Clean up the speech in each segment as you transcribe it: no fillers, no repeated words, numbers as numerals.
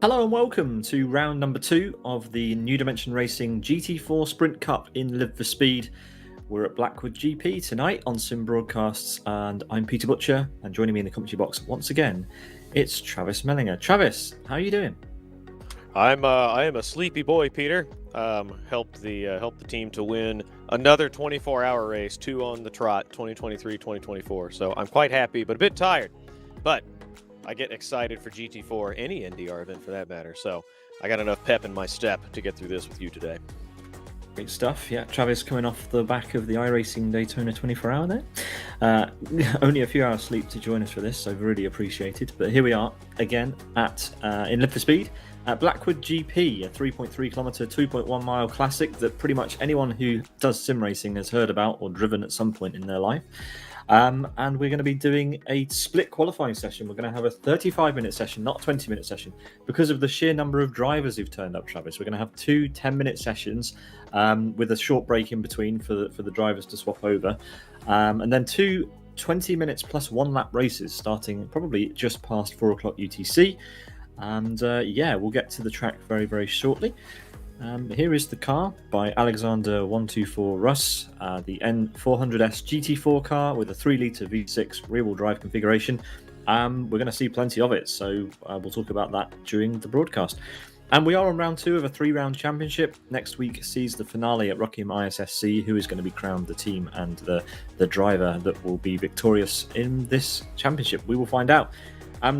Hello and welcome to round number 2 of the New Dimension Racing GT4 Sprint Cup in Live for Speed. We're at Blackwood GP tonight on Sim Broadcasts, and I'm Peter Butcher, and joining me in the commentary box once again, it's Travis Mehlinger. Travis, how are you doing? I am a sleepy boy, Peter. Helped the team to win another 24-hour race, 2 on the trot, 2023-2024. So I'm quite happy, but a bit tired. But I get excited for GT4, any NDR event for that matter. So I got enough pep in my step to get through this with you today. Great stuff. Yeah, Travis coming off the back of the iRacing Daytona 24-hour there. Only a few hours sleep to join us for this, so really appreciated. But here we are again at in Live for Speed at Blackwood GP, a 3.3 kilometer, 2.1 mile classic that pretty much anyone who does sim racing has heard about or driven at some point in their life. And we're going to be doing a split qualifying session. We're going to have a 35-minute session, not a 20-minute session, because of the sheer number of drivers who've turned up, Travis. We're going to have 2 10-minute sessions with a short break in between for the drivers to swap over. And then 2 20 minutes plus 1 lap races starting probably just past 4 o'clock UTC. And yeah, we'll get to the track very, very shortly. Here is the car by Alexander 124 Russ, the N400S GT4 car with a 3-litre V6 rear-wheel drive configuration. We're going to see plenty of it, so we'll talk about that during the broadcast. And we are on round 2 of a 3-round championship. Next week sees the finale at Rockingham ISSC, who is going to be crowned the team and the driver that will be victorious in this championship. We will find out.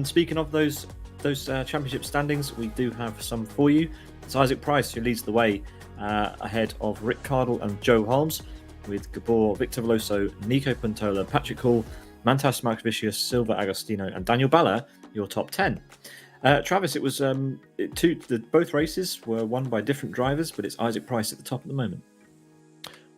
Speaking of those championship standings, we do have some for you. It's Isaac Price who leads the way ahead of Rick Cardle and Joe Holmes, with Gabor, Victor Veloso, Nico Puntola, Patrick Hall, Mantas Markvicius, Silva Agostino, and Daniel Balla, your top 10. Travis, it was both races were won by different drivers, but it's Isaac Price at the top at the moment.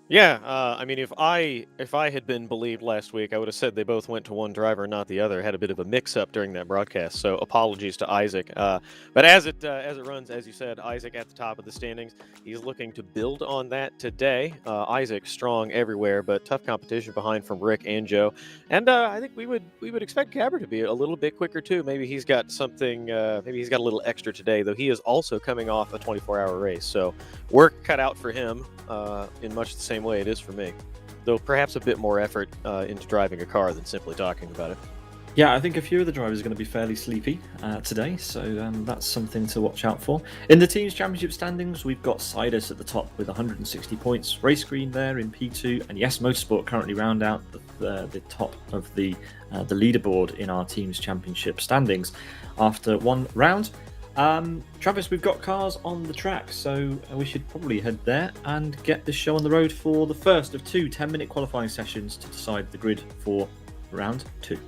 Yeah, I mean, if I had been believed last week, I would have said they both went to one driver, not the other. Had a bit of a mix-up during that broadcast, so apologies to Isaac. But as it runs, as you said, Isaac at the top of the standings. He's looking to build on that today. Isaac strong everywhere, but tough competition behind from Rick and Joe. And I think we would expect Gabber to be a little bit quicker too. Maybe he's got something. Maybe he's got a little extra today, though. He is also coming off a 24-hour race, so work cut out for him. In much the same way it is for me, though perhaps a bit more effort into driving a car than simply talking about it. Yeah, I think a few of the drivers are going to be fairly sleepy today, so that's something to watch out for. In the team's championship standings, we've got Sidus at the top with 160 points, Race Green there in P2, and Yes Motorsport currently round out the top of the leaderboard in our team's championship standings after 1 round. Travis, we've got cars on the track, so we should probably head there and get this show on the road for the first of 2 10-minute qualifying sessions to decide the grid for round 2.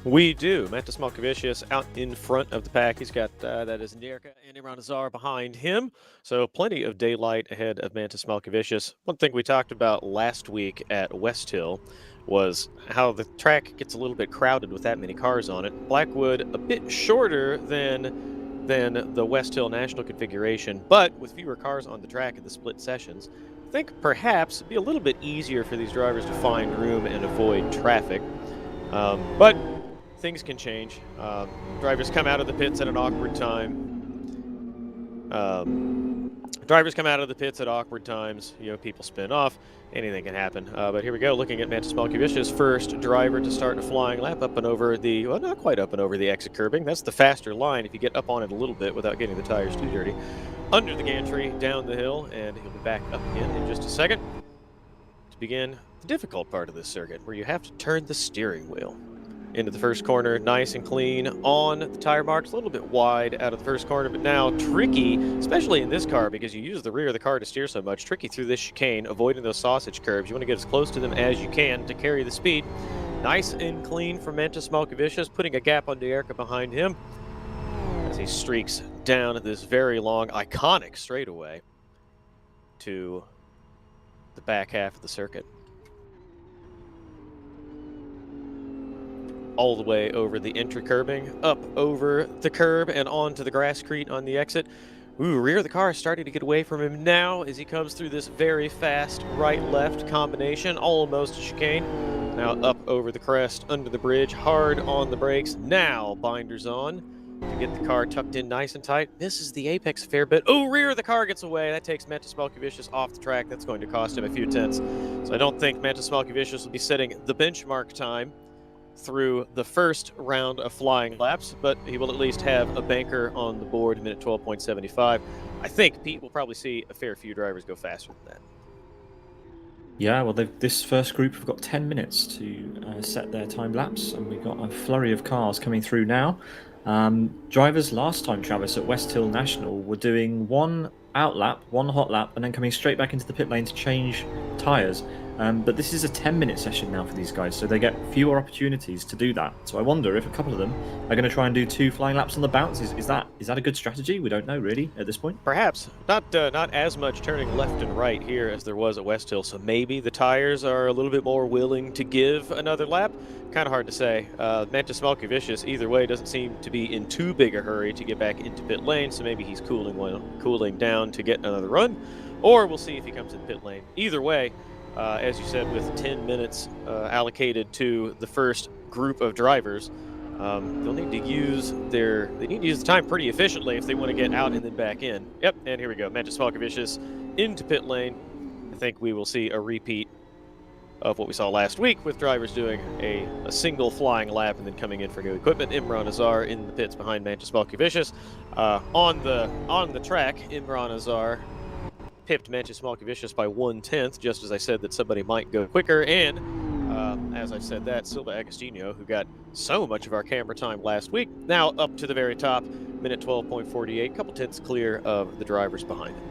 We do. Mantas Markvicius out in front of the pack. He's got that is NDR and Imran Azar behind him, so plenty of daylight ahead of Mantas Markvicius. One thing we talked about last week at West Hill was how the track gets a little bit crowded with that many cars on it. Blackwood a bit shorter than the West Hill National configuration, but with fewer cars on the track in the split sessions. I think perhaps it'd be a little bit easier for these drivers to find room and avoid traffic. But things can change. Drivers come out of the pits at an awkward time. Drivers come out of the pits at awkward times. You know, people spin off. Anything can happen. But here we go, looking at Mantas Markvicius, first driver to start a flying lap up and over the, well, not quite up and over the exit curbing. That's the faster line if you get up on it a little bit without getting the tires too dirty. Under the gantry, down the hill, and he'll be back up again in just a second to begin the difficult part of this circuit, where you have to turn the steering wheel. into the first corner, nice and clean on the tire marks, a little bit wide out of the first corner, but now tricky, especially in this car because you use the rear of the car to steer so much, tricky through this chicane, avoiding those sausage curves. You want to get as close to them as you can to carry the speed. Nice and clean for Mantis Malkovicius, putting a gap on Derek behind him as he streaks down this very long, iconic straightaway to the back half of the circuit. All the way over the entry curbing, up over the curb and onto the grasscrete on the exit. Ooh, rear of the car is starting to get away from him now as he comes through this very fast right-left combination, almost a chicane. Now up over the crest, under the bridge, hard on the brakes. Now binders on to get the car tucked in nice and tight. Misses the apex a fair bit. Oh, rear of the car gets away. That takes Mantis Malkovicius off the track. That's going to cost him a few tenths. So I don't think Mantis Malkovicius will be setting the benchmark time through the first round of flying laps, but he will at least have a banker on the board, minute 12.75. I think Pete will probably see a fair few drivers go faster than that. Yeah, well, this first group have got 10 minutes to set their time lapse, and we've got a flurry of cars coming through now. Drivers last time, Travis, at West Hill National were doing one out lap, one hot lap, and then coming straight back into the pit lane to change tyres. But this is a 10-minute session now for these guys, so they get fewer opportunities to do that. So I wonder if a couple of them are going to try and do 2 flying laps on the bounce. Is that a good strategy? We don't know really at this point. Perhaps not as much turning left and right here as there was at West Hill. So maybe the tires are a little bit more willing to give another lap. Kind of hard to say. Mantis Malkovicius either way doesn't seem to be in too big a hurry to get back into pit lane. So maybe he's cooling down to get another run, or we'll see if he comes in pit lane. Either way. As you said, with 10 minutes allocated to the first group of drivers, they'll need to use the time pretty efficiently if they want to get out and then back in. Yep, and here we go. Mantis Malkovicius into pit lane. I think we will see a repeat of what we saw last week with drivers doing a single flying lap and then coming in for new equipment. Imran Azar in the pits behind Mantis Malkovicius. On the track, Imran Azar pipped Mantis Malkovicius by 1/10, just as I said that somebody might go quicker. And as I said that, Silva Agostino, who got so much of our camera time last week, now up to the very top, minute 12.48, couple tenths clear of the drivers behind him.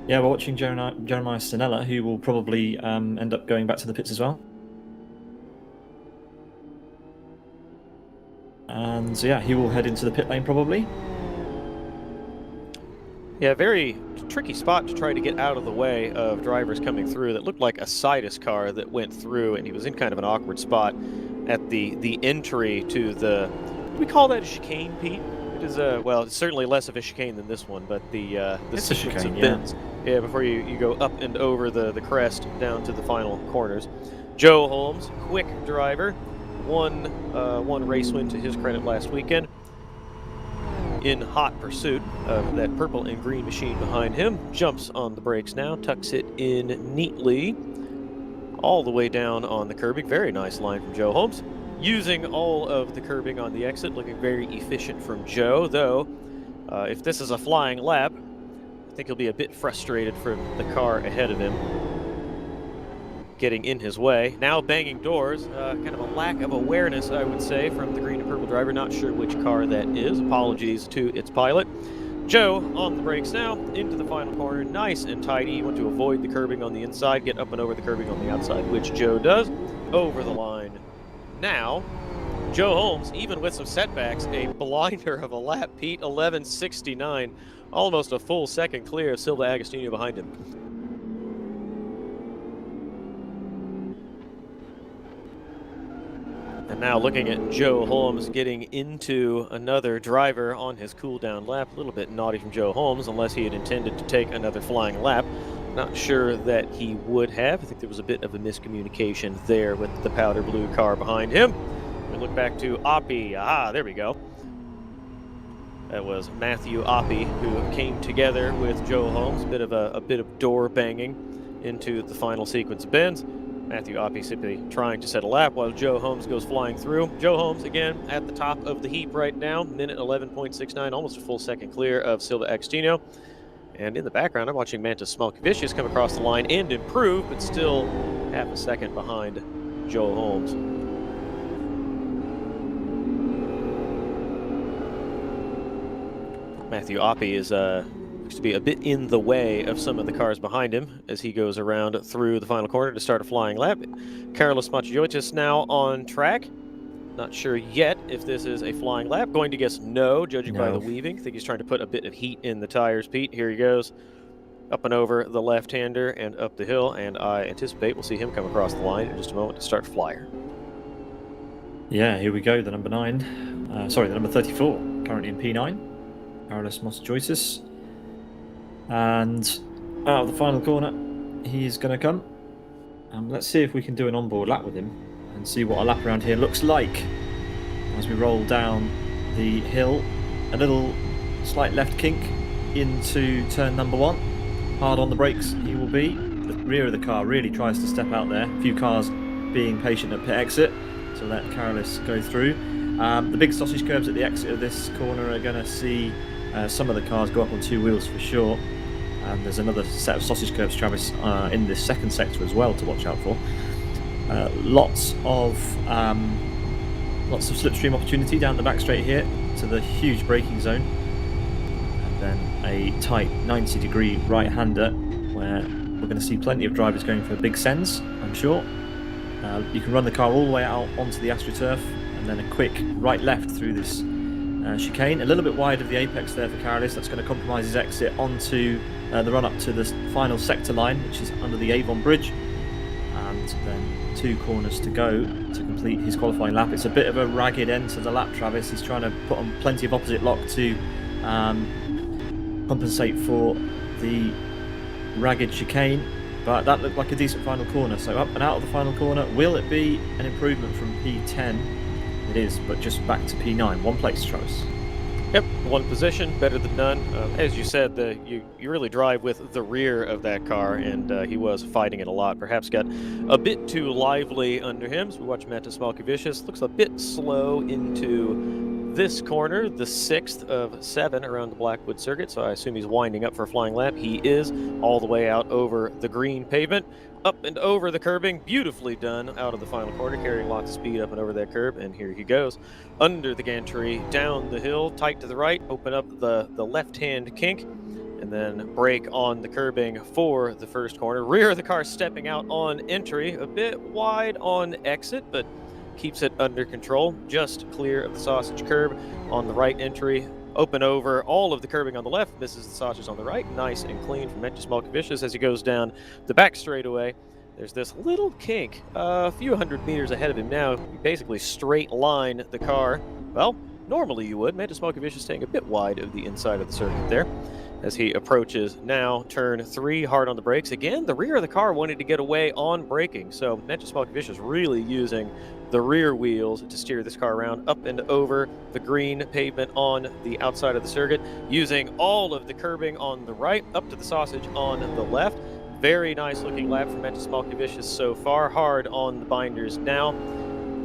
Yeah, we're watching Jeremiah Stanella, who will probably end up going back to the pits as well. And so, yeah, he will head into the pit lane probably. Yeah, very tricky spot to try to get out of the way of drivers coming through. That looked like a Sidus car that went through, and he was in kind of an awkward spot at the entry to the... Do we call that a chicane, Pete? It is well, it's certainly less of a chicane than this one, but the sequence of bends. Yeah, before you go up and over the crest down to the final corners. Joe Holmes, quick driver, one race win to his credit last weekend. In hot pursuit of that purple and green machine behind him. Jumps on the brakes now, tucks it in neatly all the way down on the curbing. Very nice line from Joe Holmes. Using all of the curbing on the exit, looking very efficient from Joe, though if this is a flying lap, I think he'll be a bit frustrated from the car ahead of him getting in his way. Now banging doors, kind of a lack of awareness, I would say, from the green and purple driver. Not sure which car that is. Apologies to its pilot. Joe on the brakes now, into the final corner, nice and tidy. You want to avoid the curbing on the inside, get up and over the curbing on the outside, which Joe does. Over the line. Now, Joe Holmes, even with some setbacks, a blinder of a lap. Pete, 11.69, almost a full second clear of Silva Agostino behind him. And now looking at Joe Holmes getting into another driver on his cool-down lap. A little bit naughty from Joe Holmes, unless he had intended to take another flying lap. Not sure that he would have. I think there was a bit of a miscommunication there with the powder blue car behind him. We look back to Oppie. Aha, there we go. That was Matthew Oppie who came together with Joe Holmes. A bit of door banging into the final sequence of bends. Matthew Oppie simply trying to set a lap while Joe Holmes goes flying through. Joe Holmes, again, at the top of the heap right now. Minute 11.69, almost a full second clear of Silva Agostino. And in the background, I'm watching Mantis Malkovicius come across the line and improve, but still half a second behind Joe Holmes. Matthew Oppie is looks to be a bit in the way of some of the cars behind him as he goes around through the final corner to start a flying lap. Carlos Maciojtis now on track. Not sure yet if this is a flying lap. Going to guess no, judging by the weaving. Think he's trying to put a bit of heat in the tires, Pete. Here he goes. Up and over the left-hander and up the hill, and I anticipate we'll see him come across the line in just a moment to start flyer. Yeah, here we go, the number 34, currently in P9. Carlos Maciojtis. And out of the final corner, he's going to come. Let's see if we can do an onboard lap with him and see what a lap around here looks like as we roll down the hill. A little slight left kink into turn number 1. Hard on the brakes he will be. The rear of the car really tries to step out there. A few cars being patient at pit exit to let Carlos go through. The big sausage curbs at the exit of this corner are going to see some of the cars go up on 2 wheels for sure. And there's another set of sausage curbs, Travis, in this second sector as well to watch out for. Lots of slipstream opportunity down the back straight here to the huge braking zone, and then a tight 90-degree right-hander where we're going to see plenty of drivers going for big sends, I'm sure. You can run the car all the way out onto the AstroTurf, and then a quick right-left through this chicane. A little bit wide of the apex there for Carlos. That's going to compromise his exit onto the run-up to the final sector line, which is under the Avon Bridge. And then 2 corners to go to complete his qualifying lap. It's a bit of a ragged end to the lap, Travis. He's trying to put on plenty of opposite lock to compensate for the ragged chicane. But that looked like a decent final corner. So up and out of the final corner. Will it be an improvement from P10? It is, but just back to P9. 1 place, Travis. Yep, 1 position, better than none. As you said, you really drive with the rear of that car, and he was fighting it a lot. Perhaps got a bit too lively under him. So we watch Matas Malkavicius. Looks a bit slow into this corner, the 6th of 7 around the Blackwood circuit. So I assume he's winding up for a flying lap. He is all the way out over the green pavement. Up and over the curbing, beautifully done out of the final corner, carrying lots of speed up and over that curb, and here he goes. Under the gantry, down the hill, tight to the right, open up the left-hand kink, and then brake on the curbing for the first corner. Rear of the car stepping out on entry, a bit wide on exit, but keeps it under control, just clear of the sausage curb on the right entry. Open over all of the curbing on the left, misses the sausage on the right. Nice and clean from Metis Malkavicius as he goes down the back straightaway. There's this little kink a few hundred meters ahead of him now. You basically straight line the car. Well, normally you would. Metis Malkavicius staying a bit wide of the inside of the circuit there as he approaches now turn 3, hard on the brakes. Again, the rear of the car wanted to get away on braking, so Metis Malkavicius really using the rear wheels to steer this car around up and over the green pavement on the outside of the circuit, using all of the curbing on the right, up to the sausage on the left. Very nice looking lap for Metis Malkavicius so far. Hard on the binders now.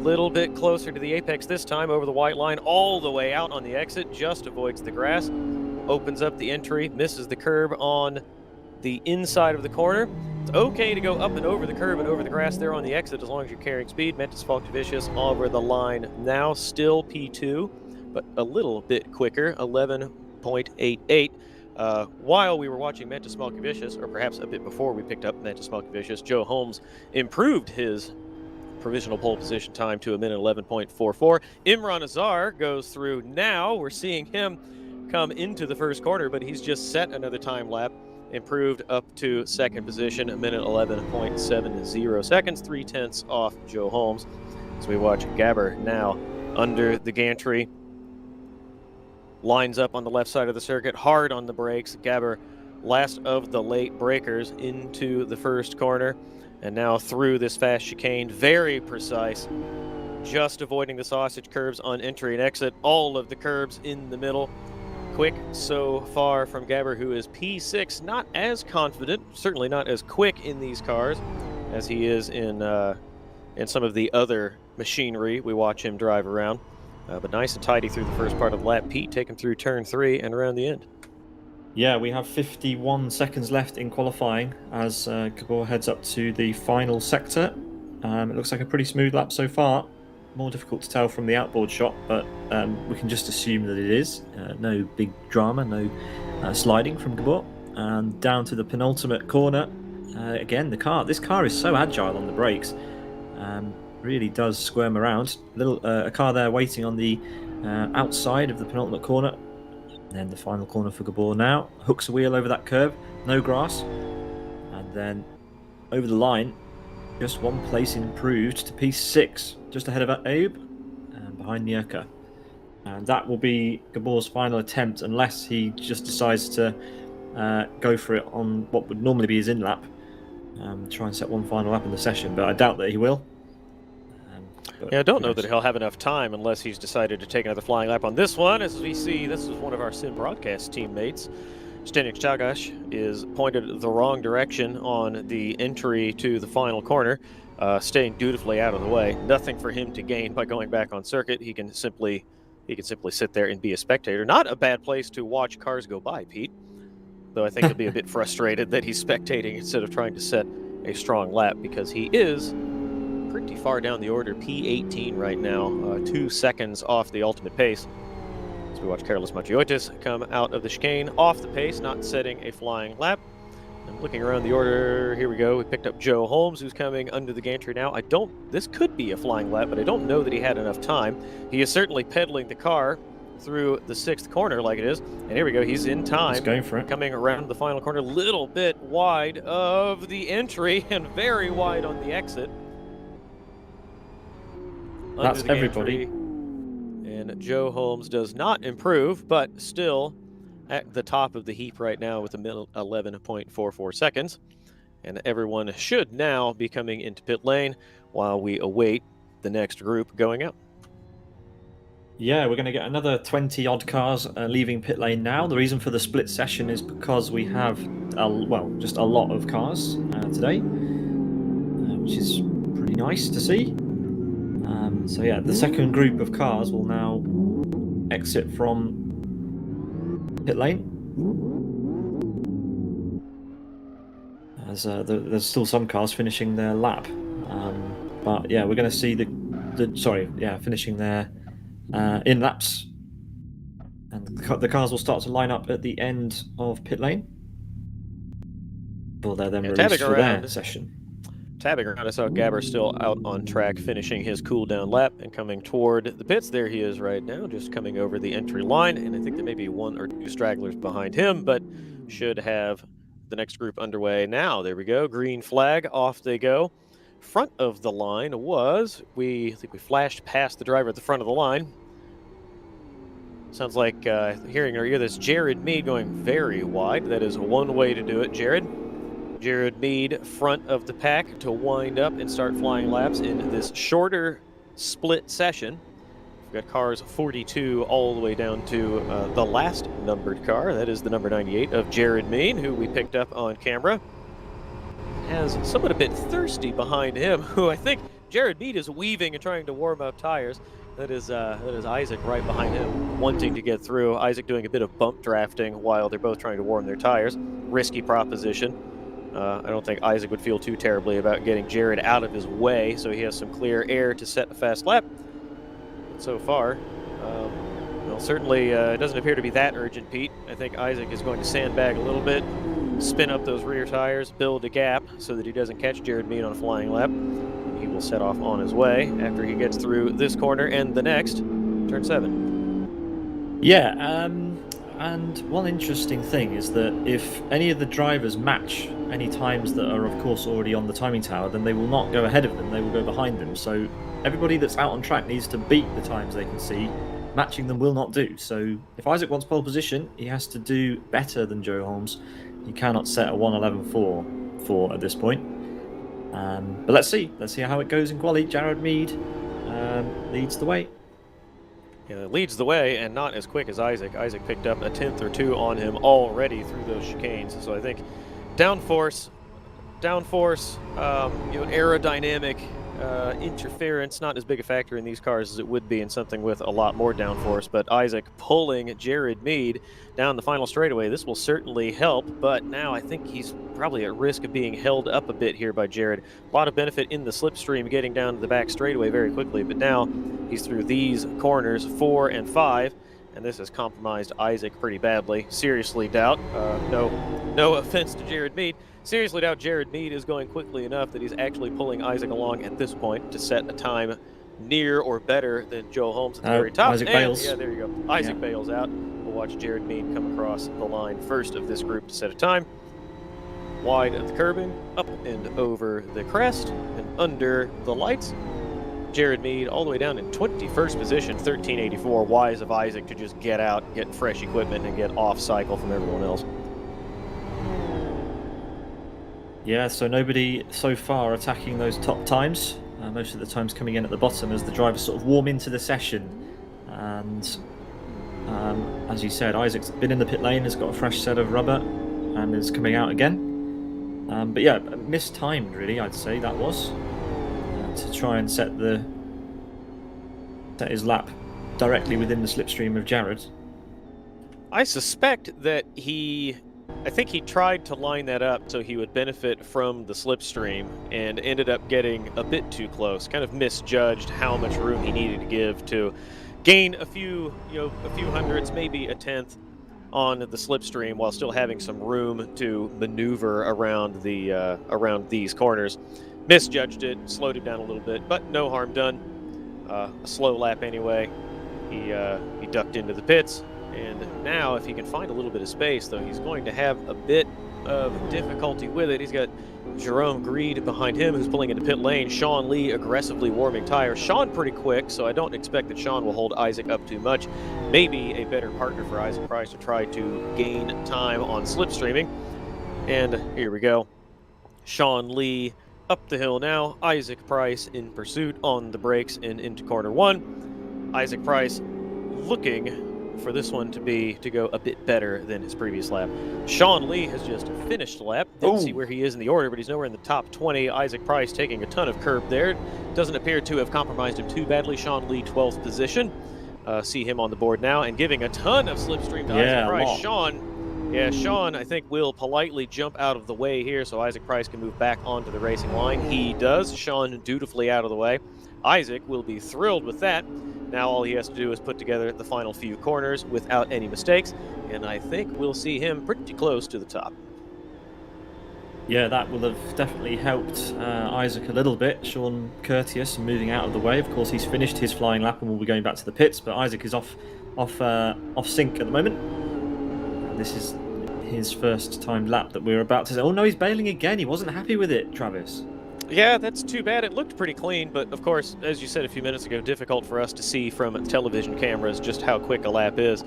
Little bit closer to the apex this time, over the white line, all the way out on the exit, just avoids the grass. Opens up the entry, misses the curb on the inside of the corner. It's okay to go up and over the curb and over the grass there on the exit as long as you're carrying speed. Metis Malkavicius over the line now, still P2, but a little bit quicker, 11.88. While we were watching Metis Malkavicius, or perhaps a bit before we picked up Metis Malkavicius, Joe Holmes improved his provisional pole position time to a minute 11.44. Imran Azar goes through now. We're seeing him come into the first corner, but he's just set another time lap. Improved up to second position, a minute 11.70 seconds, 0.3 off Joe Holmes. So we watch Gabber now under the gantry. Lines up on the left side of the circuit, hard on the brakes. Gabber, last of the late breakers, into the first corner. And now through this fast chicane, very precise. Just avoiding the sausage curves on entry and exit. All of the curbs in the middle. Quick so far from Gabber, who is P6, not as confident, certainly not as quick in these cars as he is in some of the other machinery we watch him drive around. But nice and tidy through the first part of the lap. Pete, take him through turn 3 and around the end. Yeah, we have 51 seconds left in qualifying as Gabor heads up to the final sector. It looks like a pretty smooth lap so far. more difficult to tell from the outboard shot, but we can just assume that it is. No big drama, no sliding from Gabor. And down to the penultimate corner. Again, this car is so agile on the brakes. Really does squirm around. A car there waiting on the outside of the penultimate corner. And then the final corner for Gabor now. Hooks a wheel over that curve, no grass. And then over the line, just one place improved to P6, just ahead of Abe and behind Nierka. And that will be Gabor's final attempt, unless he just decides to go for it on what would normally be his in-lap. Try and set one final lap in the session, but I doubt that he will. Yeah, I don't know that he'll have enough time unless he's decided to take another flying lap on this one. As we see, this is one of our sim broadcast teammates. Zdeněk Čagaš is pointed the wrong direction on the entry to the final corner, staying dutifully out of the way. Nothing for him to gain by going back on circuit. He can simply sit there and be a spectator. Not a bad place to watch cars go by, Pete. Though I think he'll be a bit frustrated that he's spectating instead of trying to set a strong lap, because he is pretty far down the order, P18 right now, 2 seconds off the ultimate pace. As we watch Carlos Matiotis come out of the chicane, off the pace, not setting a flying lap. And looking around the order, here we go. We picked up Joe Holmes, who's coming under the gantry now. This could be a flying lap, but I don't know that he had enough time. He is certainly pedaling the car through the 6th corner like it is. And here we go, he's in time. He's going for it. Coming around the final corner, a little bit wide of the entry and very wide on the exit. That's everybody. And Joe Holmes does not improve, but still at the top of the heap right now with a 11.44 seconds. And everyone should now be coming into pit lane while we await the next group going out. Yeah, we're going to get another 20-odd cars leaving pit lane now. The reason for the split session is because we have, just a lot of cars today, which is pretty nice to see. So yeah, the second group of cars will now exit from pit lane. As there's still some cars finishing their lap, but yeah, we're going to see finishing their in laps, and the cars will start to line up at the end of pit lane before they're then released for their session. Tabbing around, I saw Gabber still out on track, finishing his cool down lap and coming toward the pits. There he is right now, just coming over the entry line, and I think there may be 1 or 2 stragglers behind him, but should have the next group underway now. There we go, green flag, off they go. Front of the line was, I think we flashed past the driver at the front of the line. Sounds like hearing in our ear, that's Jared Mead going very wide. That is one way to do it, Jared. Jared Mead, front of the pack, to wind up and start flying laps in this shorter split session. We've got cars 42 all the way down to the last numbered car. That is the number 98 of Jared Mead, who we picked up on camera. Has someone a bit thirsty behind him, who I think Jared Mead is weaving and trying to warm up tires. That is Isaac right behind him, wanting to get through. Isaac doing a bit of bump drafting while they're both trying to warm their tires. Risky proposition. I don't think Isaac would feel too terribly about getting Jared out of his way, so he has some clear air to set a fast lap. But so far, certainly it doesn't appear to be that urgent, Pete. I think Isaac is going to sandbag a little bit, spin up those rear tires, build a gap so that he doesn't catch Jared Mead on a flying lap. He will set off on his way after he gets through this corner and the next, turn 7. Yeah, and one interesting thing is that if any of the drivers match any times that are, of course, already on the timing tower, then they will not go ahead of them, they will go behind them. So everybody that's out on track needs to beat the times they can see. Matching them will not do. So if Isaac wants pole position, he has to do better than Joe Holmes. He cannot set a 1:11.4 at this point. But let's see how it goes in quali. Jared Mead leads the way. Yeah, leads the way, and not as quick as Isaac. Isaac picked up a 10th or 2 on him already through those chicanes. So I think downforce, aerodynamic interference, not as big a factor in these cars as it would be in something with a lot more downforce, but Isaac pulling Jared Mead down the final straightaway. This will certainly help, but now I think he's probably at risk of being held up a bit here by Jared. A lot of benefit in the slipstream getting down to the back straightaway very quickly, but now he's through these corners 4 and 5, and this has compromised Isaac pretty badly. Seriously doubt, no offense to Jared Mead, seriously doubt Jared Mead is going quickly enough that he's actually pulling Isaac along at this point to set a time near or better than Joe Holmes at the very top. Isaac bails. Yeah, there you go. Isaac bails out. We'll watch Jared Mead come across the line first of this group to set a time. Wide of the curbing, up and over the crest, and under the lights. Jared Mead all the way down in 21st position, 1384. Wise of Isaac to just get out, get fresh equipment, and get off cycle from everyone else. Yeah, so nobody so far attacking those top times. Most of the times coming in at the bottom as the drivers sort of warm into the session. And as you said, Isaac's been in the pit lane, has got a fresh set of rubber, and is coming out again. But yeah, mistimed really, I'd say that was. To try and set his lap directly within the slipstream of Jared. I suspect that I think he tried to line that up so he would benefit from the slipstream and ended up getting a bit too close, kind of misjudged how much room he needed to give to gain a few hundredths, maybe a tenth on the slipstream while still having some room to maneuver around these corners. Misjudged it, slowed him down a little bit, but no harm done. A slow lap anyway. He ducked into the pits, and now if he can find a little bit of space, though, he's going to have a bit of difficulty with it. He's got Jerome Greed behind him, who's pulling into pit lane. Sean Lee aggressively warming tires. Sean pretty quick, so I don't expect that Sean will hold Isaac up too much. Maybe a better partner for Isaac Price to try to gain time on slipstreaming. And here we go. Sean Lee up the hill now. Isaac Price in pursuit on the brakes and into corner 1. Isaac Price looking for this one to go a bit better than his previous lap. Sean Lee has just finished the lap. Didn't see where he is in the order, but he's nowhere in the top 20. Isaac Price taking a ton of curb there. Doesn't appear to have compromised him too badly. Sean Lee 12th position. See him on the board now and giving a ton of slipstream to Isaac Price. Sean, I think, will politely jump out of the way here so Isaac Price can move back onto the racing line. He does. Sean dutifully out of the way. Isaac will be thrilled with that. Now all he has to do is put together the final few corners without any mistakes, and I think we'll see him pretty close to the top. Yeah, that will have definitely helped Isaac a little bit. Sean courteous and moving out of the way. Of course, he's finished his flying lap and will be going back to the pits, but Isaac is off sync at the moment. This is his first timed lap that we're about to say. Oh no, he's bailing again. He wasn't happy with it, Travis. Yeah, that's too bad. It looked pretty clean, but of course, as you said a few minutes ago, difficult for us to see from television cameras just how quick a lap is.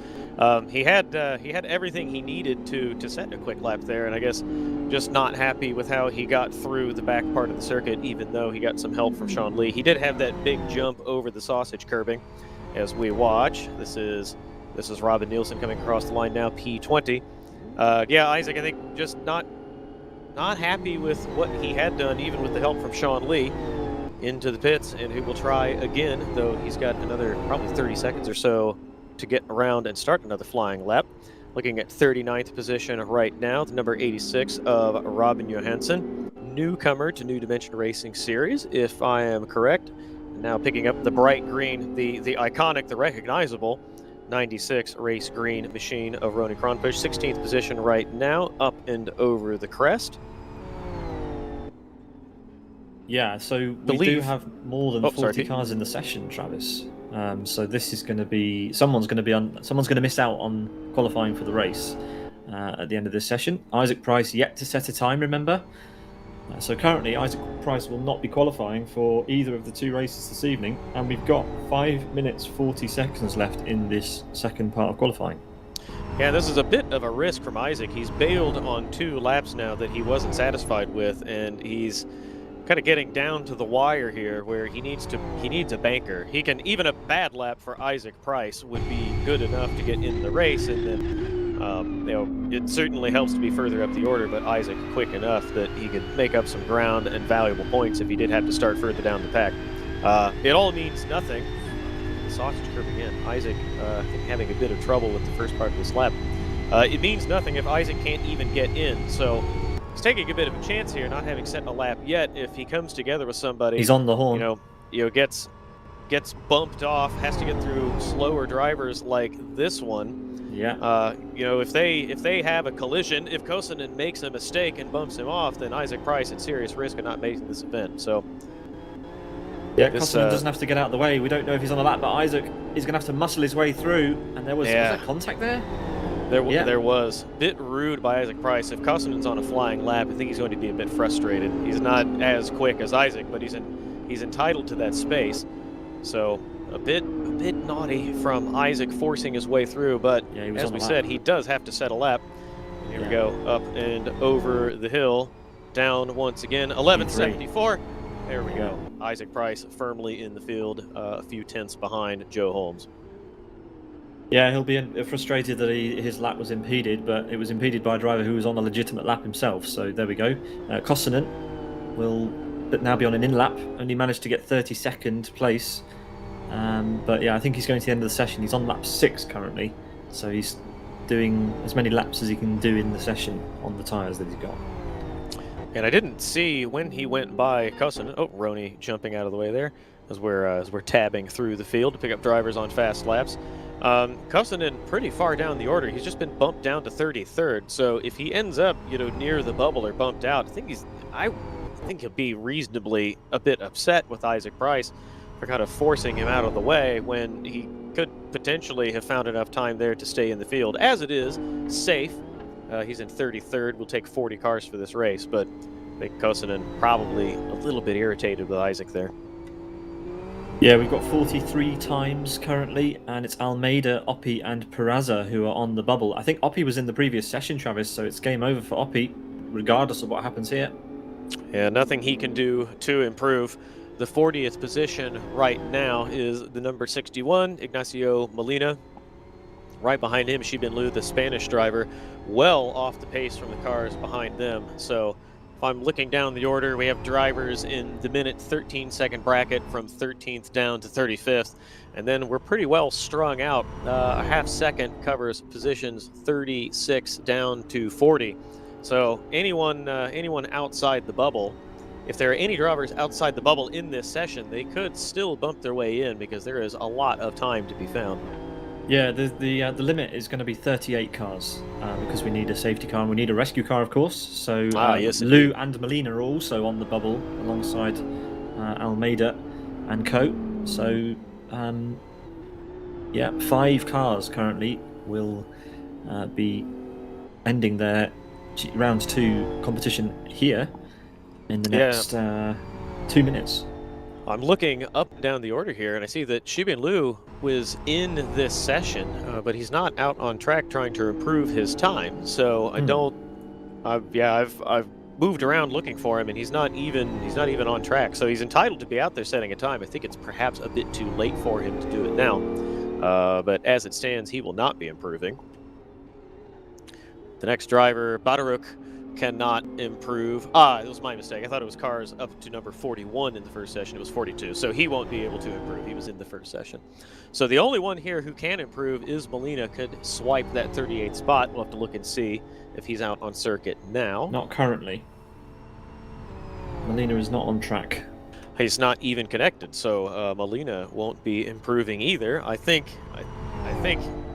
He had everything he needed to set a quick lap there, and I guess just not happy with how he got through the back part of the circuit, even though he got some help from Sean Lee. He did have that big jump over the sausage curbing as we watch. This is Robin Nielsen coming across the line now, P20. Yeah, Isaac, I think just not happy with what he had done, even with the help from Sean Lee, into the pits, and who will try again, though he's got another probably 30 seconds or so to get around and start another flying lap. Looking at 39th position right now, the number 86 of Robin Johansson, newcomer to New Dimension Racing Series, if I am correct. Now picking up the bright green, the iconic, the recognizable 96 race green machine of Ronnie Kronfish. 16th position right now, up and over the crest. Yeah, so we do have more than 40 cars in the session, Travis. So this is going to be someone's going to miss out on qualifying for the race at the end of this session. Isaac Price yet to set a time, remember. So currently Isaac Price will not be qualifying for either of the two races this evening, and we've got 5 minutes 40 seconds left in this second part of qualifying. Yeah, this is a bit of a risk from Isaac. He's bailed on 2 laps now that he wasn't satisfied with, and he's kind of getting down to the wire here where he needs a banker. Even a bad lap for Isaac Price would be good enough to get in the race, and then It certainly helps to be further up the order, but Isaac quick enough that he could make up some ground and valuable points if he did have to start further down the pack. It all means nothing. The sausage curve again. Isaac, I think, having a bit of trouble with the first part of this lap. It means nothing if Isaac can't even get in. So he's taking a bit of a chance here, not having set a lap yet. If he comes together with somebody, He's on the horn. Gets bumped off, has to get through slower drivers like this one. Yeah. If they have a collision, if Kosonen makes a mistake and bumps him off, then Isaac Price at serious risk of not making this event. So yeah, Kosonen doesn't have to get out of the way. We don't know if he's on the lap, but Isaac is going to have to muscle his way through. And was there contact there? There was. Bit rude by Isaac Price. If Kosonen's on a flying lap, I think he's going to be a bit frustrated. He's not as quick as Isaac, but he's entitled to that space. So a bit naughty from Isaac forcing his way through, but as we said, he does have to set a lap. And here we go, up and over the hill, down once again, 11:74. There we go. Isaac Price firmly in the field, a few tenths behind Joe Holmes. Yeah, he'll be frustrated that his lap was impeded, but it was impeded by a driver who was on a legitimate lap himself. So there we go. Kosonen will now be on an in-lap, only managed to get 32nd place. But yeah, I think he's going to the end of the session. He's on lap 6 currently, so he's doing as many laps as he can do in the session on the tyres that he's got. And I didn't see when he went by Kosonen. Oh, Roney jumping out of the way there as we're tabbing through the field to pick up drivers on fast laps. Kosonen pretty far down the order. He's just been bumped down to 33rd. So if he ends up, near the bubble or bumped out, I think he'll be reasonably a bit upset with Isaac Price for kind of forcing him out of the way when he could potentially have found enough time there to stay in the field. As it is, safe. He's in 33rd. We'll take 40 cars for this race, but I think Kosonen probably a little bit irritated with Isaac there. Yeah, we've got 43 times currently, and it's Almeida, Oppi, and Peraza who are on the bubble. I think Oppi was in the previous session, Travis, so it's game over for Oppi, regardless of what happens here. Yeah, nothing he can do to improve. The 40th position right now is the number 61, Ignacio Molina. Right behind him, Xibin Liu, the Spanish driver, well off the pace from the cars behind them. So if I'm looking down the order, we have drivers in the minute 13-second bracket from 13th down to 35th. And then we're pretty well strung out. A half second covers positions 36 down to 40. So anyone outside the bubble, if there are any drivers outside the bubble in this session, they could still bump their way in because there is a lot of time to be found. Yeah, the limit is going to be 38 cars because we need a safety car and we need a rescue car, of course. So yes, Liu and Molina are also on the bubble alongside Almeida and co. So 5 cars currently will be ending their round 2 competition here in the next 2 minutes. I'm looking up and down the order here, and I see that Xibin Liu was in this session, but he's not out on track trying to improve his time. So I've moved around looking for him, and he's not even on track. So he's entitled to be out there setting a time. I think it's perhaps a bit too late for him to do it now. But as it stands, he will not be improving. The next driver, Badaruk, cannot improve. It was my mistake. I thought it was cars up to number 41 in the first session. It was 42, so he won't be able to improve. He was in the first session. So the only one here who can improve is Molina. Could swipe that 38th spot. We'll have to look and see if he's out on circuit now. Not currently. Molina is not on track. He's not even connected, so Molina won't be improving either. I think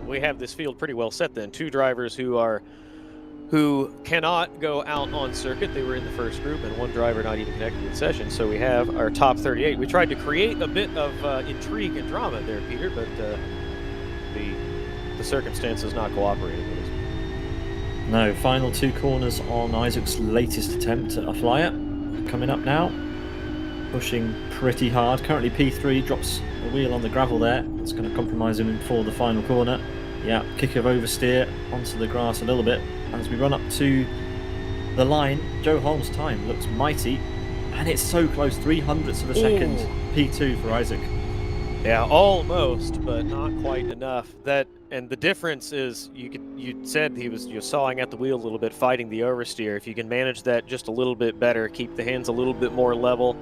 we have this field pretty well set then. 2 drivers who cannot go out on circuit. They were in the first group, and 1 driver not even connected in session. So we have our top 38. We tried to create a bit of intrigue and drama there, Peter, but the circumstances not cooperating with us. No, final 2 corners on Isaac's latest attempt at a flyer. Coming up now. Pushing pretty hard. Currently P3 drops a wheel on the gravel there. It's going to compromise him for the final corner. Yeah, kick of oversteer onto the grass a little bit. As we run up to the line, Joe Holmes' time looks mighty, and it's so close, 0.03 of a second. P2 for Isaac. Yeah, almost, but not quite enough. And the difference is you said you're sawing at the wheel a little bit, fighting the oversteer. If you can manage that just a little bit better, keep the hands a little bit more level,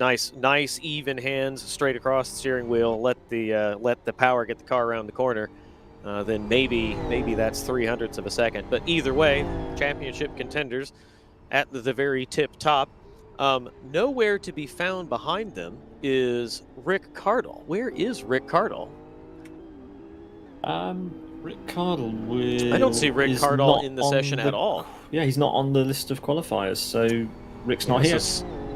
nice even hands straight across the steering wheel. Let the power get the car around the corner. Then maybe that's 0.03 of a second. But either way, championship contenders at the very tip top. Nowhere to be found behind them is Rick Cardle. Where is Rick Cardle? Rick Cardle I don't see Rick Cardle in the session at all. Yeah, he's not on the list of qualifiers, so Rick's not here.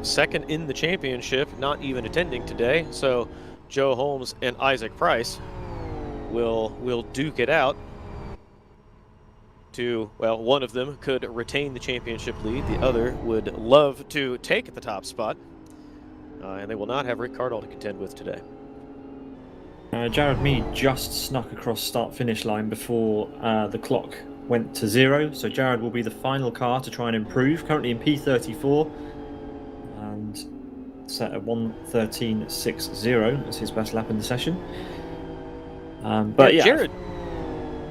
Second in the championship, not even attending today. So Joe Holmes and Isaac Price will duke it out. One of them could retain the championship lead. The other would love to take the top spot. And they will not have Rick Cardle to contend with today. Jared Mead just snuck across start-finish line before the clock went to 0. So Jared will be the final car to try and improve. Currently in P34 and set at 1:13.60 as his best lap in the session. Jared.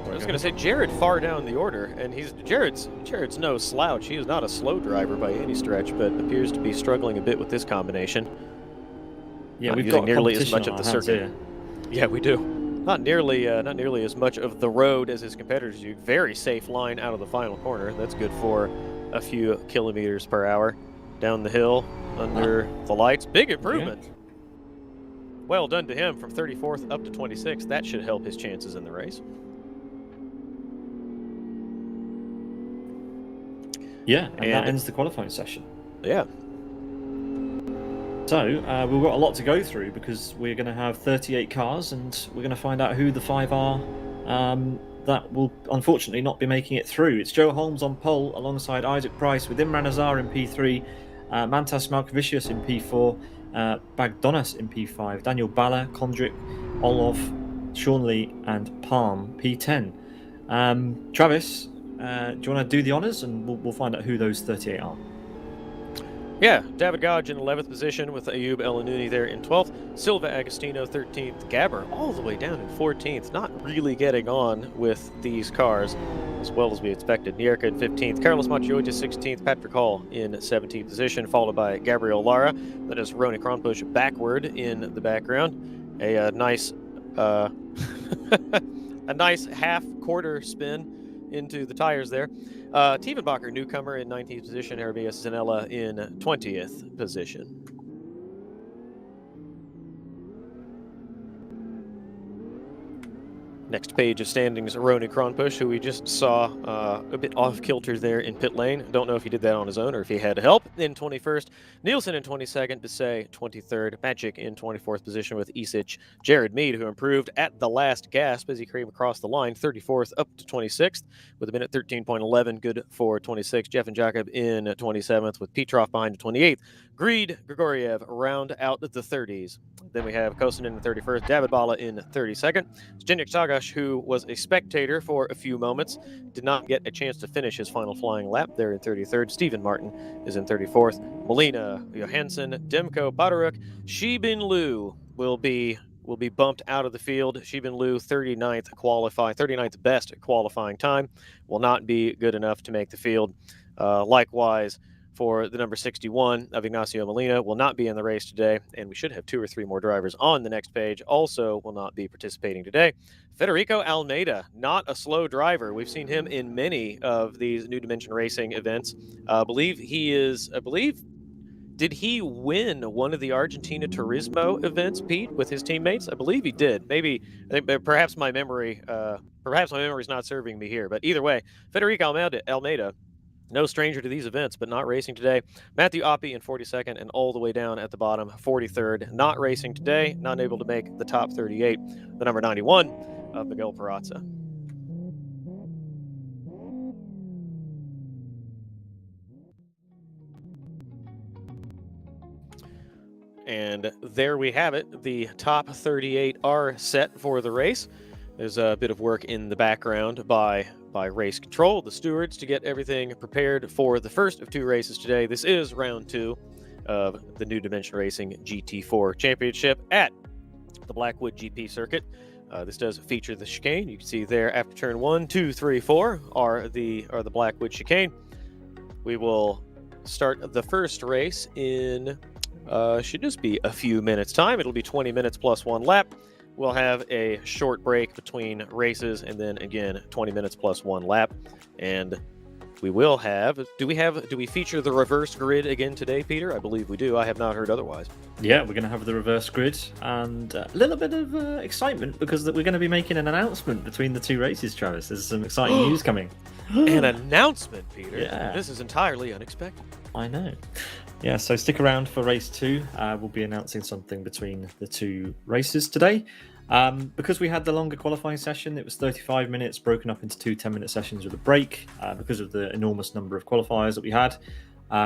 I was going to say Jared far down the order, and Jared's no slouch. He is not a slow driver by any stretch, but appears to be struggling a bit with this combination. Yeah, we've got nearly as much of the circuit. Here. Yeah, we do. Not nearly as much of the road as his competitors do. Very safe line out of the final corner. That's good for a few kilometers per hour down the hill under the lights. Big improvement. Yeah. Well done to him from 34th up to 26th. That should help his chances in the race. Yeah, and that ends the qualifying session. Yeah. So we've got a lot to go through because we're going to have 38 cars, and we're going to find out who the 5 are that will unfortunately not be making it through. It's Joe Holmes on pole alongside Isaac Price, with Imran Azar in P3, Mantas Malkovicius in P4, Bagdonas in P5, Daniel Balla, Kondrik, Olof, Sean Lee, and Palm P10. Travis, do you want to do the honours, and we'll find out who those 38 are? Yeah, David Godge in 11th position with Ayub El Anouni there in 12th. Silva Agostino 13th. Gabber all the way down in 14th. Not really getting on with these cars as well as we expected. Nierka in 15th. Carlos Macchioja 16th. Patrick Hall in 17th position, followed by Gabriel Lara. That is Ronnie Kronbusch backward in the background. A nice a nice half-quarter spin into the tires there. Tiefenbacher, newcomer, in 19th position. Arabias Zanella in 20th position. Next page of standings, Ronnie Kronbusch, who we just saw a bit off-kilter there in pit lane. Don't know if he did that on his own or if he had help. In 21st, Nielsen in 22nd, Bissay 23rd, Magic in 24th position with Isic. Jared Mead, who improved at the last gasp as he came across the line, 34th up to 26th with a minute 13.11, good for 26th. Jeff and Jacob in 27th with Petrov behind 28th. Greed, Grigoriev round out the 30s. Then we have Kosin in the 31st, David Balla in 32nd. Zdeněk Sagash, who was a spectator for a few moments, did not get a chance to finish his final flying lap there in 33rd. Stephen Martin is in 34th. Molina, Johansson, Demko, Badaruk, Shibin Liu will be bumped out of the field. Shibin Liu, 39th best qualifying time, will not be good enough to make the field. Likewise, for the number 61 of Ignacio Molina, will not be in the race today, and we should have 2 or 3 more drivers on the next page. Also will not be participating today. Federico Almeida, not a slow driver. We've seen him in many of these New Dimension Racing events. Did he win one of the Argentina Turismo events, Pete, with his teammates? I believe he did. Perhaps my memory is not serving me here. But either way, Federico Almeida, no stranger to these events, but not racing today. Matthew Oppie in 42nd, and all the way down at the bottom, 43rd. Not racing today, not able to make the top 38. The number 91 of Miguel Perazza. And there we have it. The top 38 are set for the race. There's a bit of work in the background by race control, the stewards, to get everything prepared for the first of 2 races today. This is round 2 of the New Dimension Racing GT4 Championship at the Blackwood GP circuit. This does feature the chicane. You can see there after turn 1, 2, 3, 4 are the Blackwood chicane. We will start the first race in should just be a few minutes time. It'll be 20 minutes plus 1 lap. We'll have a short break between races, and then again 20 minutes plus 1 lap. And we will have. Do we feature the reverse grid again today, Peter? I believe we do. I have not heard otherwise. Yeah, we're going to have the reverse grid and a little bit of excitement because we're going to be making an announcement between the 2 races, Travis. There's some exciting news coming. An announcement, Peter? Yeah. This is entirely unexpected. I know. Yeah, so stick around for race 2. We'll be announcing something between the 2 races today. Because we had the longer qualifying session, it was 35 minutes broken up into 2 10-minute sessions with a break. Because of the enormous number of qualifiers that we had,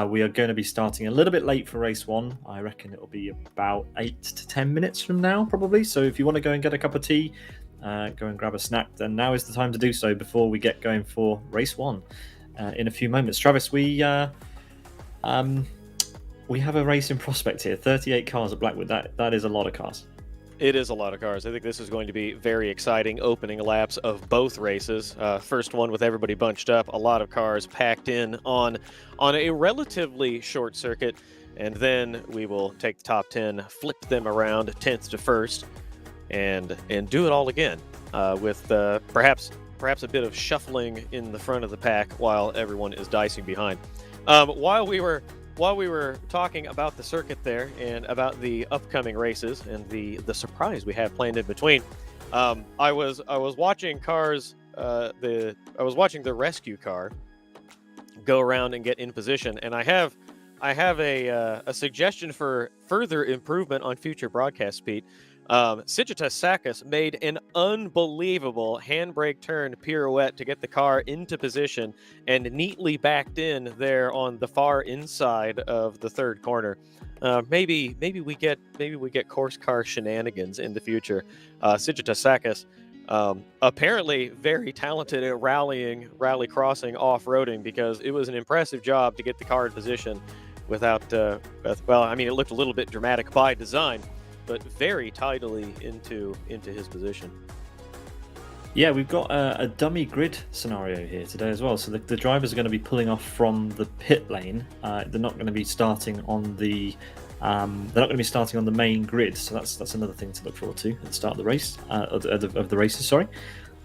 we are going to be starting a little bit late for race 1. I reckon it'll be about 8 to 10 minutes from now, probably. So if you want to go and get a cup of tea, go and grab a snack, then now is the time to do so before we get going for race 1 in a few moments. Travis, we have a race in prospect here. 38 cars at Blackwood. That is a lot of cars. It is a lot of cars. I think this is going to be very exciting opening laps of both races. First one with everybody bunched up, a lot of cars packed in on a relatively short circuit, and then we will take the top 10, flip them around 10th to 1st, and do it all again with perhaps a bit of shuffling in the front of the pack while everyone is dicing behind. While we were talking about the circuit there and about the upcoming races and the surprise we have planned in between, I was watching cars. I was watching the rescue car go around and get in position, and I have a suggestion for further improvement on future broadcasts, Pete. Sigita Sakis made an unbelievable handbrake turn pirouette to get the car into position and neatly backed in there on the far inside of the 3rd corner. Maybe we get course car shenanigans in the future. Sigita Sakis, apparently very talented at rally crossing, off-roading, because it was an impressive job to get the car in position without. It looked a little bit dramatic by design, but very tidily into his position. Yeah, we've got a dummy grid scenario here today as well. So the drivers are going to be pulling off from the pit lane. They're not going to be starting on the main grid. So that's another thing to look forward to at the start of the race of the races. Sorry.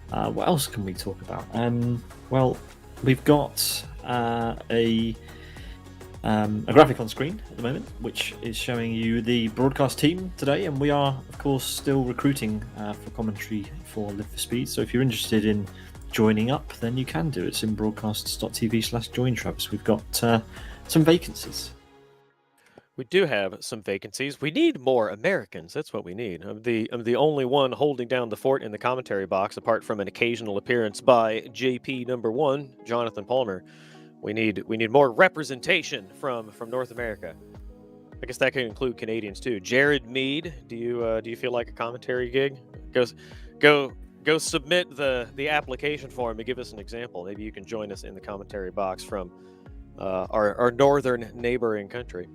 What else can we talk about? Well, we've got a graphic on screen at the moment, which is showing you the broadcast team today, and we are, of course, still recruiting for commentary for Live for Speed. So if you're interested in joining up, then you can do it. It's in broadcasts.tv/join, Travis. We've got some vacancies. We do have some vacancies. We need more Americans. That's what we need. I'm the only one holding down the fort in the commentary box, apart from an occasional appearance by JP number 1, Jonathan Palmer. We need more representation from North America. I guess that could include Canadians too. Jared Mead, do you feel like a commentary gig? Go submit the application form and give us an example. Maybe you can join us in the commentary box from our northern neighboring country.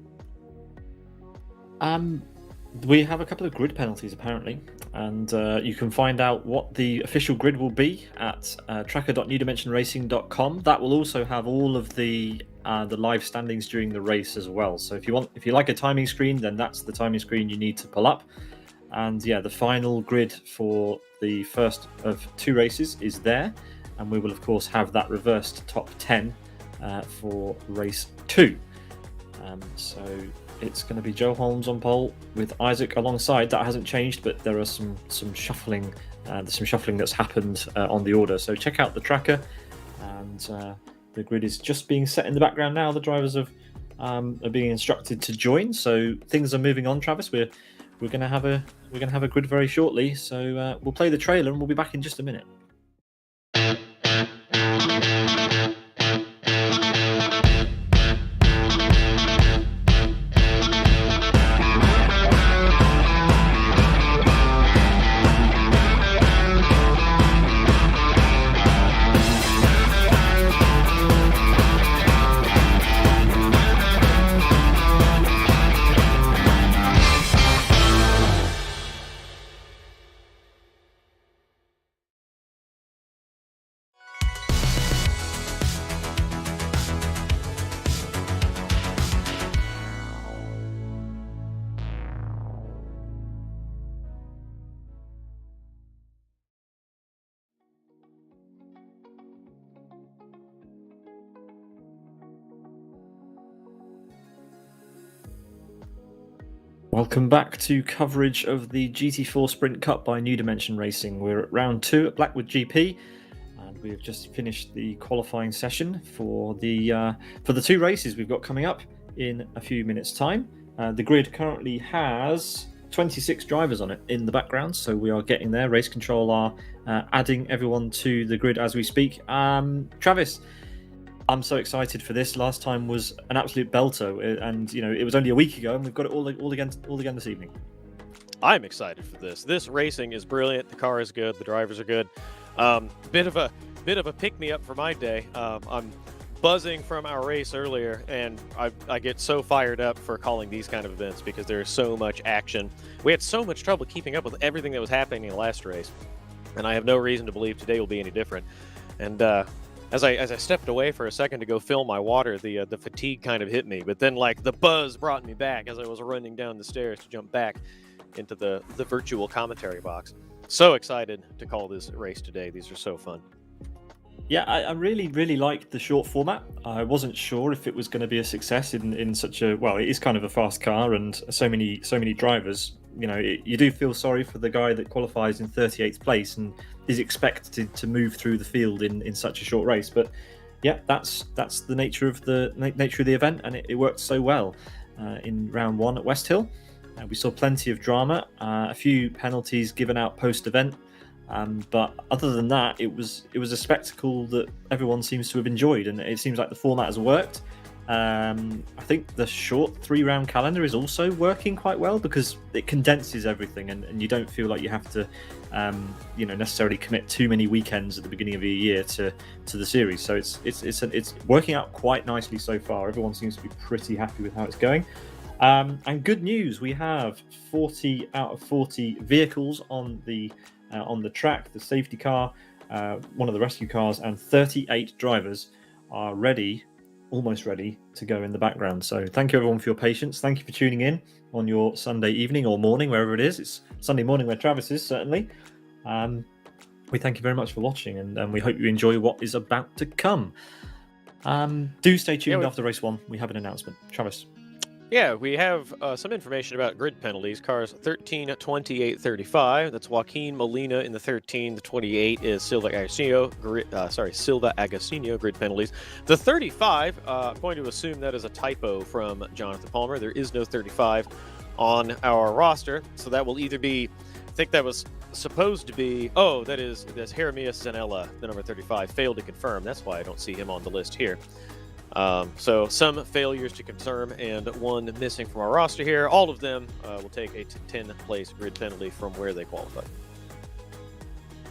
We have a couple of grid penalties apparently, and you can find out what the official grid will be at tracker.newdimensionracing.com. That will also have all of the live standings during the race as well. So if you like a timing screen, then that's the timing screen you need to pull up. And yeah, the final grid for the first of 2 races is there, and we will of course have that reversed top 10 for race 2. So it's going to be Joe Holmes on pole with Isaac alongside. That hasn't changed, but there are some shuffling. There's some shuffling that's happened on the order. So check out the tracker, and the grid is just being set in the background now. The drivers are being instructed to join. So things are moving on, Travis. We're going to have a grid very shortly. So we'll play the trailer, and we'll be back in just a minute. Welcome back to coverage of the GT4 Sprint Cup by New Dimension Racing. We're at round 2 at Blackwood GP, and we've just finished the qualifying session for the 2 races we've got coming up in a few minutes' time. The grid currently has 26 drivers on it in the background, so we are getting there. Race Control are adding everyone to the grid as we speak. Travis, I'm so excited for this. Last time was an absolute belter, and it was only a week ago, and we've got it all again this evening. I'm excited for this. This racing is brilliant. The car is good. The drivers are good. Bit of a pick me up for my day. I'm buzzing from our race earlier, and I get so fired up for calling these kind of events because there's so much action. We had so much trouble keeping up with everything that was happening in the last race, and I have no reason to believe today will be any different. And as I stepped away for a second to go fill my water, the fatigue kind of hit me. But then, like, the buzz brought me back as I was running down the stairs to jump back into the virtual commentary box. So excited to call this race today. These are so fun. Yeah, I really, really liked the short format. I wasn't sure if it was going to be a success in such a, well, it is kind of a fast car and so many drivers. You do feel sorry for the guy that qualifies in 38th place and is expected to move through the field in such a short race. But yeah, that's the nature of the event, and it worked so well in round 1 at West Hill. We saw plenty of drama, a few penalties given out post-event. But other than that, it was a spectacle that everyone seems to have enjoyed, and it seems like the format has worked. I think the short 3-round calendar is also working quite well because it condenses everything, and you don't feel like you have to, necessarily commit too many weekends at the beginning of a year to the series. So it's working out quite nicely so far. Everyone seems to be pretty happy with how it's going. And good news, we have 40 out of 40 vehicles on the track. The safety car, one of the rescue cars, and 38 drivers are almost ready to go in the background. So thank you everyone for your patience. Thank you for tuning in on your Sunday evening or morning, wherever it is. It's Sunday morning where Travis is, certainly. We thank you very much for watching, and we hope you enjoy what is about to come. Do stay tuned after race 1. We have an announcement. Travis. Yeah, we have some information about grid penalties. Cars 13, 28, 35. That's Joaquin Molina in the 13. The 28 is Silva Agostinho. Silva Agostinho grid penalties. The 35, I'm going to assume that is a typo from Jonathan Palmer. There is no 35 on our roster, so that will either be, I think that was supposed to be, that's Jeremias Zanella, the number 35, failed to confirm. That's why I don't see him on the list here. So some failures to confirm and one missing from our roster here. All of them will take a 10-place grid penalty from where they qualified.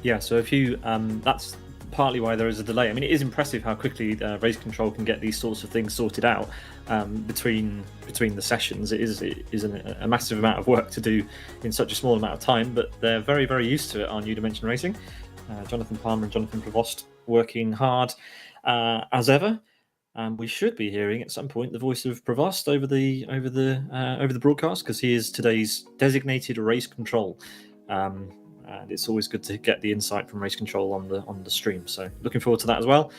Yeah, so if you that's partly why there is a delay. I mean, it is impressive how quickly Race Control can get these sorts of things sorted out between the sessions. It is a massive amount of work to do in such a small amount of time, but they're very, very used to it on New Dimension Racing. Jonathan Palmer and Jonathan Prevost working hard as ever. We should be hearing at some point the voice of Prevost over the broadcast, because he is today's designated Race Control, and it's always good to get the insight from Race Control on the stream. So looking forward to that as well.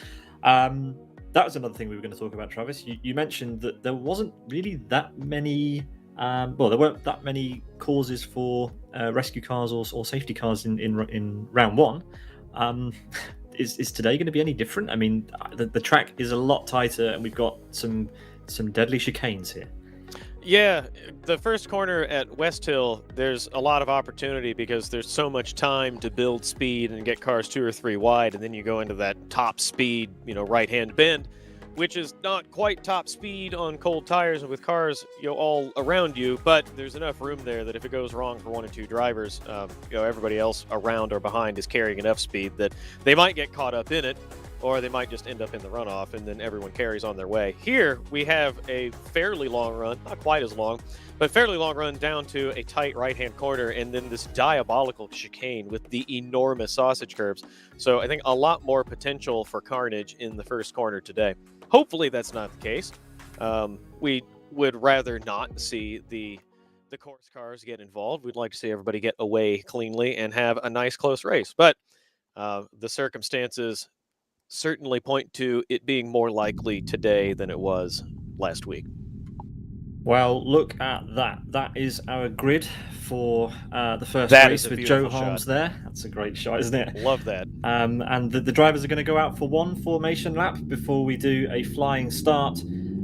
That was another thing we were going to talk about, Travis. You mentioned that there wasn't really that many. There weren't that many causes for rescue cars or safety cars in round 1. Is today going to be any different? I mean, the track is a lot tighter, and we've got some deadly chicanes here. Yeah, the first corner at West Hill, there's a lot of opportunity because there's so much time to build speed and get cars 2 or 3 wide, and then you go into that top speed, right-hand bend, which is not quite top speed on cold tires and with cars, all around you, but there's enough room there that if it goes wrong for 1 or 2 drivers, everybody else around or behind is carrying enough speed that they might get caught up in it, or they might just end up in the runoff, and then everyone carries on their way. Here, we have a fairly long run, not quite as long, but fairly long run down to a tight right-hand corner, and then this diabolical chicane with the enormous sausage curbs. So I think a lot more potential for carnage in the first corner today. Hopefully that's not the case. We would rather not see the course cars get involved. We'd like to see everybody get away cleanly and have a nice close race. But the circumstances certainly point to it being more likely today than it was last week. Well, look at that. That is our grid for the first That is race a with Joe beautiful Holmes shot. there. That's a great shot, isn't it? Love that. And the drivers are going to go out for one formation lap before we do a flying start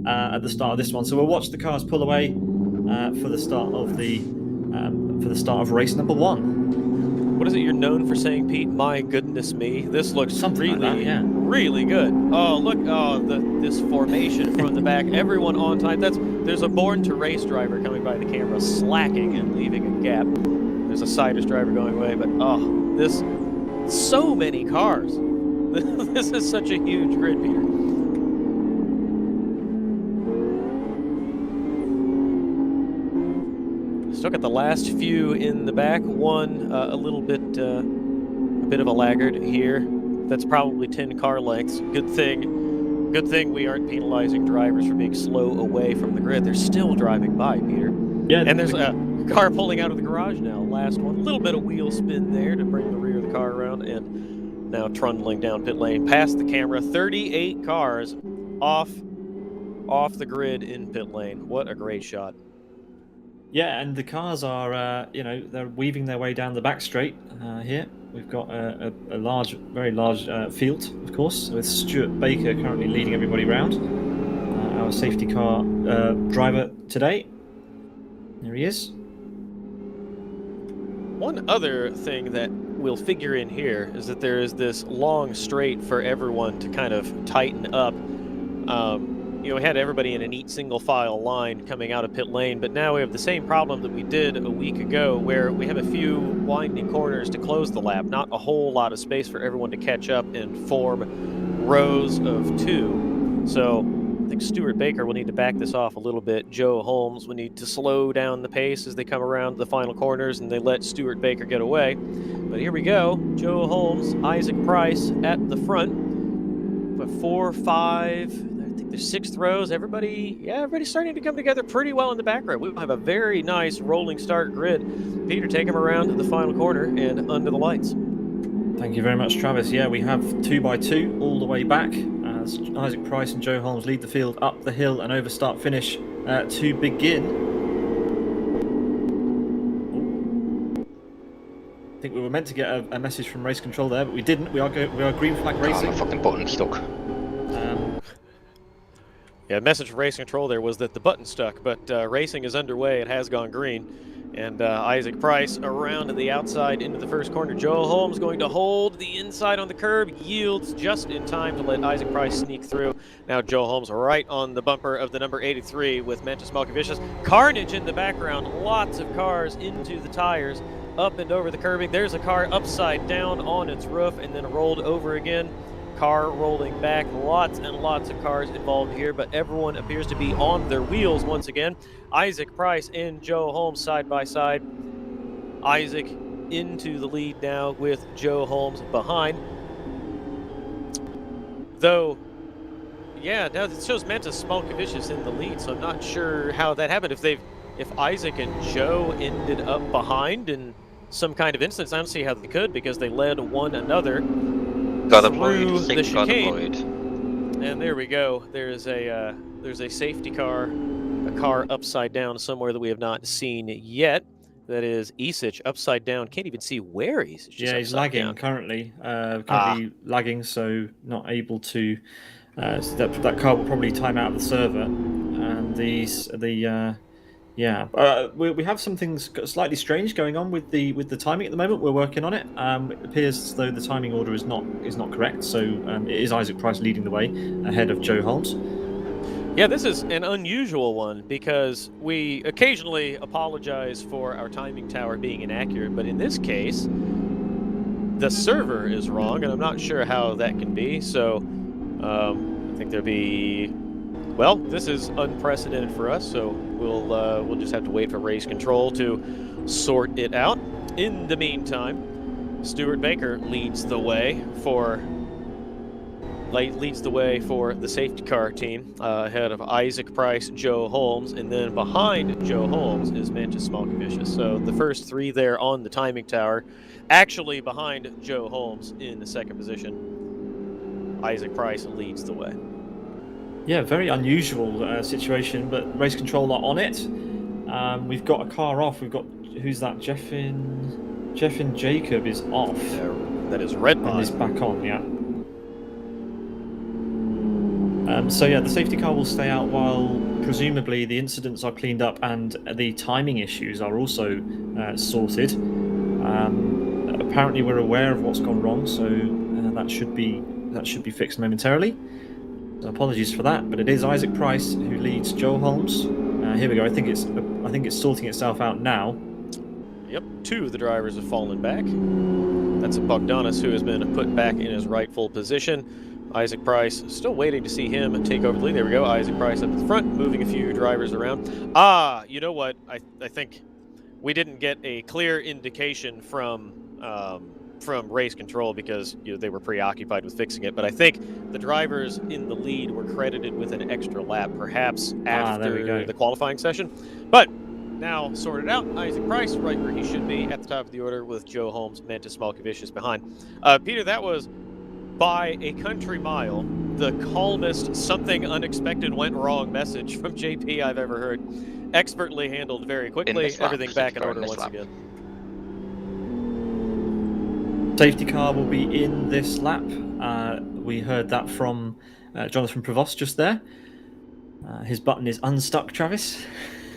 at the start of this one. So we'll watch the cars pull away for the start of race number 1. What is it you're known for saying, Pete? My goodness me. This looks Something like that, yeah. really good. Oh, look. Oh, this formation from the back. Everyone on time. There's a born to race driver coming by the camera, slacking and leaving a gap. There's a Sidus driver going away, but so many cars. This is such a huge grid, Peter. Still got the last few in the back. One a bit of a laggard here. That's probably 10 car lengths. Good thing we aren't penalizing drivers for being slow away from the grid. They're still driving by, Peter. Yeah, and there's a car pulling out of the garage now. Last one. A little bit of wheel spin there to bring the rear of the car around, and now trundling down pit lane past the camera. 38 cars off the grid in pit lane. What a great shot. Yeah, and the cars are, they're weaving their way down the back straight here. We've got a very large field, of course, with Stuart Baker currently leading everybody round. Our safety car driver today. There he is. One other thing that will figure in here is that there is this long straight for everyone to kind of tighten up. We had everybody in a neat single file line coming out of pit lane, but now we have the same problem that we did a week ago, where we have a few winding corners to close the lap, not a whole lot of space for everyone to catch up and form rows of 2. So I think Stuart Baker will need to back this off a little bit. Joe Holmes will need to slow down the pace as they come around the final corners and they let Stuart Baker get away. But here we go. Joe Holmes, Isaac Price at the front. But 4, 5... There's 6th rows. Everybody's starting to come together pretty well in the back row. We'll have a very nice rolling start grid. Peter, take him around to the final corner and under the lights. Thank you very much, Travis. Yeah, we have 2x2 all the way back as Isaac Price and Joe Holmes lead the field up the hill and over start finish to begin. I think we were meant to get a message from race control there, but we didn't. We are green flag racing. Oh, my fucking button stuck. Yeah, the message from race control there was that the button stuck, but racing is underway. It has gone green. And Isaac Price around to the outside into the first corner. Joe Holmes going to hold the inside on the curb, yields just in time to let Isaac Price sneak through. Now Joe Holmes right on the bumper of the number 83 with Mantis Malkovicius. Carnage in the background, lots of cars into the tires, up and over the curbing. There's a car upside down on its roof and then rolled over again. Car rolling back, lots and lots of cars involved here, but everyone appears to be on their wheels once again. Isaac Price and Joe Holmes side by side. Isaac into the lead now with Joe Holmes behind. Though, yeah, now it shows Mantis Smolkovicius in the lead, so I'm not sure how that happened. If Isaac and Joe ended up behind in some kind of instance, I don't see how they could, because they led one another through the chicane. And there we go. There's a safety car, a car upside down somewhere that we have not seen yet. That is Isich upside down. Can't even see where he's. Yeah, he's lagging currently. Lagging, so not able to. So that car will probably time out of the server, and we have something slightly strange going on with the timing at the moment. We're working on it. It appears as though the timing order is not correct. So it is Isaac Price leading the way ahead of Joe Holmes. Yeah, this is an unusual one because we occasionally apologize for our timing tower being inaccurate, but in this case, the server is wrong, and I'm not sure how that can be. So I think there'll be. Well, this is unprecedented for us, so we'll just have to wait for race control to sort it out. In the meantime, Stuart Baker leads the way for the safety car team ahead of Isaac Price, Joe Holmes, and then behind Joe Holmes is Mantis Smolkovicius. So the first 3 there on the timing tower, actually behind Joe Holmes in the second position. Isaac Price leads the way. Yeah, very unusual situation, but race control are on it. We've got a car off. We've got, who's that? Jeffin Jacob is off. That is Red And is back on, yeah. So yeah, the safety car will stay out while presumably the incidents are cleaned up and the timing issues are also sorted. Apparently, we're aware of what's gone wrong, so that should be fixed momentarily. So apologies for that, but it is Isaac Price who leads Joe Holmes. Here we go. I think it's sorting itself out now. Yep, 2 of the drivers have fallen back. That's Bogdanis, who has been put back in his rightful position. Isaac Price, still waiting to see him take over the lead. There we go. Isaac Price up at the front, moving a few drivers around. You know what? I think we didn't get a clear indication from race control because they were preoccupied with fixing it. But I think the drivers in the lead were credited with an extra lap, perhaps after the qualifying session. But now sorted out. Isaac Price right where he should be at the top of the order with Joe Holmes, Mantis Malkovicius behind. Peter, that was by a country mile the calmest something unexpected went wrong message from JP I've ever heard. Expertly handled very quickly. Everything back in order once again. Safety car will be in this lap. We heard that from Jonathan Prevost just there. His button is unstuck, Travis.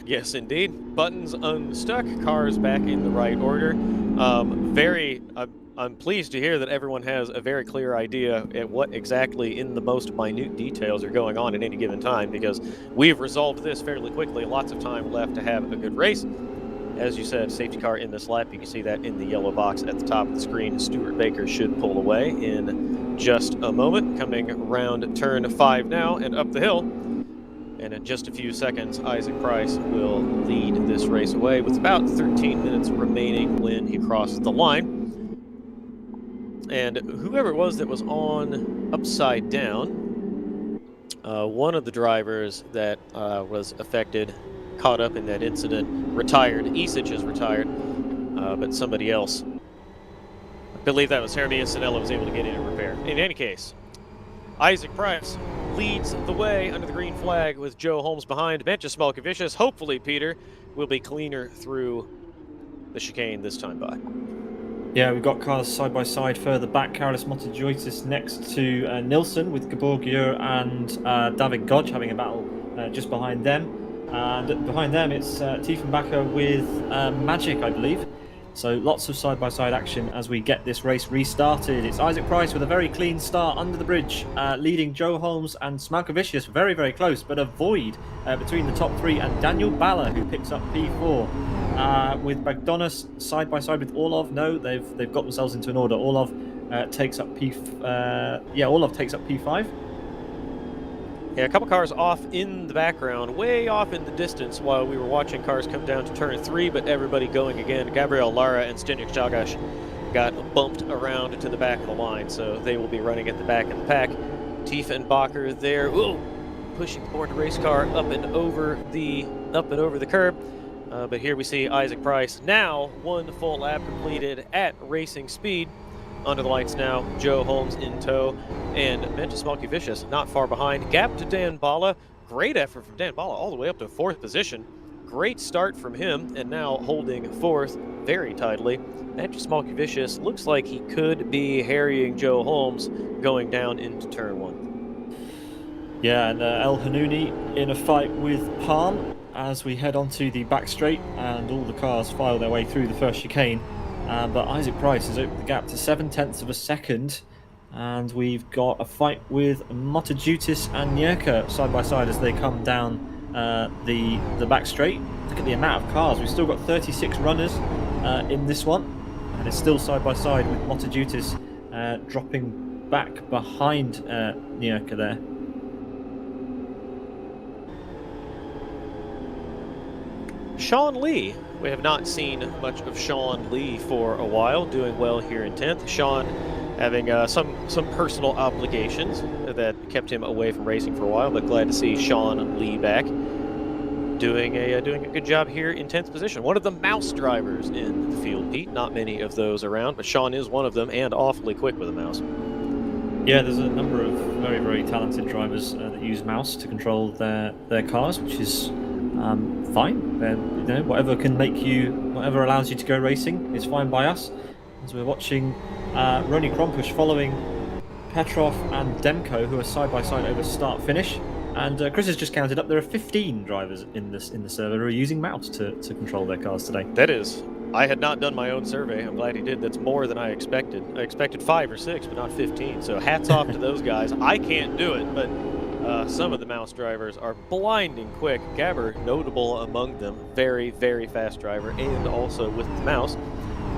Yes, indeed. Buttons unstuck, cars back in the right order. I'm pleased to hear that everyone has a very clear idea at what exactly in the most minute details are going on at any given time, because we've resolved this fairly quickly. Lots of time left to have a good race. As you said, safety car in this lap. You can see that in the yellow box at the top of the screen. Stuart Baker should pull away in just a moment. Coming around turn 5 now and up the hill. And in just a few seconds, Isaac Price will lead this race away with about 13 minutes remaining when he crosses the line. And whoever it was that was on upside down, one of the drivers that was affected, caught up in that incident, retired. Isich is retired, but somebody else, I believe that was Jeremy Isinella, was able to get in and repair. In any case, Isaac Price leads the way under the green flag with Joe Holmes behind. Mantis Malkovicius, hopefully, Peter, will be cleaner through the chicane this time by. Yeah, we've got cars side by side further back. Carlos Motojoitis next to Nilsson, with Gabor Gier and David Godge having a battle just behind them. And behind them it's Tiefenbacher with Magic, I believe. So lots of side-by-side action as we get this race restarted. It's Isaac Price with a very clean start under the bridge, leading Joe Holmes and Smalkovicius very, very close, but a void between the top 3 and Daniel Balla, who picks up P4. With Bagdonis side-by-side with Orlov. No, they've got themselves into an order. Orlov takes up Orlov takes up P5. Yeah, a couple cars off in the background, way off in the distance while we were watching cars come down to turn 3, but everybody going again. Gabriel Lara and Zdeněk Jagash got bumped around to the back of the line, so they will be running at the back of the pack. Tiefenbacher there, ooh, pushing the Born to Race car up and over the curb. But here we see Isaac Price now 1 full lap completed at racing speed. Under the lights now, Joe Holmes in tow, and Mantis Malkovicius not far behind. Gap to Dan Balla. Great effort from Dan Balla all the way up to 4th position. Great start from him, and now holding 4th very tidily. Mantis Malkovicius looks like he could be harrying Joe Holmes going down into turn 1. Yeah, and El Hanouni in a fight with Palm as we head onto the back straight, and all the cars file their way through the first chicane. But Isaac Price has opened the gap to 0.7 of a second, and we've got a fight with Motojutis and Njerka side by side as they come down the back straight. Look at the amount of cars. We've still got 36 runners in this one, and it's still side by side with Motojutis dropping back behind Njerka there. Sean Lee. We have not seen much of Sean Lee for a while, doing well here in 10th. Sean having some personal obligations that kept him away from racing for a while, but glad to see Sean Lee back, doing a good job here in 10th position. One of the mouse drivers in the field, Pete. Not many of those around, but Sean is one of them, and awfully quick with a mouse. Yeah, there's a number of very, very talented drivers that use mouse to control their cars, which is fine. Whatever can make you, whatever allows you to go racing is fine by us. As we're watching Ronnie Krompush following Petrov and Demko, who are side by side over start finish. And Chris has just counted up. There are 15 drivers in the server who are using mouse to control their cars today. That is, I had not done my own survey. I'm glad he did. That's more than I expected. I expected 5 or 6, but not 15. So hats off to those guys. I can't do it, but some of the mouse drivers are blinding quick. Gabber, notable among them. Very, very fast driver, and also with the mouse.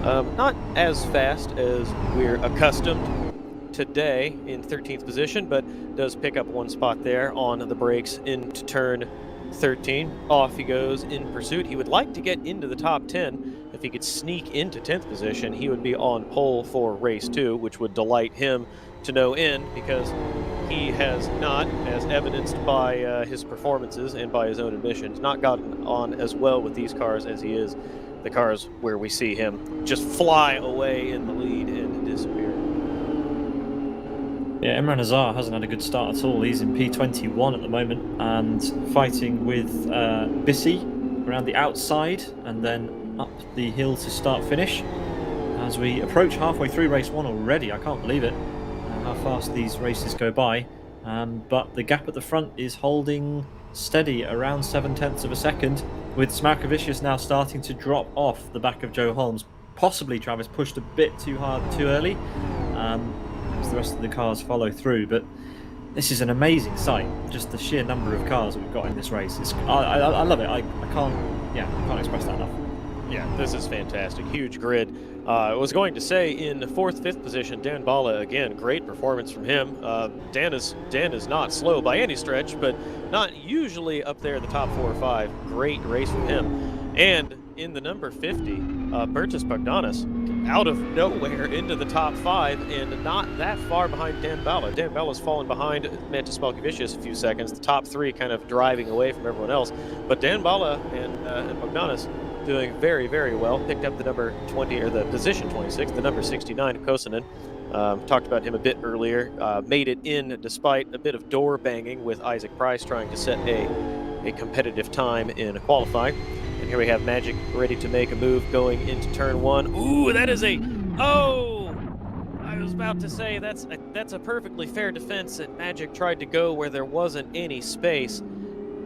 Not as fast as we're accustomed today in 13th position, but does pick up one spot there on the brakes into turn 13. Off he goes in pursuit. He would like to get into the top 10. If he could sneak into 10th position, he would be on pole for race 2, which would delight him to no end, because he has not, as evidenced by his performances and by his own admissions, not gotten on as well with these cars as he is the cars where we see him just fly away in the lead and disappear. Yeah, Imran Hazar hasn't had a good start at all. He's in P21 at the moment and fighting with Bissy around the outside and then up the hill to start finish. As we approach halfway through race 1 already, I can't believe it, how fast these races go by. But the gap at the front is holding steady around 7/10 of a second, with Smarkovicius now starting to drop off the back of Joe Holmes. Possibly Travis pushed a bit too hard too early. As the rest of the cars follow through, but this is an amazing sight. Just the sheer number of cars that we've got in this race. I love it. I can't express that enough. Yeah, this is fantastic. Huge grid. I was going to say in 4th, 5th position, Dan Bala, again, great performance from him. Dan is not slow by any stretch, but not usually up there in the top 4 or 5. Great race from him. And in the number 50, Bertus Bogdanis, out of nowhere into the top 5 and not that far behind Dan Bala. Dan Bala's fallen behind Mantis Malkivicius a few seconds, the top 3 kind of driving away from everyone else. But Dan Bala and Bogdanis doing very, very well. Picked up the number 20, or the position 26, the number 69, Kosonen. Talked about him a bit earlier. Made it in despite a bit of door banging with Isaac Price trying to set a competitive time in qualifying. And here we have Magic ready to make a move going into turn 1. Ooh, that is oh! I was about to say that's a perfectly fair defense that Magic tried to go where there wasn't any space.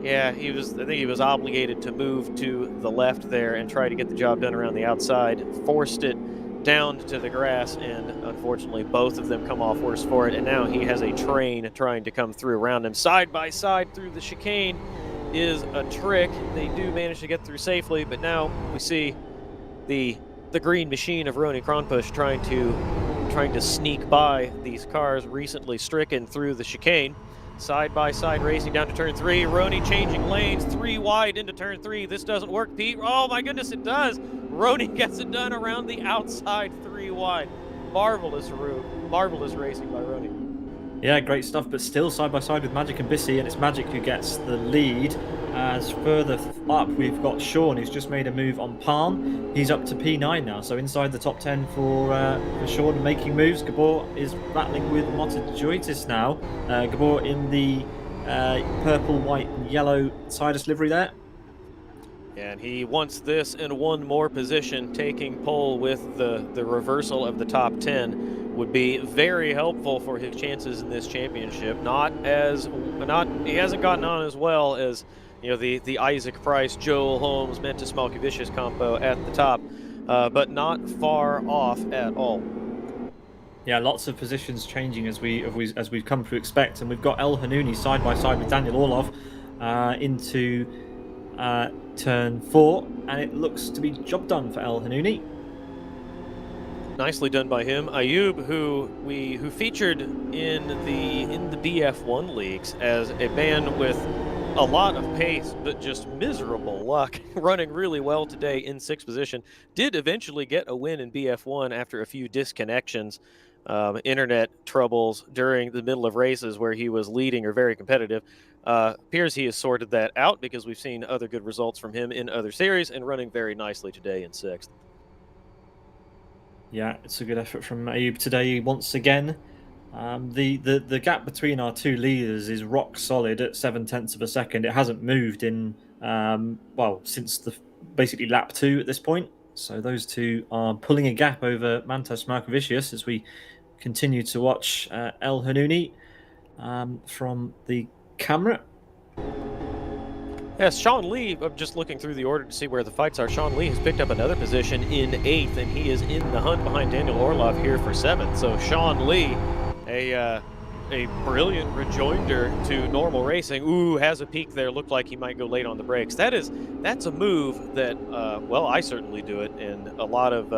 Yeah, I think he was obligated to move to the left there and try to get the job done around the outside. Forced it down to the grass, and unfortunately both of them come off worse for it. And now he has a train trying to come through around him. Side by side through the chicane is a trick. They do manage to get through safely, but now we see the green machine of Ronnie Kronpush trying to sneak by these cars recently stricken through the chicane. Side by side racing down to turn 3. Ronnie changing lanes, 3 wide into turn 3. This doesn't work, Pete. Oh my goodness, it does. Ronnie gets it done around the outside, 3 wide. Marvelous racing by Ronnie. Yeah, great stuff, but still side by side with Magic and Bissy, and it's Magic who gets the lead. As further up, we've got Sean, who's just made a move on Palm. He's up to P9 now, so inside the top 10 for Sean, making moves. Gabor is battling with Motojoitis now. Gabor in the purple, white, and yellow Sidus livery there. And he wants this in one more position. Taking pole with the reversal of the top 10 would be very helpful for his chances in this championship. He hasn't gotten on as well as the Isaac Price, Joel Holmes, Mantis Malkivicius combo at the top, but not far off at all. Yeah, lots of positions changing as we've come to expect, and we've got El Hanouni side by side with Daniel Orlov into turn 4, and it looks to be job done for El Hanouni. Nicely done by him. Ayub, who featured in the BF1 leagues as a man with a lot of pace, but just miserable luck, running really well today in 6th position. Did eventually get a win in BF1 after a few disconnections, internet troubles during the middle of races where he was leading or very competitive. Appears he has sorted that out because we've seen other good results from him in other series and running very nicely today in 6th. Yeah, it's a good effort from Ayub today once again. The gap between our two leaders is rock solid at 7/10 of a second. It hasn't moved in since the basically lap 2 at this point. So those two are pulling a gap over Mantas Markovicius as we continue to watch El Hanouni from the camera. Yes, Sean Lee, I'm just looking through the order to see where the fights are. Sean Lee has picked up another position in 8th, and he is in the hunt behind Daniel Orlov here for 7th. So Sean Lee, a brilliant rejoinder to normal racing. Ooh, has a peak there. Looked like he might go late on the brakes. That's a move that, I certainly do it, and a lot of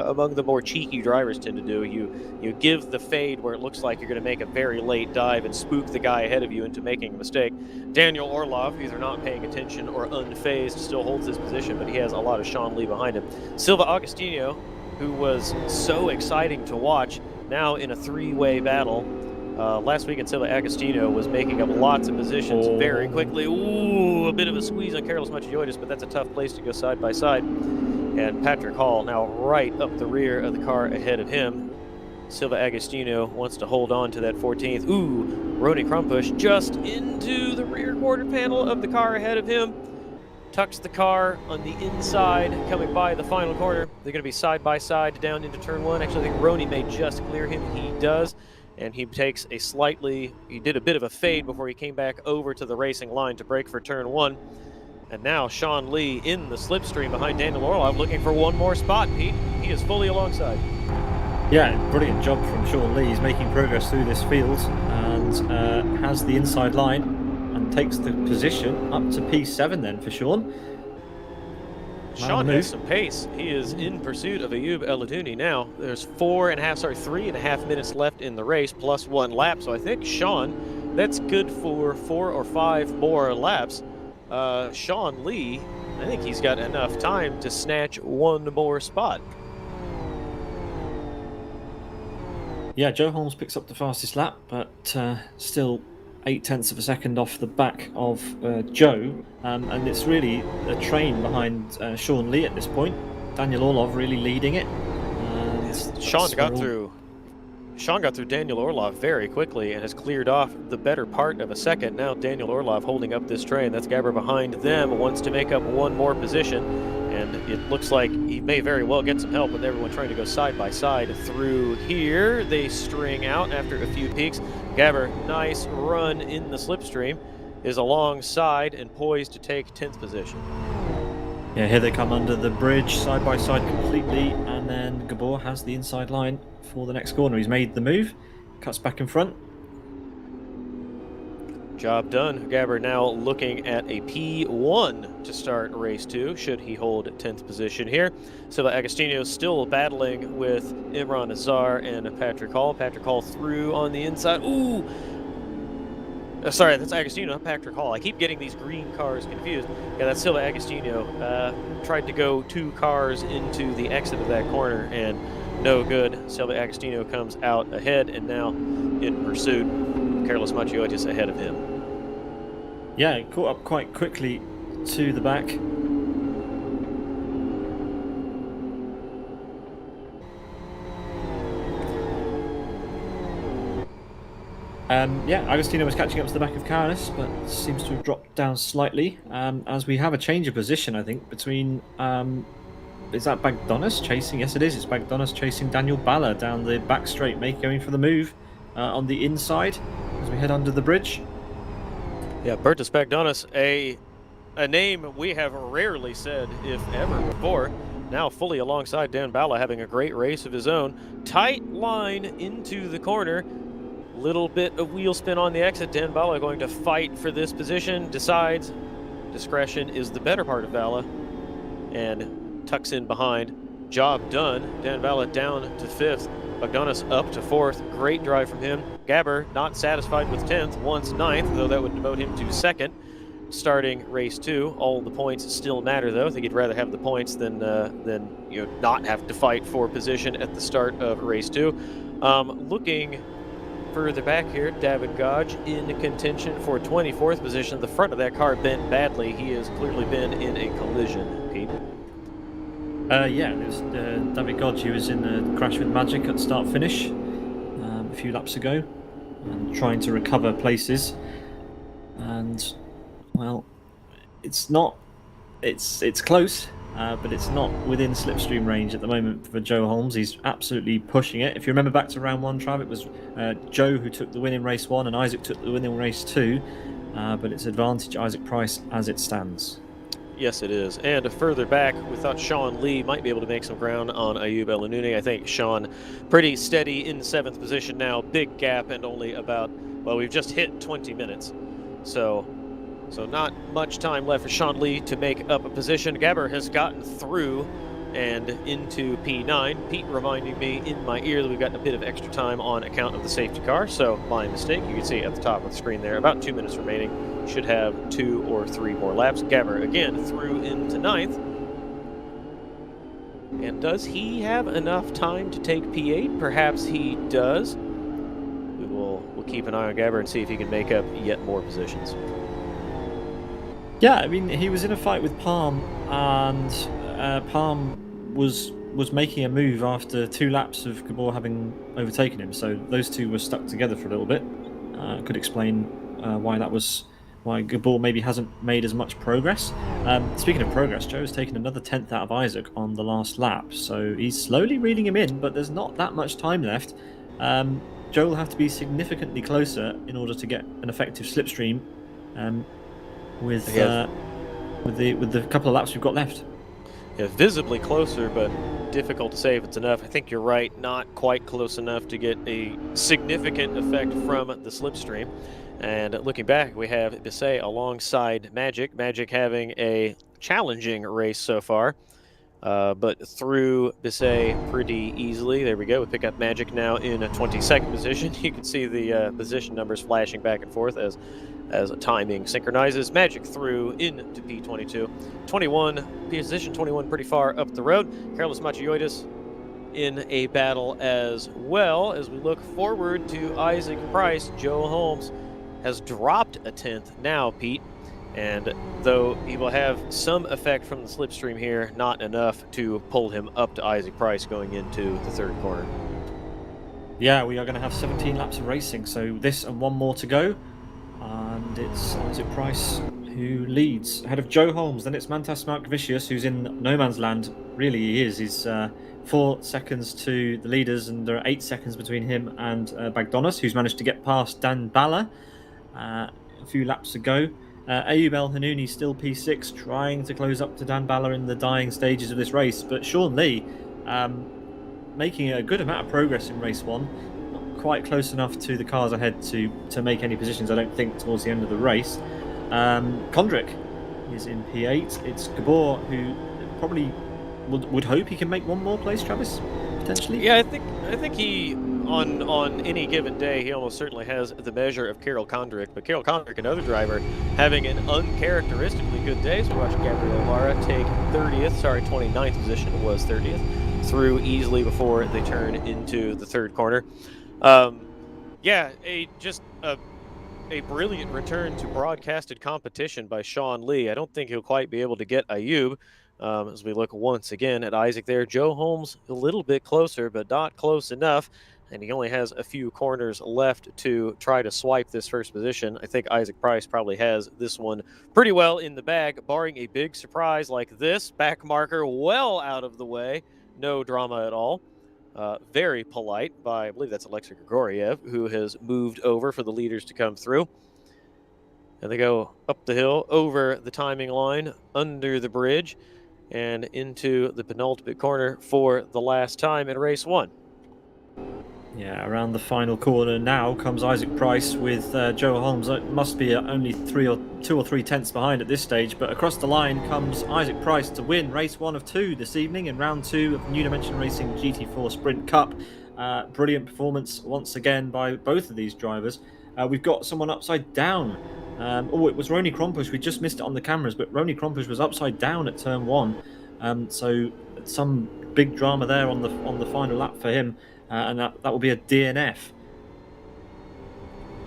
among the more cheeky drivers tend to do. You give the fade where it looks like you're going to make a very late dive and spook the guy ahead of you into making a mistake. Daniel Orlov, either not paying attention or unfazed, still holds his position, but he has a lot of Sean Lee behind him. Silva Agostinho, who was so exciting to watch, now in a 3-way battle. Last weekend, Silva Agostino was making up lots of positions very quickly. Ooh, a bit of a squeeze on Carlos Machayotis, but that's a tough place to go side by side. And Patrick Hall now right up the rear of the car ahead of him. Silva Agostino wants to hold on to that 14th. Ooh, Rony Krumpush just into the rear quarter panel of the car ahead of him. Tucks the car on the inside, coming by the final corner. They're going to be side by side down into turn 1. Actually, I think Rony may just clear him. He does. And he takes he did a bit of a fade before he came back over to the racing line to brake for turn 1. And now Sean Lee in the slipstream behind Daniel Orlov, looking for one more spot, Pete. He is fully alongside. Yeah, brilliant job from Sean Lee. He's making progress through this field and has the inside line and takes the position up to P7 then for Sean. Sean has some pace. He is in pursuit of Ayoub El Hanouni now. There's 3.5 minutes left in the race, plus 1 lap. So I think Sean, that's good for 4 or 5 more laps. Sean Lee, I think he's got enough time to snatch 1 more spot. Yeah, Joe Holmes picks up the fastest lap, but still 0.8 of a second off the back of Joe, and it's really a train behind Sean Lee at this point. Daniel Orlov really leading it. Sean got through Daniel Orlov very quickly and has cleared off the better part of a second. Now Daniel Orlov holding up this train. That's Gabber behind them, wants to make up 1 more position, and it looks like he may very well get some help with everyone trying to go side by side through here. They string out after a few peaks. Gabber, nice run in the slipstream, is alongside and poised to take 10th position. Yeah, here they come under the bridge, side by side completely, and then Gabor has the inside line for the next corner. He's made the move, cuts back in front. Job done. Gabber now looking at a P1 to start race 2, should he hold 10th position here. Silva Agostino still battling with Imran Azar and Patrick Hall. Patrick Hall through on the inside. Ooh! Sorry, that's Agostino, not Patrick Hall. I keep getting these green cars confused. Yeah, that's Silva Agostino. Tried to go 2 cars into the exit of that corner, and no good. Silva Agostino comes out ahead, and now in pursuit. Carlos Machayotis ahead of him. Yeah, caught up quite quickly to the back. Agostino was catching up to the back of Carlos, but seems to have dropped down slightly. As we have a change of position, I think, between... is that Bagdonis chasing? Yes, it is. It's Bagdonis chasing Daniel Balla down the back straight, going for the move on the inside as we head under the bridge. Yeah, Bertus Bagdonis, a name we have rarely said, if ever, before. Now fully alongside Dan Balla, having a great race of his own. Tight line into the corner. Little bit of wheel spin on the exit. Dan Balla going to fight for this position. Decides discretion is the better part of Balla. And tucks in behind. Job done. Dan Balla down to 5th. Bagdonis up to 4th. Great drive from him. Gabber not satisfied with 10th. Wants 9th, though that would demote him to 2nd. Starting race 2. All the points still matter, though. I think he'd rather have the points than not have to fight for position at the start of race 2. Looking further back here, David Gage in contention for 24th position. The front of that car bent badly. He has clearly been in a collision, Pete. It was David Gage. He was in a crash with Magic at start-finish a few laps ago and trying to recover places. And, well, it's not... It's close, but it's not within slipstream range at the moment for Joe Holmes. He's absolutely pushing it. If you remember back to round 1, Trav, it was Joe who took the win in race 1 and Isaac took the win in race 2. But it's advantage Isaac Price as it stands. Yes, it is. And further back, we thought Sean Lee might be able to make some ground on Ayub El Hanouni. I think Sean pretty steady in 7th position now. Big gap and only about, well, we've just hit 20 minutes. So not much time left for Sean Lee to make up a position. Gabber has gotten through and into P9. Pete reminding me in my ear that we've gotten a bit of extra time on account of the safety car. So my mistake. You can see at the top of the screen there, about 2 minutes remaining. Should have 2 or 3 more laps. Gabber again through into 9th. And does he have enough time to take P8? Perhaps he does. We'll keep an eye on Gabber and see if he can make up yet more positions. Yeah, I mean, he was in a fight with Palm, and Palm was making a move after 2 laps of Gabor having overtaken him. So those two were stuck together for a little bit. Could explain why Gabor maybe hasn't made as much progress. Speaking of progress, Joe has taken another 10th out of Isaac on the last lap, so he's slowly reeling him in, but there's not that much time left. Joe will have to be significantly closer in order to get an effective slipstream with the couple of laps we've got left. Yeah, visibly closer, but difficult to say if it's enough. I think you're right, not quite close enough to get a significant effect from the slipstream. And looking back, we have Bisset alongside Magic. Magic having a challenging race so far, but through Bisset pretty easily. There we go. We pick up Magic now in a 22nd position. You can see the position numbers flashing back and forth as timing synchronizes. Magic through into P22. 21, position 21 pretty far up the road. Carlos Machioides in a battle as well. As we look forward to Isaac Price, Joe Holmes has dropped a 10th now, Pete. And though he will have some effect from the slipstream here, not enough to pull him up to Isaac Price going into the 3rd corner. Yeah, we are going to have 17 laps of racing, so this and 1 more to go. And it's Isaac Price who leads ahead of Joe Holmes. Then it's Mantas Markvicius, who's in no man's land. Really, he is. He's 4 seconds to the leaders, and there are 8 seconds between him and Bagdonas, who's managed to get past Dan Balla a few laps ago. Ayub El Hanouni still P6, trying to close up to Dan Balla in the dying stages of this race. But Sean Lee making a good amount of progress in race 1. Not quite close enough to the cars ahead to make any positions, I don't think, towards the end of the race. Kondrick is in P8. It's Gabor who probably would hope he can make 1 more place, Travis, potentially. Yeah, I think he, on any given day, he almost certainly has the measure of Carol Kondrick. But Carol Kondrick, another driver, having an uncharacteristically good day. So we watched Gabriel Lara take 29th position, was 30th, through easily before they turn into the 3rd corner. Yeah, just a brilliant return to broadcasted competition by Sean Lee. I don't think he'll quite be able to get Ayub. As we look once again at Isaac there. Joe Holmes a little bit closer, but not close enough. And he only has a few corners left to try to swipe this 1st position. I think Isaac Price probably has this one pretty well in the bag, barring a big surprise like this. Back marker well out of the way. No drama at all. Very polite by, I believe that's Alexei Grigoriev, who has moved over for the leaders to come through. And they go up the hill, over the timing line, under the bridge, and into the penultimate corner for the last time in race 1. Yeah, around the final corner now comes Isaac Price with Joe Holmes. It must be only 2 or 3 tenths behind at this stage, but across the line comes Isaac Price to win race 1 of 2 this evening in round 2 of the New Dimension Racing GT4 Sprint Cup. Brilliant performance once again by both of these drivers. We've got someone upside down. It was Roni Krompusch. We just missed it on the cameras, but Roni Krompusch was upside down at turn 1. So some big drama there on the final lap for him, and that will be a DNF.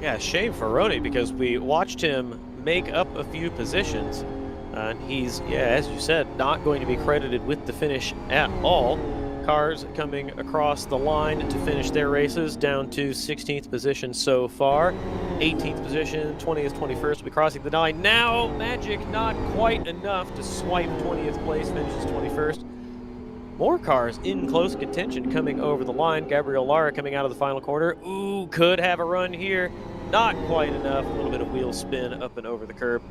Yeah, shame for Roni, because we watched him make up a few positions, and he's, as you said, not going to be credited with the finish at all. cars coming across the line to finish their races, down to 16th position so far. 18th position, 20th, 21st will be crossing the line. Now, Magic not quite enough to swipe 20th place, finishes 21st. More cars in close contention coming over the line. Gabriel Lara coming out of the final corner. Ooh, could have a run here. Not quite enough. A little bit of wheel spin up and over the curb.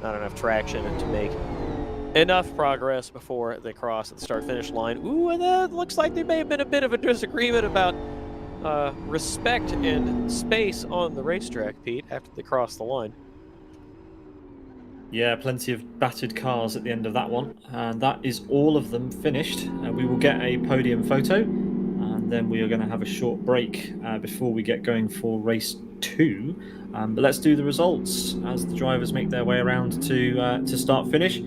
Not enough traction to make enough progress before they cross at the start-finish line. Ooh, and that looks like there may have been a bit of a disagreement about respect and space on the racetrack, Pete, after they cross the line. Yeah, plenty of battered cars at the end of that one, and that is all of them finished. We will get a podium photo, and then we are going to have a short break before we get going for race 2. But let's do the results as the drivers make their way around to start-finish.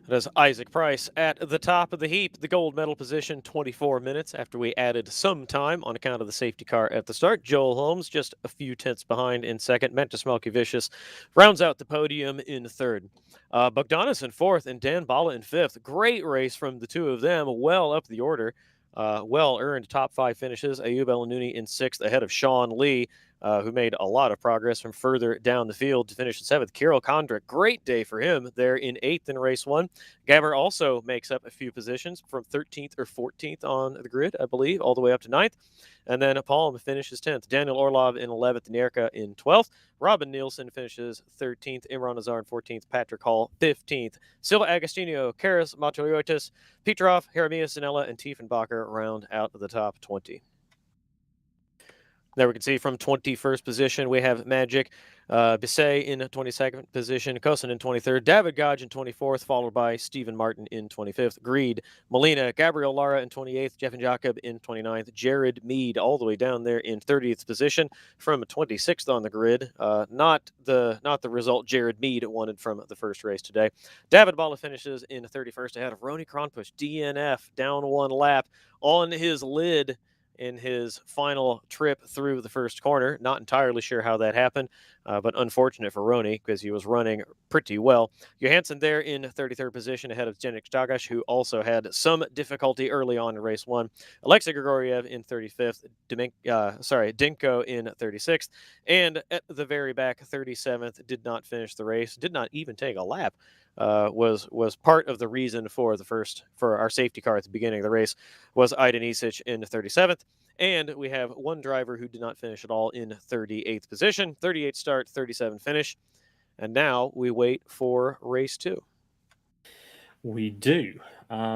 That is Isaac Price at the top of the heap, the gold medal position, 24 minutes after we added some time on account of the safety car at the start. Joel Holmes just a few tenths behind in second. Mentis Melkivicius rounds out the podium in third. Bogdanis in fourth and Dan Bala in fifth. Great race from the two of them, well up the order. Well-earned top 5 finishes. Ayub El-Anouni in sixth ahead of Sean Lee, who made a lot of progress from further down the field to finish in seventh. Kirill Kondrak, great day for him there in eighth in race 1. Gabber also makes up a few positions from 13th or 14th on the grid, I believe, all the way up to 9th. And then Palm finishes 10th. Daniel Orlov in 11th. Nierka in 12th. Robin Nielsen finishes 13th. Imran Nazar in 14th. Patrick Hall 15th. Silva Agostinho, Karis Matroiotis, Petrov, Jeremias Zanella, and Tiefenbacher round out the top 20. There we can see from 21st position, we have Magic, Bisset in 22nd position, Kosin in 23rd, David Gage in 24th, followed by Stephen Martin in 25th, Greed, Molina, Gabriel Lara in 28th, Jeff and Jacob in 29th, Jared Mead all the way down there in 30th position from 26th on the grid. Not the result Jared Mead wanted from the first race today. David Bala finishes in 31st ahead of Roni Kronpush, DNF, down one lap on his lid in his final trip through the first corner. Not entirely sure how that happened, but unfortunate for Roni because he was running pretty well. Johansson there in 33rd position ahead of Zdenek Stagash, who also had some difficulty early on in race 1. Alexei Grigoriev in 35th, Dinko in 36th, and at the very back, 37th, did not finish the race, did not even take a lap. Was part of the reason for our safety car at the beginning of the race was Aiden Isic in 37th. And we have one driver who did not finish at all in 38th position. 38 start, 37 finish. And now we wait for race 2. We do,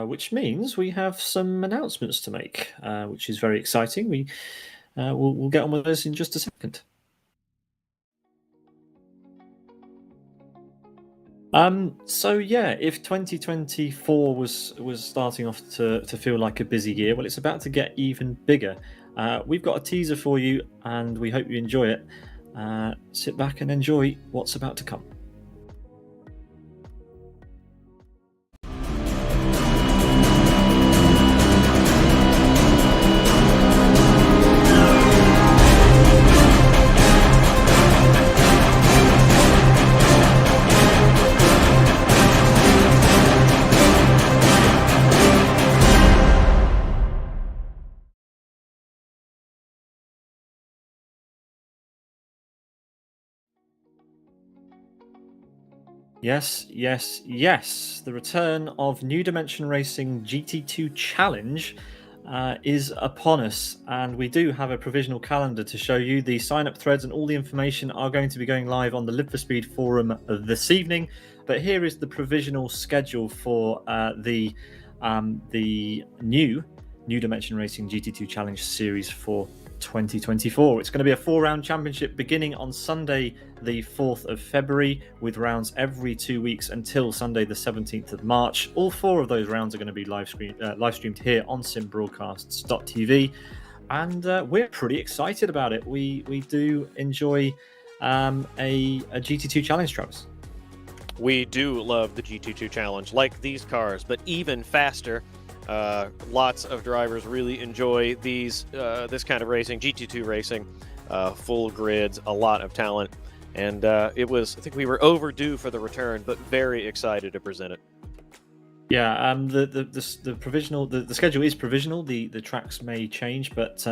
which means we have some announcements to make, which is very exciting. We'll get on with this in just a second. So yeah, if 2024 was starting off to feel like a busy year, well, it's about to get even bigger. We've got a teaser for you, and we hope you enjoy it. Sit back and enjoy what's about to come. Yes. The return of New Dimension Racing GT2 Challenge is upon us, and we do have a provisional calendar to show you. The sign-up threads and all the information are going to be going live on the Live for Speed forum this evening. But here is the provisional schedule for the new Dimension Racing GT2 Challenge Series for 2024. It's going to be a 4-round championship beginning on Sunday the 4th of February with rounds every 2 weeks until Sunday the 17th of March. All 4 of those rounds are going to be live streamed here on simbroadcasts.tv, and we're pretty excited about it. We do enjoy a GT2 challenge, Travis. We do love the GT2 challenge, like these cars, but even faster. Lots of drivers really enjoy this kind of racing, GT2 racing, full grids, a lot of talent, and I think we were overdue for the return, but very excited to present it. Yeah, the provisional the schedule is provisional. The tracks may change, but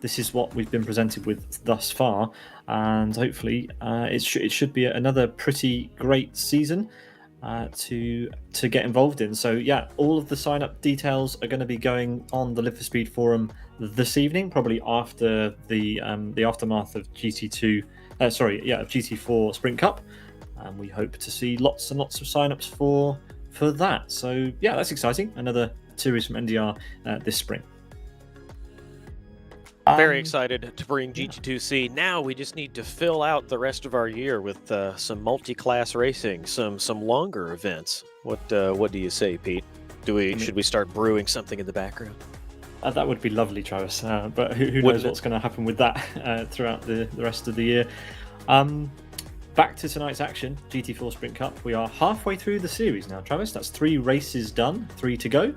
this is what we've been presented with thus far, and hopefully it should be another pretty great season to get involved in. So yeah, all of the sign up details are going to be going on the Live for Speed forum this evening, probably after the aftermath of GT2. Of GT4 Sprint Cup, and we hope to see lots and lots of sign-ups for that. So yeah, that's exciting. Another series from NDR this spring. Very excited to bring GT2C. Now we just need to fill out the rest of our year with some multi-class racing, some longer events. What do you say, Pete? Should we start brewing something in the background? That would be lovely, Travis. But who knows what's going to happen with that throughout the rest of the year. Back to tonight's action, GT4 Sprint Cup. We are halfway through the series now, Travis. That's 3 races done, 3 to go.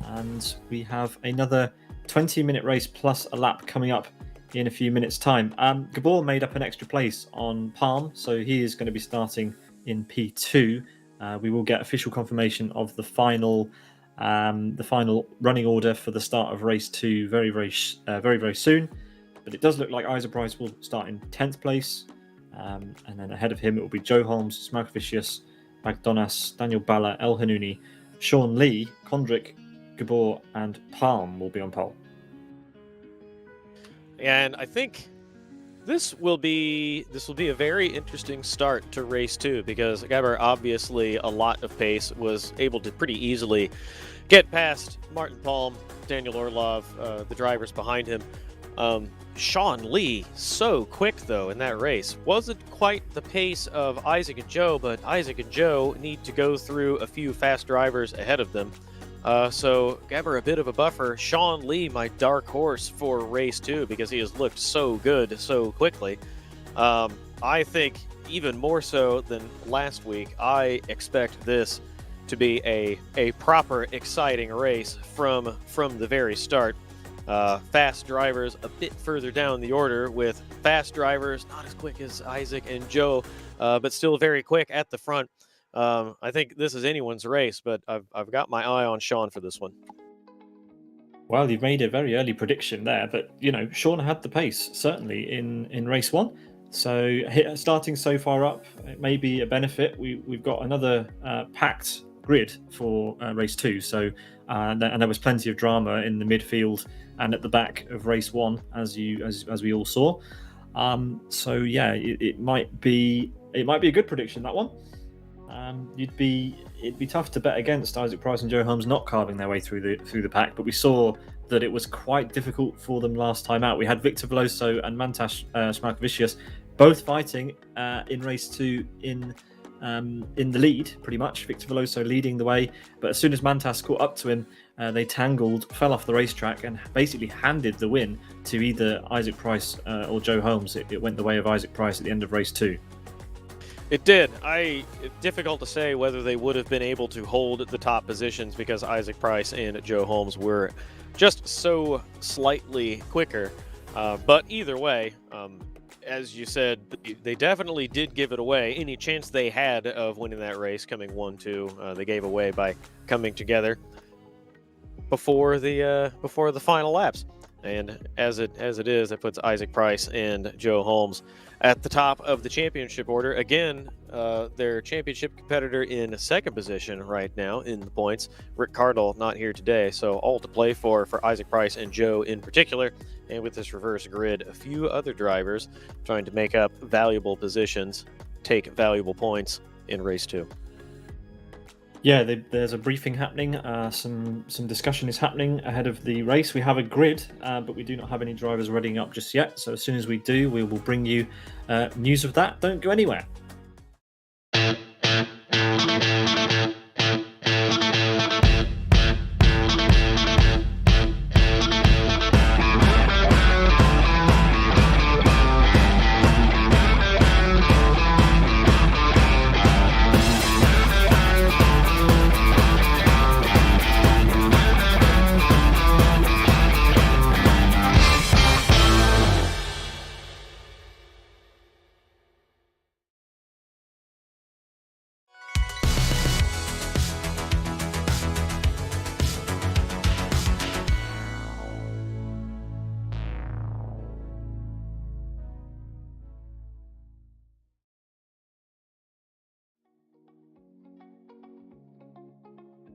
And we have another 20-minute race plus a lap coming up in a few minutes' time. Gabor made up an extra place on Palm, so he is going to be starting in P2. We will get official confirmation of the final running order for the start of race 2 very soon. But it does look like Isaac Price will start in 10th place. And then ahead of him, it will be Joe Holmes, Smarkovicius, Magdonas, Daniel Balla, El Hanouni, Sean Lee, Kondrick, Gabor, and Palm will be on pole. And I think this will be a very interesting start to race 2, because Gabor, obviously a lot of pace, was able to pretty easily get past Martin Palm, Daniel Orlov, the drivers behind him. Sean Lee, so quick though in that race. Wasn't quite the pace of Isaac and Joe, but Isaac and Joe need to go through a few fast drivers ahead of them. So Gabor a bit of a buffer. Sean Lee, my dark horse for race 2, because he has looked so good so quickly. I think even more so than last week, I expect this to be a proper exciting race from the very start. Fast drivers a bit further down the order, with fast drivers not as quick as Isaac and Joe, but still very quick at the front. I think this is anyone's race, but I've got my eye on Sean for this one. Well, you've made a very early prediction there, but Sean had the pace certainly in race 1. So starting so far up, it may be a benefit. We've got another packed grid for race 2. So and there was plenty of drama in the midfield and at the back of race 1, as we all saw. So yeah, it might be a good prediction, that one. It'd be tough to bet against Isaac Price and Joe Holmes not carving their way through the pack, but we saw that it was quite difficult for them last time out. We had Victor Veloso and Mantas Smarkovicius both fighting in race 2 in the lead, pretty much. Victor Veloso leading the way, but as soon as Mantas caught up to him, they tangled, fell off the racetrack, and basically handed the win to either Isaac Price or Joe Holmes. It went the way of Isaac Price at the end of race 2. It did. Difficult to say whether they would have been able to hold the top positions, because Isaac Price and Joe Holmes were just so slightly quicker. But either way, as you said, they definitely did give it away. Any chance they had of winning that race, coming 1-2, they gave away by coming together before the final laps. And as it is, it puts Isaac Price and Joe Holmes at the top of the championship order. Again, their championship competitor in second position right now in the points. Rick Cardle not here today, so all to play for Isaac Price and Joe in particular. And with this reverse grid, a few other drivers trying to make up valuable positions, take valuable points in race 2. Yeah, there's a briefing happening. Some discussion is happening ahead of the race. We have a grid, but we do not have any drivers readying up just yet. So as soon as we do, we will bring you news of that. Don't go anywhere.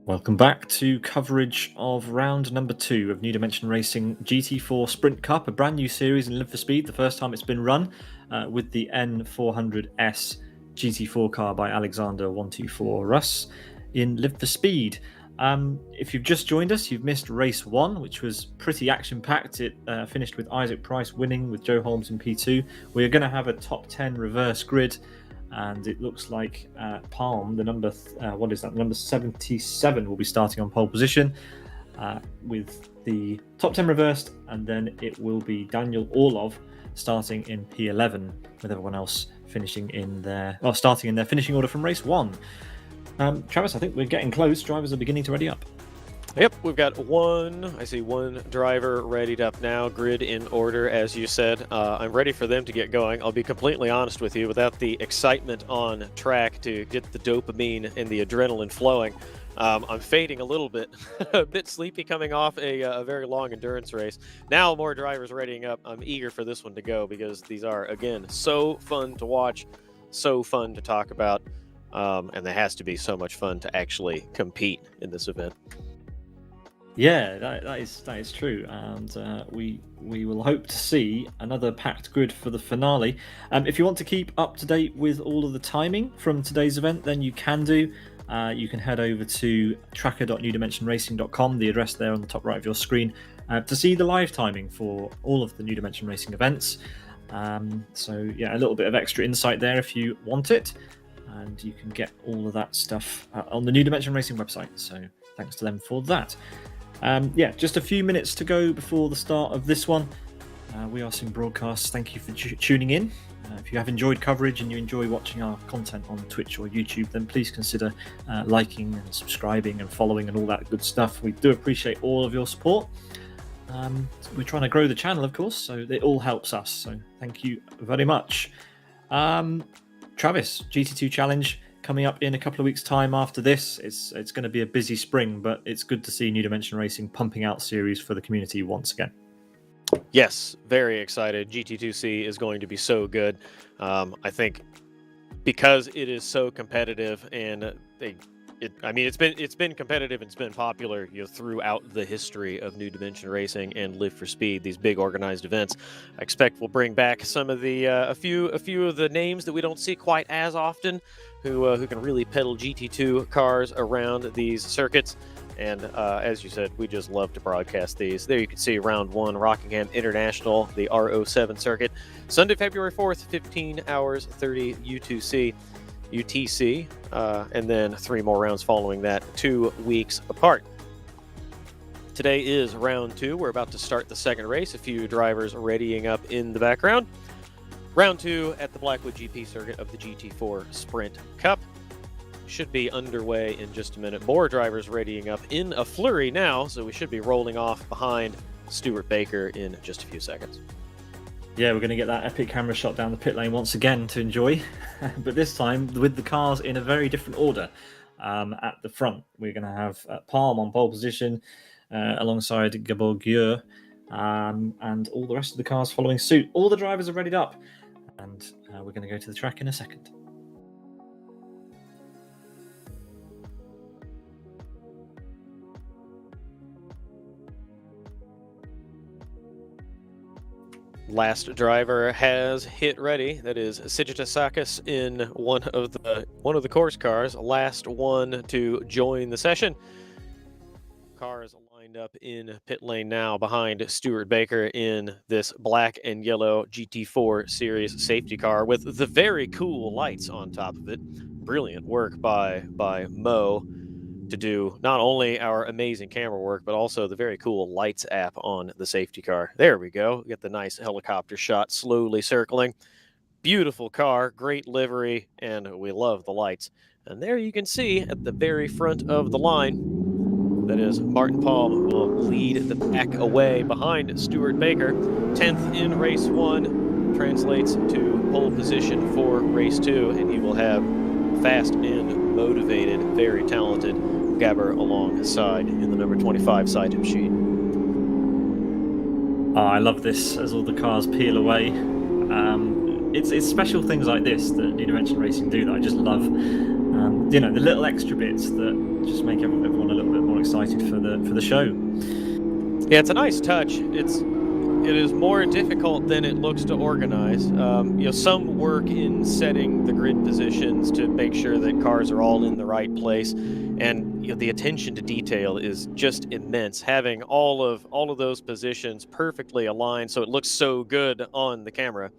Welcome back to coverage of round number 2 of New Dimension Racing GT4 Sprint Cup, a brand new series in Live for Speed, the first time it's been run with the N400S GT4 car by Alexander 124 Russ in Live for Speed. If you've just joined us, you've missed race 1, which was pretty action-packed. It finished with Isaac Price winning with Joe Holmes in P2. We're going to have a top 10 reverse grid. And it looks like Palm, the number, number 77 will be starting on pole position with the top 10 reversed, and then it will be Daniel Orlov starting in P11 with everyone else finishing in starting in their finishing order from race 1. Travis, I think we're getting close. Drivers are beginning to ready up. Yep, we've got one driver readied up now, grid in order, as you said. I'm ready for them to get going. I'll be completely honest with you, without the excitement on track to get the dopamine and the adrenaline flowing, I'm fading a little bit, a bit sleepy coming off a very long endurance race. Now more drivers readying up. I'm eager for this one to go because these are, again, so fun to watch, so fun to talk about, and there has to be so much fun to actually compete in this event. Yeah, that is true, and we will hope to see another packed grid for the finale. If you want to keep up to date with all of the timing from today's event, then you can do. You can head over to tracker.newdimensionracing.com, the address there on the top right of your screen, to see the live timing for all of the New Dimension Racing events. So yeah, a little bit of extra insight there if you want it, and you can get all of that stuff on the New Dimension Racing website. So thanks to them for that. Just a few minutes to go before the start of this one. We are seeing broadcasts. Thank you for tuning in. If you have enjoyed coverage and you enjoy watching our content on Twitch or YouTube, then please consider liking and subscribing and following and all that good stuff. We do appreciate all of your support. We're trying to grow the channel, of course, so it all helps us. So thank you very much. Travis, GT2 Challenge coming up in a couple of weeks' time after this. It's going to be a busy spring, but it's good to see New Dimension Racing pumping out series for the community once again. Yes, very excited. GT2C is going to be so good. I think because it is so competitive, and it's been competitive and it's been popular, throughout the history of New Dimension Racing and Live for Speed. These big organized events, I expect, will bring back some of the a few of the names that we don't see quite as often, who can really pedal GT2 cars around these circuits. And as you said, we just love to broadcast these. There you can see round 1, Rockingham International, the R07 circuit, Sunday, February 4th, 15 hours 30 UTC, and then 3 more rounds following that, 2 weeks apart. Today is round 2. We're about to start the second race. A few drivers readying up in the background. Round 2 at the Blackwood GP circuit of the GT4 Sprint Cup should be underway in just a minute. More drivers readying up in a flurry now, so we should be rolling off behind Stuart Baker in just a few seconds. Yeah, we're going to get that epic camera shot down the pit lane once again to enjoy, but this time with the cars in a very different order. At the front, we're going to have Palm on pole position alongside Gabor Gieux, and all the rest of the cars following suit. All the drivers are readied up, and we're going to go to the track in a second. Last driver has hit ready. That is Sigita Sakis in one of the course cars. Last one to join the session. Cars lined up in pit lane now behind Stuart Baker in this black and yellow GT4 series safety car with the very cool lights on top of it. Brilliant work by Mo to do not only our amazing camera work, but also the very cool lights app on the safety car. There we go. We get the nice helicopter shot slowly circling. Beautiful car, great livery, and we love the lights. And there you can see at the very front of the line, that is Martin Palm will lead the pack away behind Stuart Baker. 10th in race 1 translates to pole position for race 2, and he will have fast and motivated, very talented Gabber alongside in the number 25 side sheet. I love this as all the cars peel away. It's special things like this that New Dimension Racing do that I just love. you know, the little extra bits that just make everyone a little bit more excited for the show. Yeah, it's a nice touch. It is more difficult than it looks to organize. You know, some work in setting the grid positions to make sure that cars are all in the right place, and you know, the attention to detail is just immense. Having all of those positions perfectly aligned so it looks so good on the camera,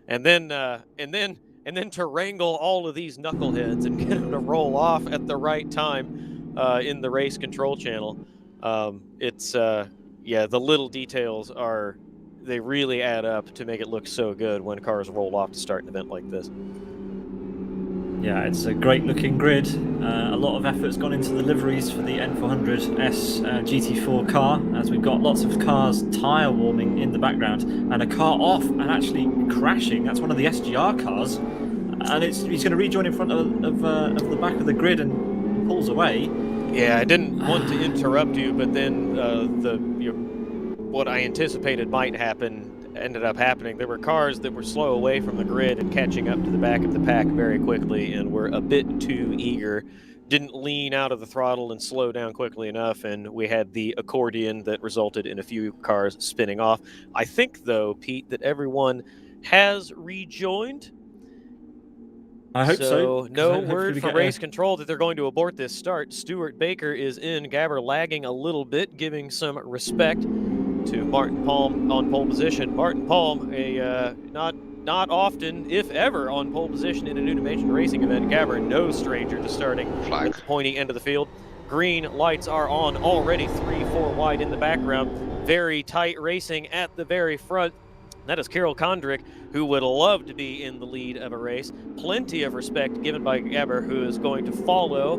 and then to wrangle all of these knuckleheads and get them to roll off at the right time in the race control channel. Yeah, the little details they really add up to make it look so good when cars roll off to start an event like this. Yeah, it's a great looking grid. A lot of effort's gone into the liveries for the N400S GT4 car, as we've got lots of cars tyre warming in the background, and a car off and actually crashing. That's one of the SGR cars, and he's going to rejoin in front of the back of the grid and pulls away. Yeah, I didn't want to interrupt you, but then what I anticipated might happen ended up happening. There were cars that were slow away from the grid and catching up to the back of the pack very quickly, and were a bit too eager. Didn't lean out of the throttle and slow down quickly enough, and we had the accordion that resulted in a few cars spinning off. I think, though, Pete, that everyone has rejoined. I hope so. No word from race control that they're going to abort this start. Stuart Baker is in. Gabber lagging a little bit, giving some respect to Martin Palm on pole position. Martin Palm, not often, if ever, on pole position in a new dimension racing event. Gabber, no stranger to starting with the pointy end of the field. Green lights are on already, 3-4 wide in the background. Very tight racing at the very front. That is Carol Condrick, who would love to be in the lead of a race. Plenty of respect given by Gabber, who is going to follow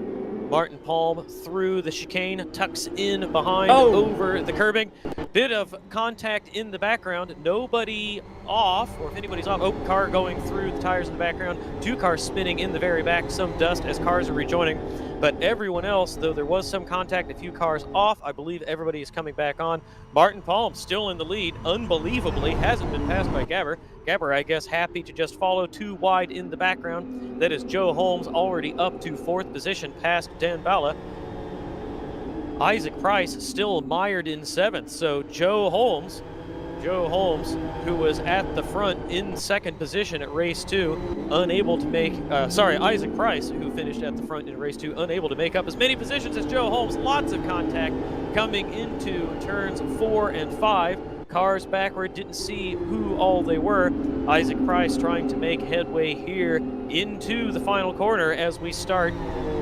Martin Palm through the chicane, tucks in behind over the curbing. Bit of contact in the background. Nobody off, or if anybody's off, car going through the tires in the background. 2 cars spinning in the very back, some dust as cars are rejoining. But everyone else, though there was some contact, a few cars off, I believe everybody is coming back on. Martin Palm still in the lead, unbelievably, hasn't been passed by Gabber. Gabber, I guess, happy to just follow 2 wide in the background. That is Joe Holmes, already up to 4th position, past Dan Balla. Isaac Price still mired in 7th, so Joe Holmes, who was at the front in 2nd position at race 2, unable to make, Isaac Price, who finished at the front in race 2, unable to make up as many positions as Joe Holmes. Lots of contact coming into turns 4 and 5. Cars backward, didn't see who all they were. Isaac Price trying to make headway here into the final corner as we start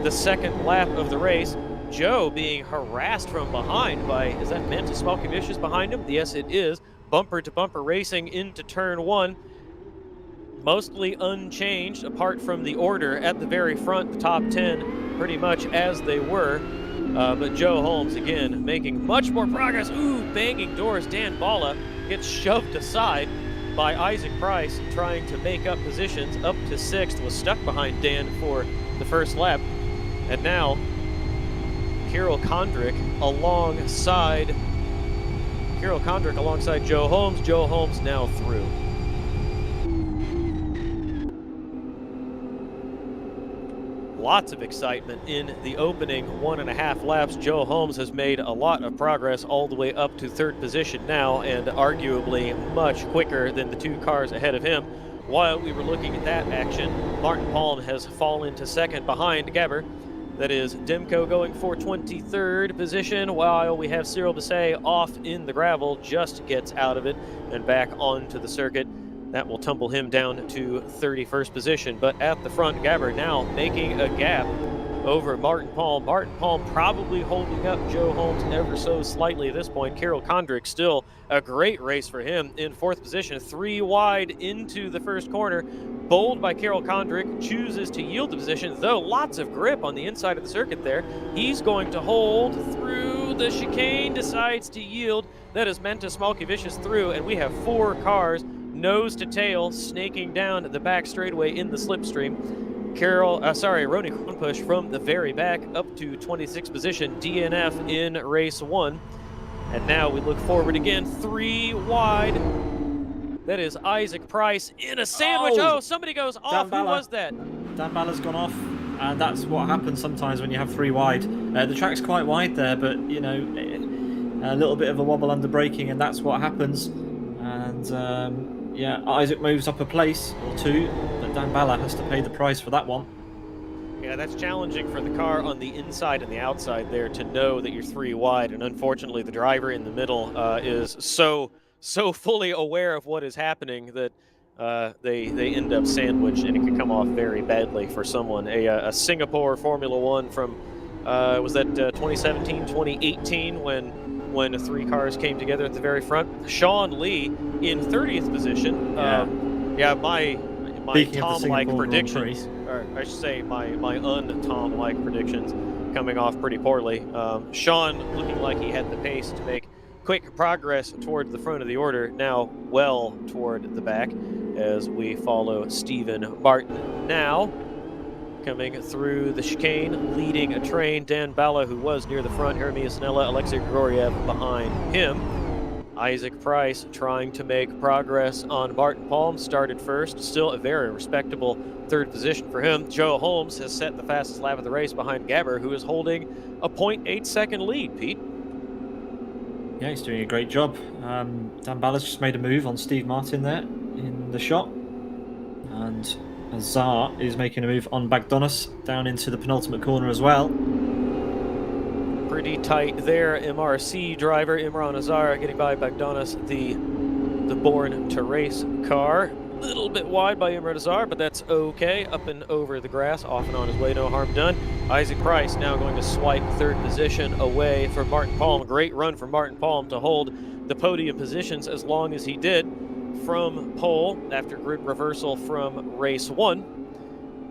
the 2nd lap of the race. Joe being harassed from behind by, is that Mantis Smoky Vicious behind him? Yes, it is. Bumper to bumper racing into turn 1. Mostly unchanged, apart from the order at the very front, the top 10 pretty much as they were. But Joe Holmes, again, making much more progress. Banging doors. Dan Balla gets shoved aside by Isaac Price, trying to make up positions. Up to 6th, was stuck behind Dan for the first lap. And now, Carol Condrick alongside Joe Holmes. Joe Holmes now through. Lots of excitement in the opening 1.5 laps. Joe Holmes has made a lot of progress all the way up to 3rd position now, and arguably much quicker than the 2 cars ahead of him. While we were looking at that action, Martin Palm has fallen to 2nd behind Gabber. That is Demko going for 23rd position, while we have Cyril Bisset off in the gravel, just gets out of it and back onto the circuit. That will tumble him down to 31st position. But at the front, Gabber now making a gap over Martin Palm. Martin Palm probably holding up Joe Holmes ever so slightly at this point. Carol Condrick, still a great race for him in 4th position. 3 wide into the first corner. Bowled by Carol Condrick, chooses to yield the position, though lots of grip on the inside of the circuit there. He's going to hold through the chicane, decides to yield. That is Mentis Smoky Vicious through, and we have 4 cars nose to tail snaking down the back straightaway in the slipstream. Ronnie Kronpush from the very back up to 26th position, DNF in race 1. And now we look forward again, 3 wide. That is Isaac Price in a sandwich. Somebody goes off. Who was that? Dan Balla's gone off. and that's what happens sometimes when you have 3 wide. The track's quite wide there, but you know, a little bit of a wobble under braking, and that's what happens. And yeah, Isaac moves up a place or 2, but Dan Balla has to pay the price for that one. Yeah, that's challenging for the car on the inside and the outside there to know that you're 3 wide, and unfortunately the driver in the middle is so fully aware of what is happening that they end up sandwiched, and it could come off very badly for someone. A Singapore Formula One from was that 2017, 2018 when the 3 cars came together at the very front. Sean Lee in 30th position. Yeah, my Tom-like predictions, or I should say my un-Tom-like predictions, coming off pretty poorly. Sean looking like he had the pace to make quick progress toward the front of the order, now well toward the back as we follow Stephen Barton now coming through the chicane, leading a train. Dan Balla, who was near the front, Jeremias Nella, Alexei Grigoriev behind him. Isaac Price trying to make progress on Barton Palm, started first, still a very respectable 3rd position for him. Joe Holmes has set the fastest lap of the race behind Gabber, who is holding a 0.8 second lead, Pete. Yeah, he's doing a great job. Dan Balla's just made a move on Steve Martin there in the shot, and Azar is making a move on Bagdonis down into the penultimate corner as well. Pretty tight there. MRC driver Imran Azar getting by Bagdonis, the Born to Race car. A little bit wide by Imran Azar, but that's okay. Up and over the grass, off and on his way, no harm done. Isaac Price now going to swipe 3rd position away from Martin Palm. Great run from Martin Palm to hold the podium positions as long as he did from pole after grid reversal from race 1.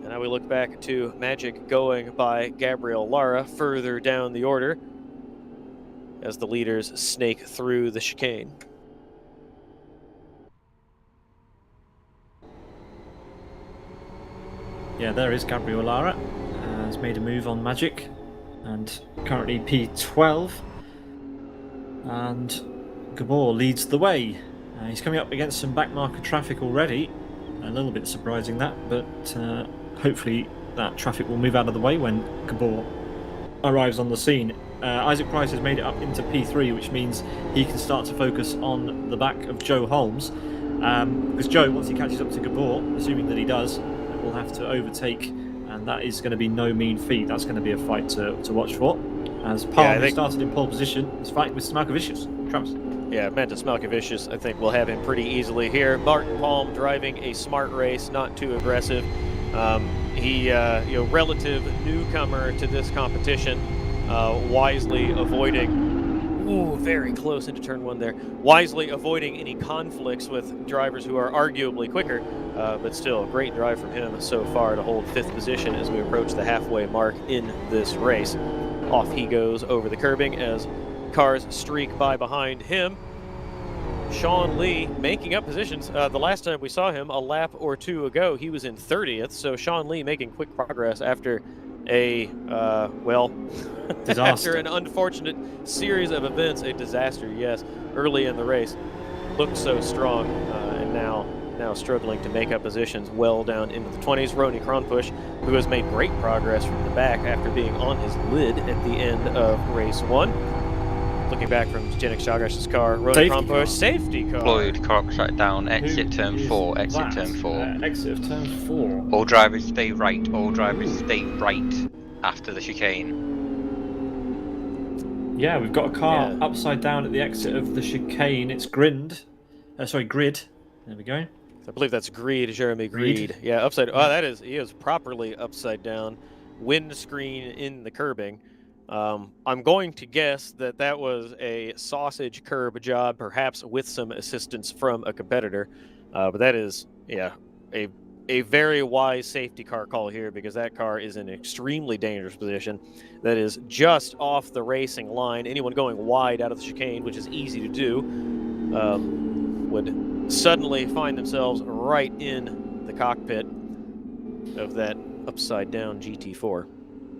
And now we look back to Magic going by Gabriel Lara further down the order as the leaders snake through the chicane. Yeah, there is Gabriel Lara. Has made a move on Magic, and currently P12. And Gabor leads the way. He's coming up against some backmarker traffic already. A little bit surprising that, but hopefully that traffic will move out of the way when Gabor arrives on the scene. Isaac Price has made it up into P3, which means he can start to focus on the back of Joe Holmes. Because Joe, once he catches up to Gabor, assuming that he does, will have to overtake, and that is going to be no mean feat. That's going to be a fight to watch for. As Palm, who started in pole position, is fighting with Smalkovicius. Travis. Yeah, Mantis Smalkovicius, I think we'll have him pretty easily here. Martin Palm driving a smart race, not too aggressive. He, relative newcomer to this competition, wisely avoiding, very close into turn 1 there, wisely avoiding any conflicts with drivers who are arguably quicker, but still, great drive from him so far to hold 5th position as we approach the halfway mark in this race. Off he goes over the curbing as cars streak by behind him. Sean Lee making up positions. The last time we saw him, a lap or 2 ago, he was in 30th. So Sean Lee making quick progress after a, after an unfortunate series of events, a disaster, yes, early in the race. Looked so strong, and now struggling to make up positions well down into the 20s. Roni Kronpush, who has made great progress from the back after being on his lid at the end of race 1. Looking back from Janik Chagash's car, Roni Kronpush, safety car. Floyd Cox right down, exit turn 4, exit turn 4. Exit of turn 4. All drivers stay right, all drivers stay right after the chicane. Yeah, we've got a car upside down at the exit of the chicane. It's grid. There we go. I believe that's Greed, Jeremy Greed. Yeah, upside. Oh, he is properly upside down. Windscreen in the curbing. I'm going to guess that was a sausage curb job, perhaps with some assistance from a competitor. But that is, a very wise safety car call here, because that car is in an extremely dangerous position. That is just off the racing line. Anyone going wide out of the chicane, which is easy to do, would suddenly find themselves right in the cockpit of that upside-down GT4.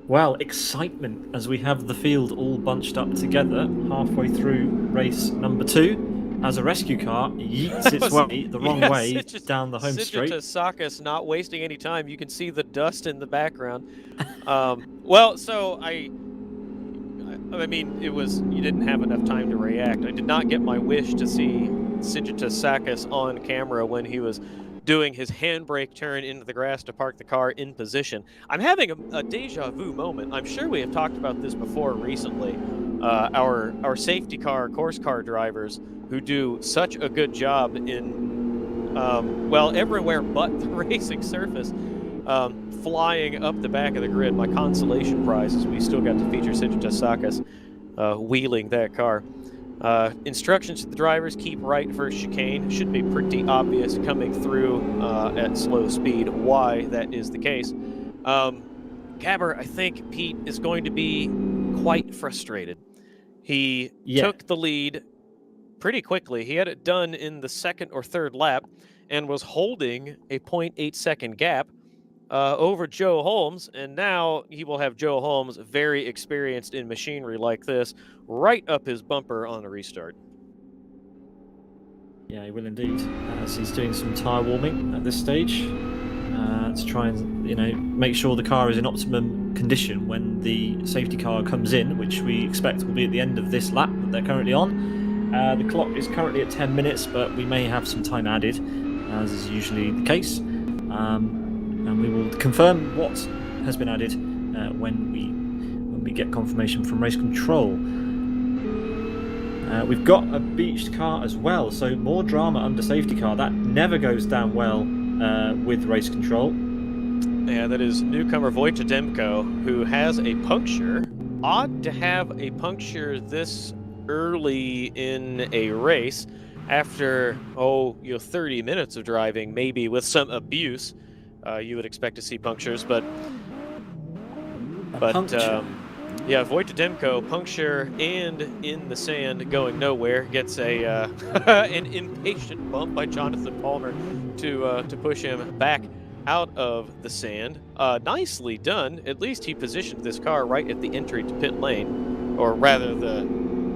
Well, excitement as we have the field all bunched up together halfway through race number 2. as a rescue car yeets its way the wrong way down the home straight. Sakas not wasting any time. You can see the dust in the background. Well, so I mean, you didn't have enough time to react. I did not get my wish to see Sigita Sakas on camera when he was doing his handbrake turn into the grass to park the car in position. I'm having a deja vu moment. I'm sure we have talked about this before recently. Our safety car, course car drivers who do such a good job in, well, everywhere but the racing surface, flying up the back of the grid. My consolation prize is we still got to feature Sigita Sakas wheeling that car. Instructions to the drivers: keep right first chicane. Should be pretty obvious coming through at slow speed why that is the case. Gabber, I think Pete is going to be quite frustrated. He took the lead pretty quickly. He had it done in the second or third lap and was holding a 0.8 second gap over Joe Holmes, and now he will have Joe Holmes, very experienced in machinery like this, right up his bumper on a restart. Yeah, he will indeed, as he's doing some tyre warming at this stage to try and, make sure the car is in optimum condition when the safety car comes in, which we expect will be at the end of this lap that they're currently on. The clock is currently at 10 minutes, but we may have some time added, as is usually the case. And we will confirm what has been added when we get confirmation from race control. We've got a beached car as well, so more drama under safety car. That never goes down well with race control. Yeah, that is newcomer Vojta Demko, who has a puncture. Odd to have a puncture this early in a race after 30 minutes of driving, maybe with some abuse. You would expect to see punctures, but yeah, Vojta Demko, puncture and in the sand, going nowhere, gets a an impatient bump by Jonathan Palmer to push him back out of the sand. Nicely done. At least he positioned this car right at the entry to pit lane, or rather the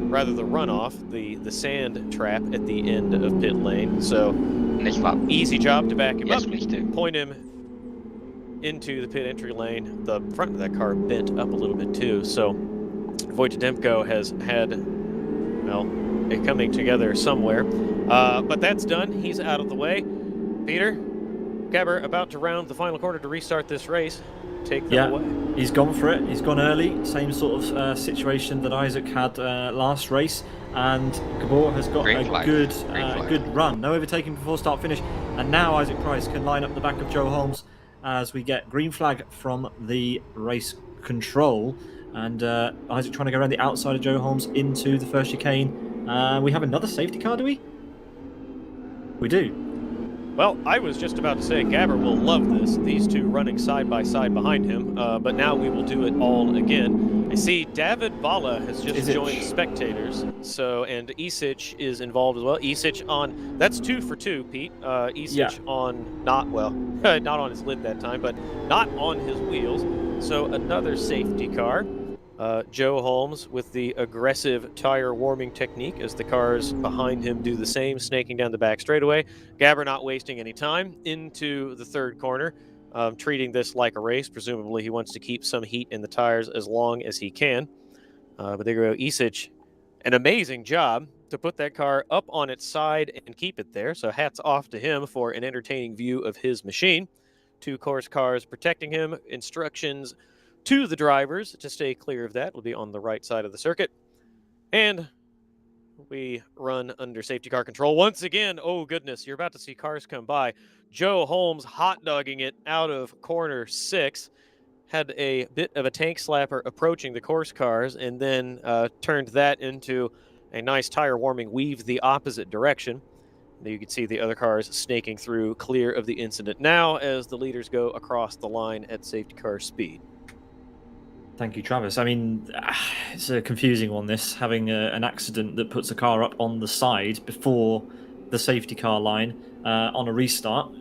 runoff, the sand trap at the end of pit lane. So easy job to back him up, point him into the pit entry lane. The front of that car bent up a little bit too, so Vojta Demko has had, well, it coming together somewhere. But that's done. He's out of the way. Peter, Gabber about to round the final corner to restart this race. Take them away. He's gone for it. He's gone early. Same sort of situation that Isaac had last race, and Gabor has got a good run. No overtaking before start finish, and now Isaac Price can line up the back of Joe Holmes as we get green flag from the race control, and Isaac trying to go around the outside of Joe Holmes into the first chicane. We have another safety car, do we? We do. Well, I was just about to say Gabber will love this, these two running side by side behind him, but now we will do it all again. I see David Bala has just joined spectators, and Isic is involved as well. Isic on, that's 2 for 2, Pete. Isic on, not on his lid that time, but not on his wheels. So another safety car. Joe Holmes with the aggressive tire warming technique as the cars behind him do the same, snaking down the back straightaway. Gabber not wasting any time into the third corner, treating this like a race. Presumably he wants to keep some heat in the tires as long as he can. But there you go, Isic, an amazing job to put that car up on its side and keep it there. So hats off to him for an entertaining view of his machine. 2 course cars protecting him. Instructions to the drivers to stay clear of that will be on the right side of the circuit. And we run under safety car control once again. Oh goodness, you're about to see cars come by. Joe Holmes hot-dogging it out of corner 6. Had a bit of a tank slapper approaching the course cars, and then turned that into a nice tire warming weave the opposite direction. There you can see the other cars snaking through, clear of the incident now as the leaders go across the line at safety car speed. Thank you, Travis. I mean, it's a confusing one, this, having an accident that puts a car up on the side before the safety car line on a restart,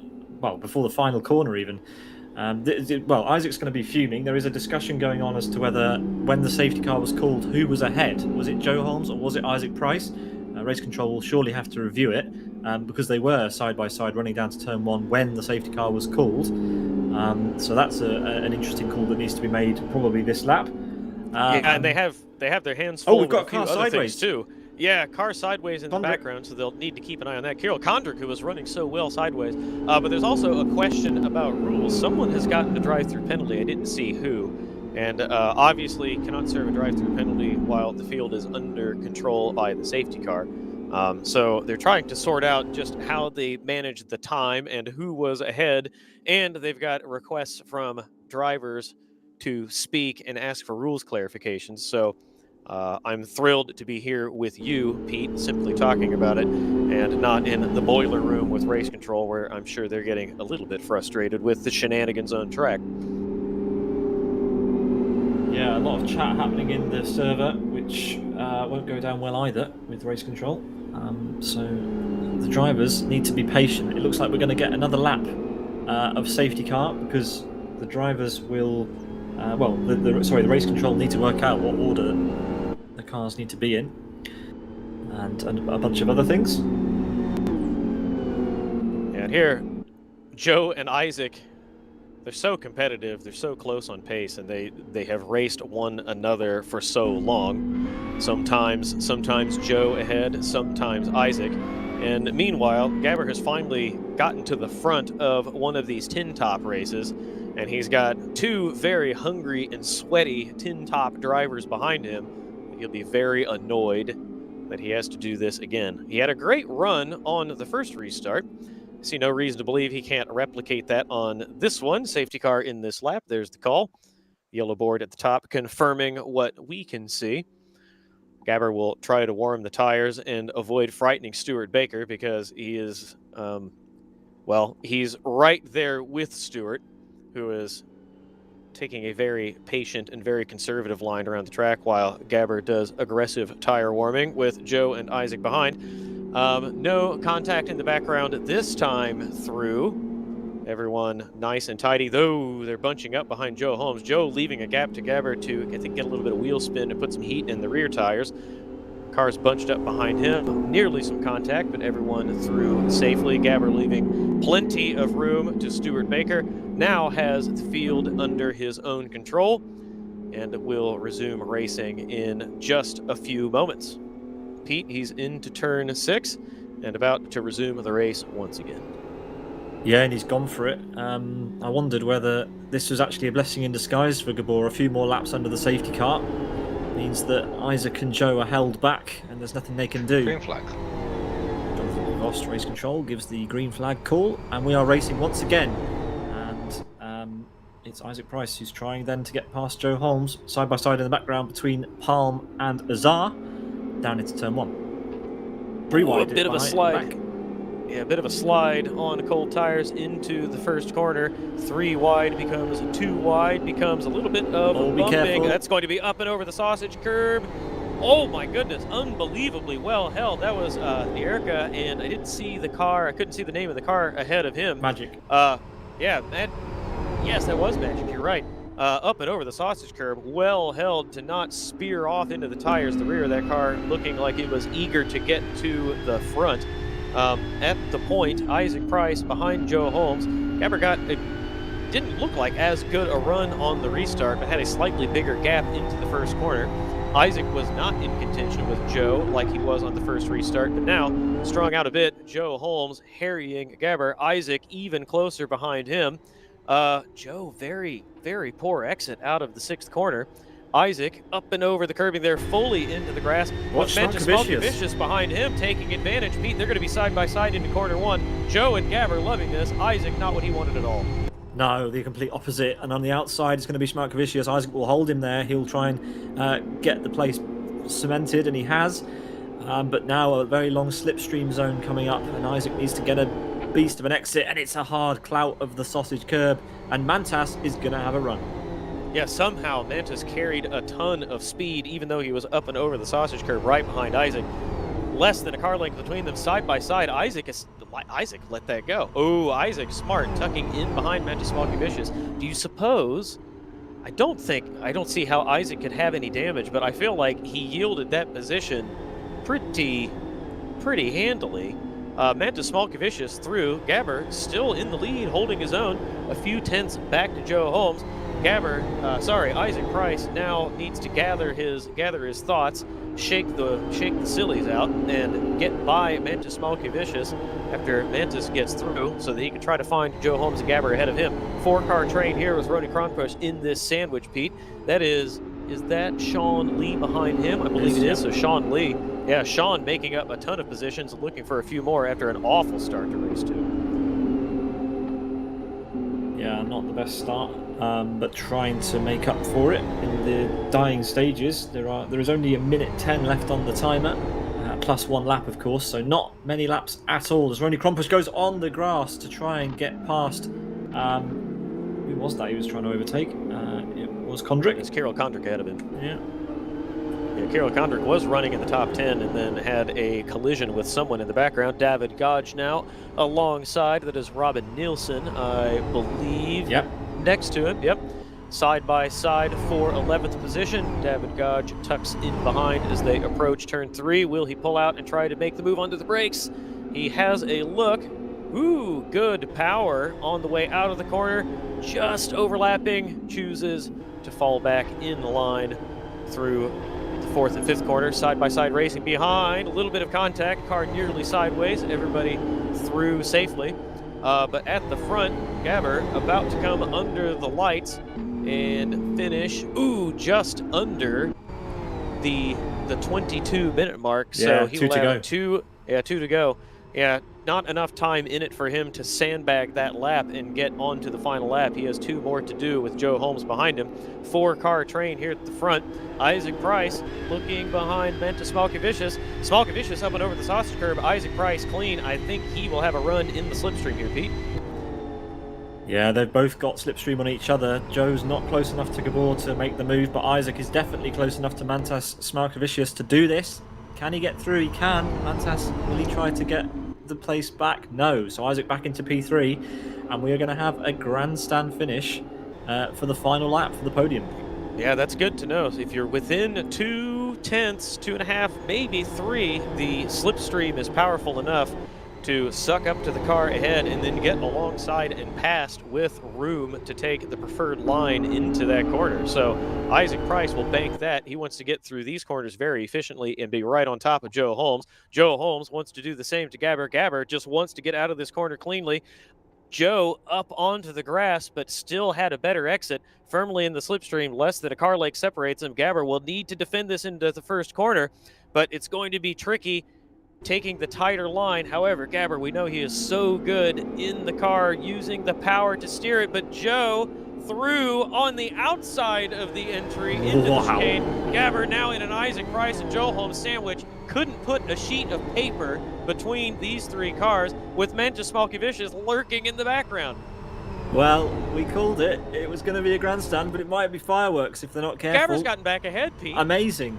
well, before the final corner even. Well, Isaac's going to be fuming. There is a discussion going on as to whether, when the safety car was called, who was ahead. Was it Joe Holmes or was it Isaac Price? Race control will surely have to review it because they were side by side running down to turn 1 when the safety car was called. So that's an interesting call that needs to be made probably this lap. Yeah, and they have their hands full we've with got a few car other sideways things too. Yeah, car sideways in the Condrick. background, so they'll need to keep an eye on that. Kirill Kondrick, who was running so well sideways. But there's also a question about rules. Someone has gotten a drive-through penalty. I didn't see who. And obviously cannot serve a drive-through penalty while the field is under control by the safety car. So they're trying to sort out just how they managed the time and who was ahead. And they've got requests from drivers to speak and ask for rules clarifications. So I'm thrilled to be here with you, Pete, simply talking about it, and not in the boiler room with race control, where I'm sure they're getting a little bit frustrated with the shenanigans on track. Yeah, a lot of chat happening in the server, which won't go down well either with race control. So the drivers need to be patient. It looks like we're going to get another lap of safety car because the drivers will, the race control need to work out what order the cars need to be in, and a bunch of other things. And here, Joe and Isaac, they're so competitive, they're so close on pace, and they have raced one another for so long. Sometimes Joe ahead, sometimes Isaac. And meanwhile, Gabber has finally gotten to the front of one of these tin top races, and he's got two very hungry and sweaty tin top drivers behind him. He'll be very annoyed that he has to do this again. He had a great run on the first restart. I see no reason to believe he can't replicate that on this one. Safety car in this lap. There's the call. Yellow board at the top confirming what we can see. Gabber will try to warm the tires and avoid frightening Stuart Baker because he is, he's right there with Stuart, who is taking a very patient and very conservative line around the track while Gabber does aggressive tire warming with Joe and Isaac behind. No contact in the background this time through. Everyone nice and tidy, though they're bunching up behind Joe Holmes. Joe leaving a gap to Gabber to, I think, get a little bit of wheel spin and put some heat in the rear tires. Cars bunched up behind him, nearly some contact, but everyone through safely. Gabber leaving plenty of room to Stuart Baker. Now has the field under his own control and will resume racing in just a few moments. Pete, he's into turn 6 and about to resume the race once again. Yeah, and he's gone for it. I wondered whether this was actually a blessing in disguise for Gabor. A few more laps under the safety car means that Isaac and Joe are held back and there's nothing they can do. Green flag. Jonathan Vost, race control, gives the green flag call, and we are racing once again. And it's Isaac Price who's trying then to get past Joe Holmes, side by side in the background between Palm and Azar, down into turn 1. Pretty wide. A bit of a slide. Yeah, a bit of a slide on cold tires into the first corner. 3 wide becomes 2 wide, becomes a little bit of bumping. Careful. That's going to be up and over the sausage curb. Oh my goodness, unbelievably well held. That was Erica, and I didn't see the car. I couldn't see the name of the car ahead of him. Magic. Yes, that was Magic. You're right. Up and over the sausage curb, well held to not spear off into the tires. The rear of that car looking like it was eager to get to the front. At the point, Isaac Price behind Joe Holmes. Gabber didn't look like as good a run on the restart, but had a slightly bigger gap into the first corner. Isaac was not in contention with Joe like he was on the first restart, but now strung out a bit. Joe Holmes harrying Gabber. Isaac even closer behind him. Joe, very, very poor exit out of the 6th corner. Isaac up and over the curbing there, fully into the grass. Watch Smoky Vicious behind him, taking advantage. Pete, they're going to be side by side into corner 1. Joe and Gabber loving this. Isaac, not what he wanted at all. No, the complete opposite. And on the outside, it's going to be Smarkovicius. Isaac will hold him there. He'll try and get the place cemented, and he has. But now a very long slipstream zone coming up, and Isaac needs to get a beast of an exit, and it's a hard clout of the sausage curb, and Mantas is going to have a run. Yeah, somehow Mantas carried a ton of speed, even though he was up and over the sausage curb right behind Isaac. Less than a car length between them, side by side. Isaac let that go. Oh, Isaac smart, tucking in behind Mantas Smalkovicius. Do you suppose? I don't see how Isaac could have any damage, but I feel like he yielded that position pretty pretty handily. Mantis Smolkovicius through. Gabber still in the lead, holding his own. A few tenths back to Joe Holmes. Isaac Price now needs to gather his thoughts, shake the sillies out, and get by Mantis Smolkovicius after Mantis gets through, so that he can try to find Joe Holmes and Gabber ahead of him. 4-car train here with Ronnie Kronpush in this sandwich, Pete. That is that Sean Lee behind him? I believe it is. So Sean Lee. Yeah, Sean making up a ton of positions and looking for a few more after an awful start to race 2. Yeah, not the best start, but trying to make up for it in the dying stages. There is only 1:10 left on the timer, plus 1 lap, of course, so not many laps at all. As Ronnie Kronpush goes on the grass to try and get past. Who was that he was trying to overtake? It was Kondrick. It's Carol Kondrick ahead of him. Yeah. Yeah, Carol Kondrick was running in the top 10 and then had a collision with someone in the background. David Godge now alongside. That is Robin Nielsen, I believe. Yep. Next to him, yep. Side by side for 11th position. David Godge tucks in behind as they approach turn 3. Will he pull out and try to make the move onto the brakes? He has a look. Ooh, good power on the way out of the corner. Just overlapping. Chooses to fall back in the line through the 4th and 5th corner. Side-by-side racing behind. A little bit of contact. Car nearly sideways. Everybody through safely. But at the front, Gabber about to come under the lights and finish, just under the 22-minute mark. Yeah, so he will have 2 to go. Yeah, not enough time in it for him to sandbag that lap and get onto the final lap. He has 2 more to do with Joe Holmes behind him. 4-car train here at the front. Isaac Price looking behind Mantis Smolkovicius. Smolkovicius up and over the sausage curb. Isaac Price clean. I think he will have a run in the slipstream here, Pete. Yeah, they've both got slipstream on each other. Joe's not close enough to Gabor to make the move, but Isaac is definitely close enough to Mantis Smolkovicius to do this. Can he get through? He can. Mantis, will he try to get the place back? No. So Isaac back into P3, and we are going to have a grandstand finish for the final lap for the podium. Yeah, that's good to know. If you're within 2 tenths, 2.5, maybe 3, the slipstream is powerful enough to suck up to the car ahead and then get alongside and past with room to take the preferred line into that corner. So Isaac Price will bank that. He wants to get through these corners very efficiently and be right on top of Joe Holmes. Joe Holmes wants to do the same to Gabber. Gabber just wants to get out of this corner cleanly. Joe up onto the grass, but still had a better exit, firmly in the slipstream, less than a car length separates him. Gabber will need to defend this into the first corner, but it's going to be tricky taking the tighter line. However, Gabber, we know he is so good in the car, using the power to steer it, but Joe through on the outside of the entry into the chicane. Gabber now in an Isaac Price and Joe Holmes sandwich. Couldn't put a sheet of paper between these 3 cars, with Mantis Smolkovicius lurking in the background. Well, we called it. It was going to be a grandstand, but it might be fireworks if they're not careful. Gabber's gotten back ahead, Pete. Amazing.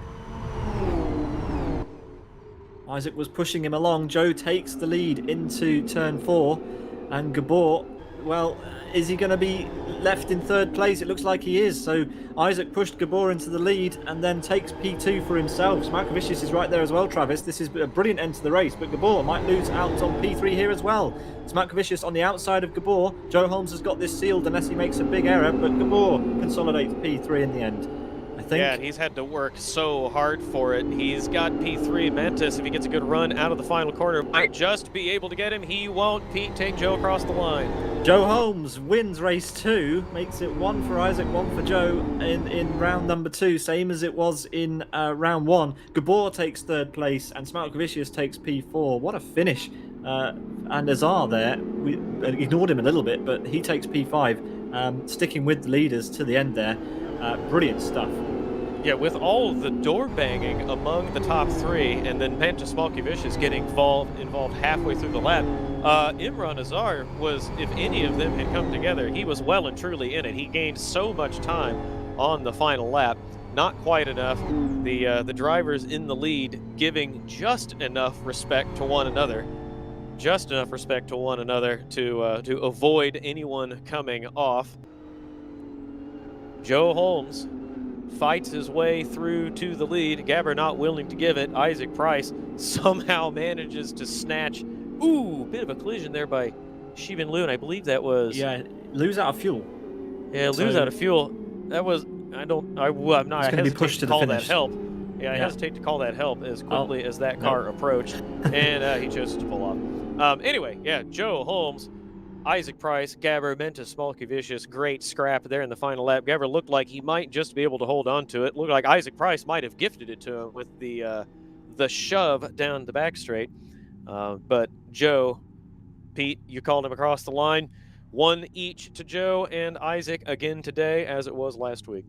Isaac was pushing him along. Joe takes the lead into turn 4, and Gabor, well, is he going to be left in 3rd place? It looks like he is. So Isaac pushed Gabor into the lead and then takes P2 for himself. Smolkovicius is right there as well, Travis. This is a brilliant end to the race, but Gabor might lose out on P3 here as well. Smolkovicius on the outside of Gabor. Joe Holmes has got this sealed unless he makes a big error, but Gabor consolidates P3 in the end. Yeah, and he's had to work so hard for it. He's got P3. Mantis, if he gets a good run out of the final corner, might just be able to get him. He won't. Pete, take Joe across the line. Joe Holmes wins race 2, makes it 1 for Isaac, 1 for Joe in round number 2, same as it was in round 1. Gabor takes 3rd place and Smolkovicius takes P4. What a finish. And Azar there, we ignored him a little bit, but he takes P5, sticking with the leaders to the end there. Brilliant stuff. Yeah, with all of the door banging among the top 3, and then Mantis Smolkovicius getting involved halfway through the lap, Imran Azar was, if any of them had come together, he was well and truly in it. He gained so much time on the final lap. Not quite enough. The drivers in the lead giving just enough respect to one another. Just enough respect to one another to avoid anyone coming off. Joe Holmes fights his way through to the lead. Gabber not willing to give it. Isaac Price somehow manages to snatch. Ooh, bit of a collision there by Shibin Liu, and I believe that was lose out of fuel. Yeah, lose So- out of fuel. That was I'm not. It's I gonna be hesitate pushed to to the call that finish. help. Yeah, I Yeah. hesitate to call that help as quickly as that Nope. car approached, and he chose to pull off. Anyway, yeah, Joe Holmes, Isaac Price, Gabber, Mentis, Smolky Vicious, great scrap there in the final lap. Gabber looked like he might just be able to hold on to it. Looked like Isaac Price might have gifted it to him with the shove down the back straight. But Joe, Pete, you called him across the line. 1 each to Joe and Isaac again today, as it was last week.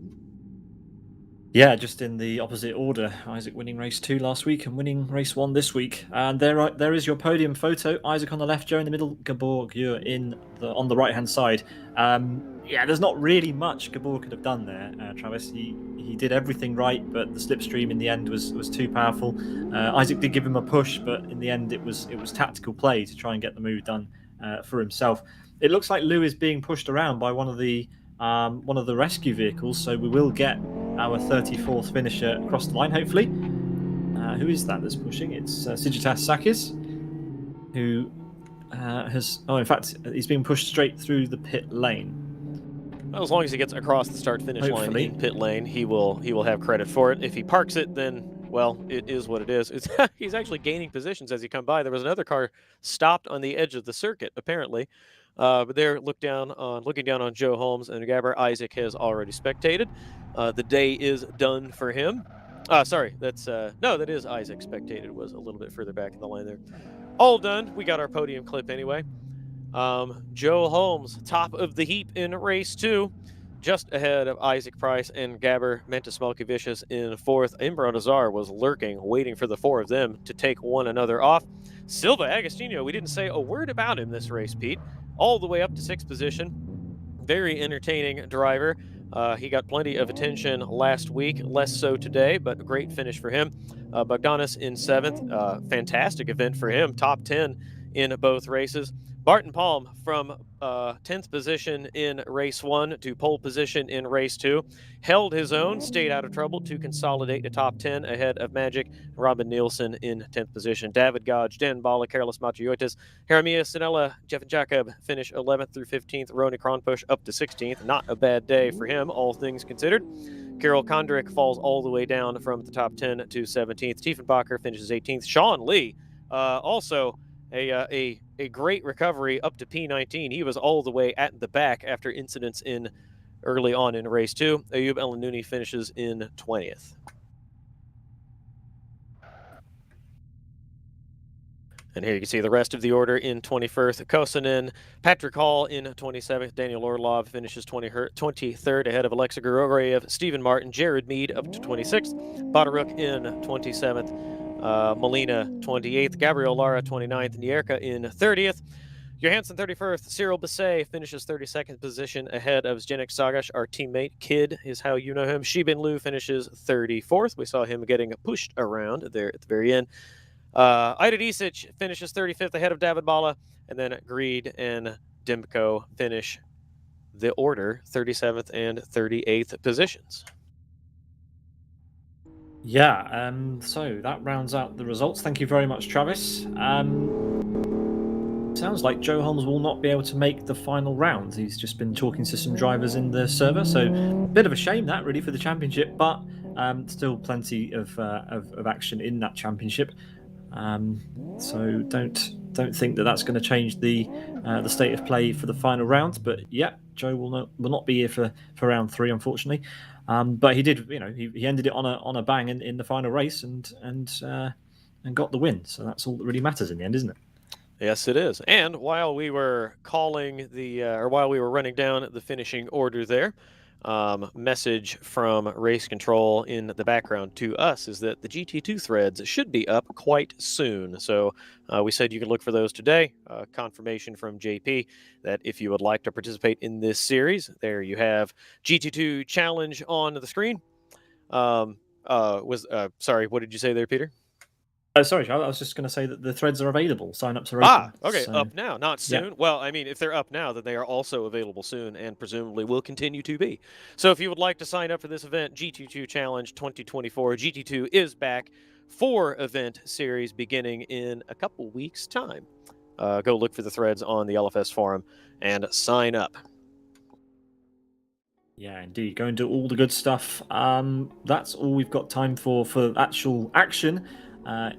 Yeah, just in the opposite order. Isaac winning race 2 last week and winning race 1 this week. And there is your podium photo. Isaac on the left, Joe in the middle, Gabor Gür on the right hand side. Yeah, there's not really much Gabor could have done there, Travis. He did everything right, but the slipstream in the end was too powerful. Isaac did give him a push, but in the end it was tactical play to try and get the move done for himself. It looks like Lou is being pushed around by one of the rescue vehicles, so we will get our 34th finisher across the line, hopefully. Who is that that's pushing? It's Sigitas Sakis, who has... Oh, in fact, he's being pushed straight through the pit lane. Well, as long as he gets across the start-finish line Hopefully. in pit lane, he will have credit for it. If he parks it, then, well, it is what it is. He's actually gaining positions as he come by. There was another car stopped on the edge of the circuit, apparently. But they're looking down on Joe Holmes and Gabber. Isaac has already spectated. The day is done for him. Sorry, that is Isaac spectated. It was a little bit further back in the line there. All done. We got our podium clip anyway. Joe Holmes, top of the heap in race 2, just ahead of Isaac Price and Gabber Mentis Vicious in 4th. Imran Azar was lurking, waiting for the 4 of them to take one another off. Silva Agostino, we didn't say a word about him this race, Pete. All the way up to 6th position. Very entertaining driver. He got plenty of attention last week, less so today, but a great finish for him. Bogdanis in 7th. Fantastic event for him. Top 10 in both races. Barton Palm from 10th position in race 1 to pole position in race 2. Held his own, stayed out of trouble to consolidate to top 10 ahead of Magic. Robin Nielsen in 10th position. David Gage, Dan Bala, Carlos Matriotis, Jeremia Sinella, Jeff Jacob finish 11th through 15th. Ronnie Kronpush up to 16th. Not a bad day for him, all things considered. Carol Kondrick falls all the way down from the top 10 to 17th. Tiefenbacher finishes 18th. Sean Lee, also a great recovery up to P19. He was all the way at the back after incidents in early on in race 2. Ayub El-Nouni finishes in 20th. And here you can see the rest of the order in 21st. Kosonen, Patrick Hall in 27th. Daniel Orlov finishes 23rd ahead of Alexa Grigoriev. Stephen Martin, Jared Mead up to 26th. Badaruk in 27th. Molina 28th. Gabriel Lara 29th. Nierka in 30th. Johansson 31st. Cyril Basset finishes 32nd position ahead of Zdenek Sagash, our teammate. Kid is how you know him. Shibin Liu finishes 34th. We saw him getting pushed around there at the very end. Ida Disic finishes 35th ahead of David Bala, and then Greed and Dimko finish the order 37th and 38th positions. Yeah, so that rounds out the results. Thank you very much, Travis. Sounds like Joe Holmes will not be able to make the final round. He's just been talking to some drivers in the server, so a bit of a shame that really for the championship, but still plenty of action in that championship. So don't think that that's going to change the state of play for the final round. But yeah, Joe will not be here for round 3, unfortunately. But he did, he ended it on a bang in the final race and got the win. So that's all that really matters in the end, isn't it? Yes, it is. And while we were while we were running down the finishing order there, message from Race Control in the background to us is that the GT2 threads should be up quite soon. So we said you can look for those today. Confirmation from JP that if you would like to participate in this series, there you have GT2 Challenge on the screen. Sorry, what did you say there, Peter? Oh, sorry, I was just going to say that the threads are available. Sign-ups are open. Okay, so- up now, not yeah. soon. Well, I mean, if they're up now, then they are also available soon and presumably will continue to be. So if you would like to sign up for this event, GT2 Challenge 2024, GT2 is back for event series beginning in a couple weeks' time. Go look for the threads on the LFS forum and sign up. Yeah, indeed. Go and do all the good stuff. That's all we've got time for actual action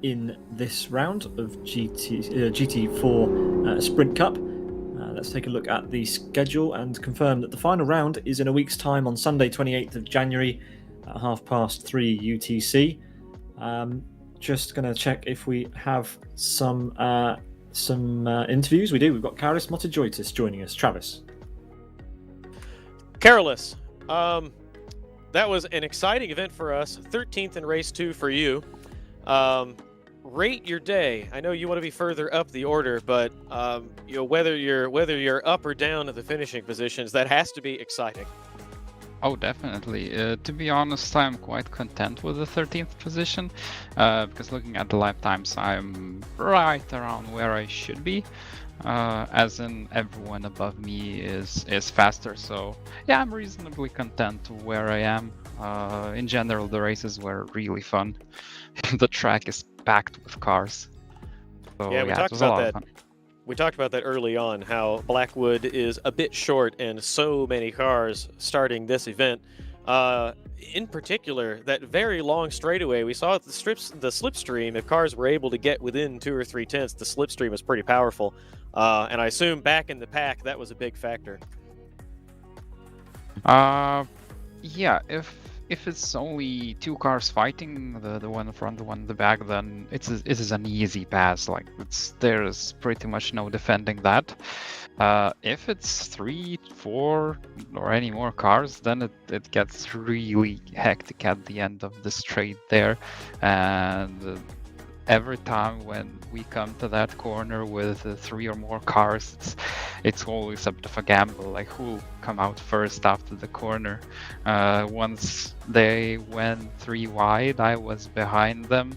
in this round of GT4 Sprint Cup. Let's take a look at the schedule and confirm that the final round is in a week's time on Sunday, 28th of January at 3:30 UTC. Just going to check if we have some interviews. We do. We've got Karis Motojoitis joining us. Travis. Carolus, that was an exciting event for us. 13th in race 2 for you. Rate your day. I know you want to be further up the order, but whether you're up or down at the finishing positions, that has to be exciting. Oh, definitely. To be honest, I'm quite content with the 13th position because looking at the lap times, I'm right around where I should be. As in everyone above me is faster, so yeah, I'm reasonably content where I am. In general, the races were really fun. The track is packed with cars. So, yeah, we talked about that. We talked about that early on, how Blackwood is a bit short and so many cars starting this event. In particular, that very long straightaway, we saw the slipstream. If cars were able to get within 2 or 3 tenths, the slipstream was pretty powerful. And I assume back in the pack, that was a big factor. Yeah, if it's only 2 cars fighting, the one in front, the one in the back, then it is an easy pass. Like there's pretty much no defending that. If it's 3, 4, or any more cars, then it gets really hectic at the end of the straight there, and every time when we come to that corner with 3 or more cars, it's always a bit of a gamble, like who'll come out first after the corner. Once they went 3 wide, I was behind them,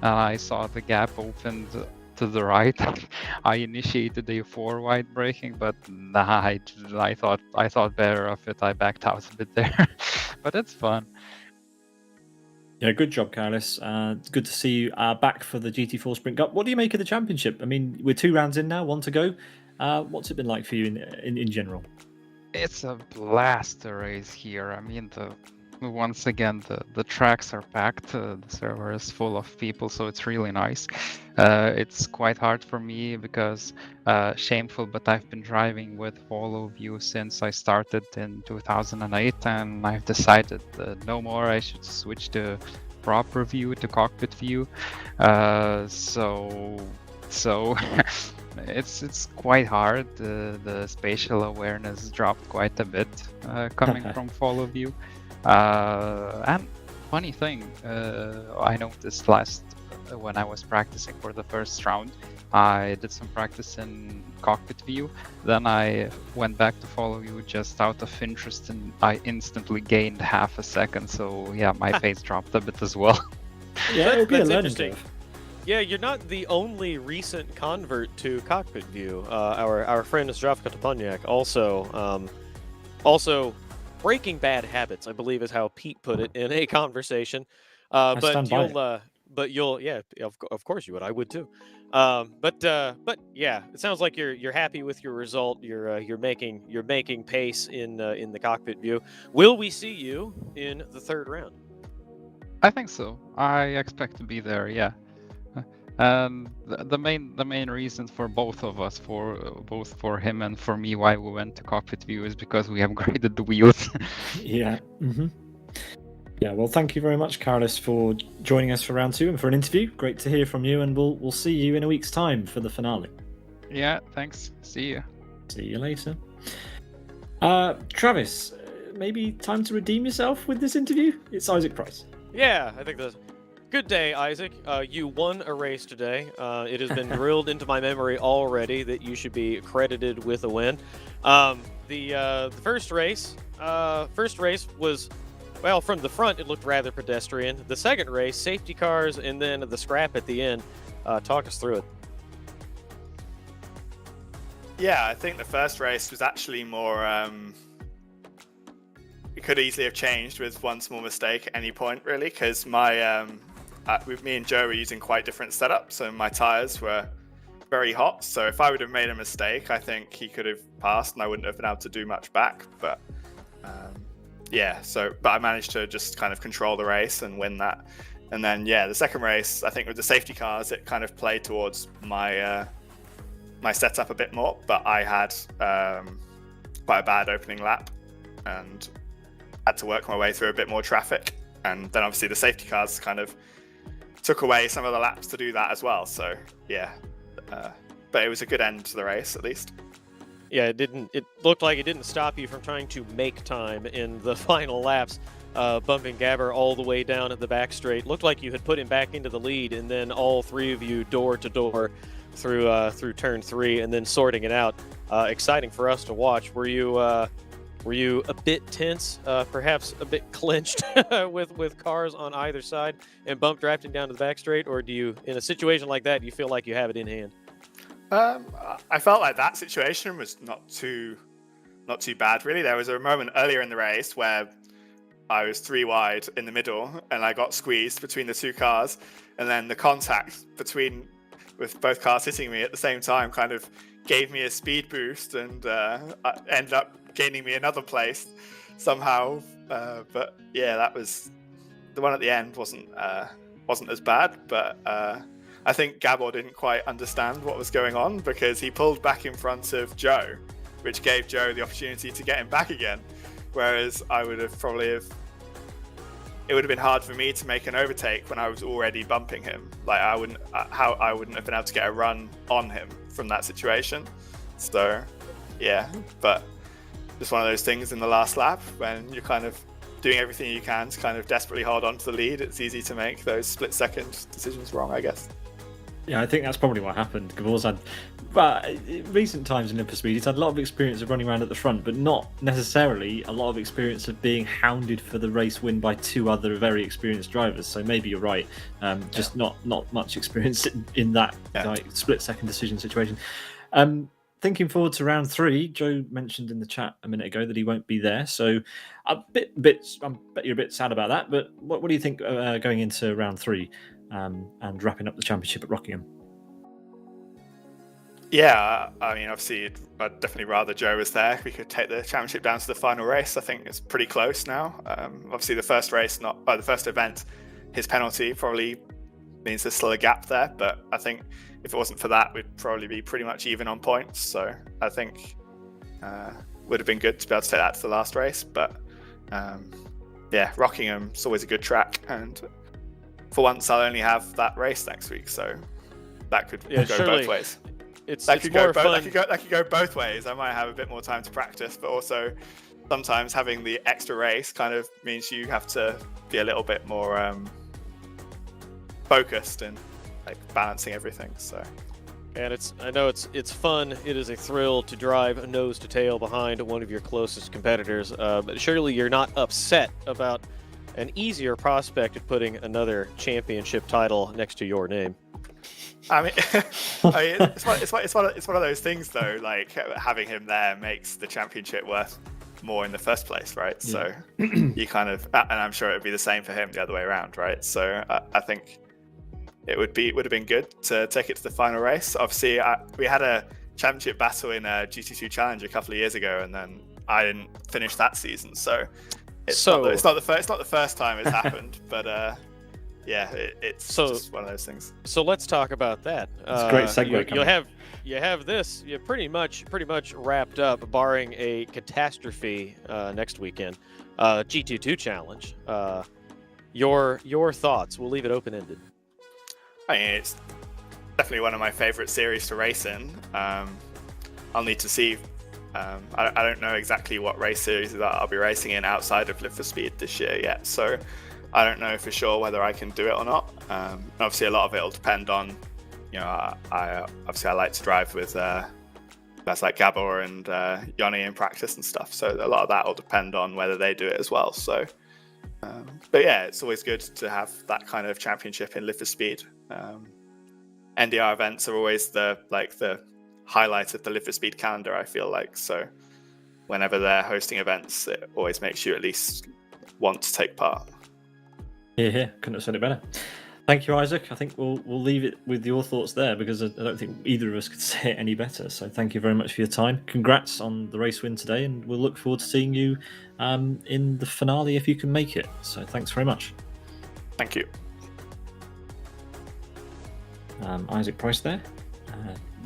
and I saw the gap opened to the right. I initiated a 4 wide braking, but nah, I thought better of it. I backed out a bit there, but it's fun. Yeah, good job, Carlos. Good to see you back for the GT4 Sprint Cup. What do you make of the championship? I mean, we're 2 rounds in now, 1 to go. What's it been like for you in general? It's a blast to race here. I mean, once again, the tracks are packed. The server is full of people, so it's really nice. It's quite hard for me because, shameful, but I've been driving with follow view since I started in 2008, and I've decided no more. I should switch to proper view, to cockpit view. So it's quite hard. The spatial awareness dropped quite a bit coming from follow view. And funny thing, I noticed when I was practicing for the first round, I did some practice in cockpit view. Then I went back to follow view just out of interest, and I instantly gained half a second. So yeah, my pace dropped a bit as well. Yeah, it'll be a That's learning interesting. curve. Yeah, you're not the only recent convert to cockpit view. Our friend Zdravko Toponiak also breaking bad habits, I believe is how Pete put it in a conversation. But you'll yeah, of course you would. I would too. But yeah, it sounds like you're happy with your result. You're making pace in the cockpit view. Will we see you in the 3rd round? I think so. I expect to be there. Yeah. And the main reason for both of us, both for him and for me, why we went to cockpit view is because we upgraded the wheels. Yeah. Mm-hmm. Yeah. Well, thank you very much, Carlos, for joining us for round 2 and for an interview. Great to hear from you, and we'll see you in a week's time for the finale. Yeah. Thanks. See you. See you later. Travis, maybe time to redeem yourself with this interview. It's Isaac Price. Yeah, I think that's. Good day, Isaac. You won a race today. It has been drilled into my memory already that you should be credited with a win. The first race was Well, from the front, it looked rather pedestrian. The second race, safety cars, and then the scrap at the end. Talk us through it. Yeah, I think the first race was actually more. It could easily have changed with one small mistake at any point, really, because with me and Joe were using quite different setups, so my tires were very hot. So if I would have made a mistake, I think he could have passed, and I wouldn't have been able to do much back. But but I managed to just kind of control the race and win that. And then the second race, I think with the safety cars, it kind of played towards my setup a bit more, but I had quite a bad opening lap and had to work my way through a bit more traffic. And then obviously the safety cars kind of took away some of the laps to do that as well. So but it was a good end to the race at least. Yeah, it looked like it didn't stop you from trying to make time in the final laps, bumping Gabber all the way down at the back straight. Looked like you had put him back into the lead, and then all three of you door to door through turn 3, and then sorting it out. Exciting for us to watch. Were you a bit tense, perhaps a bit clinched with cars on either side and bump drafting down to the back straight, or do you, in a situation like that, do you feel like you have it in hand? I felt like that situation was not too bad, really. There was a moment earlier in the race where I was 3 wide in the middle and I got squeezed between the 2 cars, and then the contact with both cars hitting me at the same time kind of gave me a speed boost and ended up gaining me another place somehow. But that was the one at the end wasn't as bad, but I think Gabor didn't quite understand what was going on because he pulled back in front of Joe, which gave Joe the opportunity to get him back again. Whereas it would have been hard for me to make an overtake when I was already bumping him. Like I wouldn't have been able to get a run on him from that situation. So but just one of those things in the last lap when you're kind of doing everything you can to kind of desperately hold on to the lead. It's easy to make those split-second decisions wrong, I guess. Yeah, I think that's probably what happened. Gabor's had, recent times in Need for Speed, he's had a lot of experience of running around at the front, but not necessarily a lot of experience of being hounded for the race win by 2 other very experienced drivers. So maybe you're right. Just not much experience in that split-second decision situation. Thinking forward to round 3, Joe mentioned in the chat a minute ago that he won't be there, so I bet you're a bit sad about that. But what do you think going into round 3 and wrapping up the championship at Rockingham? Yeah, I mean, obviously, I'd definitely rather Joe was there. We could take the championship down to the final race. I think it's pretty close now. Obviously, the first event, his penalty probably means there's still a gap there, but I think if it wasn't for that, we'd probably be pretty much even on points. So I think would have been good to be able to take that to the last race. But Rockingham's always a good track, and for once I'll only have that race next week, so that could go both ways. That could go both ways. I might have a bit more time to practice, but also sometimes having the extra race kind of means you have to be a little bit more focused and like balancing everything. So, and I know it's fun. It is a thrill to drive a nose to tail behind one of your closest competitors. But surely you're not upset about an easier prospect of putting another championship title next to your name. I mean, it's one of those things though. Like having him there makes the championship worth more in the first place, right? Yeah. So you kind of, and I'm sure it would be the same for him the other way around, right? So I think it would have been good to take it to the final race. Obviously, we had a championship battle in a GT2 Challenge a couple of years ago, and then I didn't finish that season. So it's not the first time it's happened, but it's just one of those things. So let's talk about that. It's a great segue. You have this. You pretty much wrapped up, barring a catastrophe next weekend. GT2 Challenge. Your thoughts? We'll leave it open ended. I mean, it's definitely one of my favorite series to race in. I'll need to see. I don't know exactly what race series that I'll be racing in outside of Live for Speed this year yet, so I don't know for sure whether I can do it or not. Obviously, a lot of it will depend on, I like to drive with guys like Gabor and Yoni in practice and stuff, so a lot of that will depend on whether they do it as well. So But yeah, it's always good to have that kind of championship in Live for Speed. NDR events are always the highlight of the Live for Speed calendar, I feel like. So whenever they're hosting events, it always makes you at least want to take part. Yeah, couldn't have said it better. Thank you, Isaac. I think we'll leave it with your thoughts there, because I don't think either of us could say it any better. So thank you very much for your time. Congrats on the race win today, and we'll look forward to seeing you in the finale if you can make it. So thanks very much. Thank you. Isaac Price there,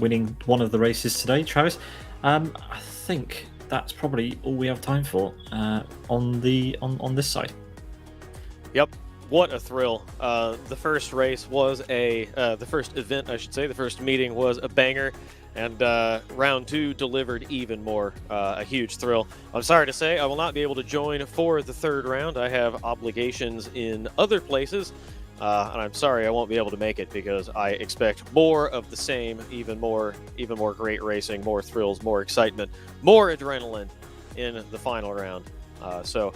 winning one of the races today. Travis, I think that's probably all we have time for on this side. Yep. What a thrill. The first race was the first event, I should say, the first meeting was a banger, and round 2 delivered even more. A huge thrill. I'm sorry to say I will not be able to join for the third round. I have obligations in other places, and I'm sorry I won't be able to make it, because I expect more of the same, even more great racing, more thrills, more excitement, more adrenaline in the final round. So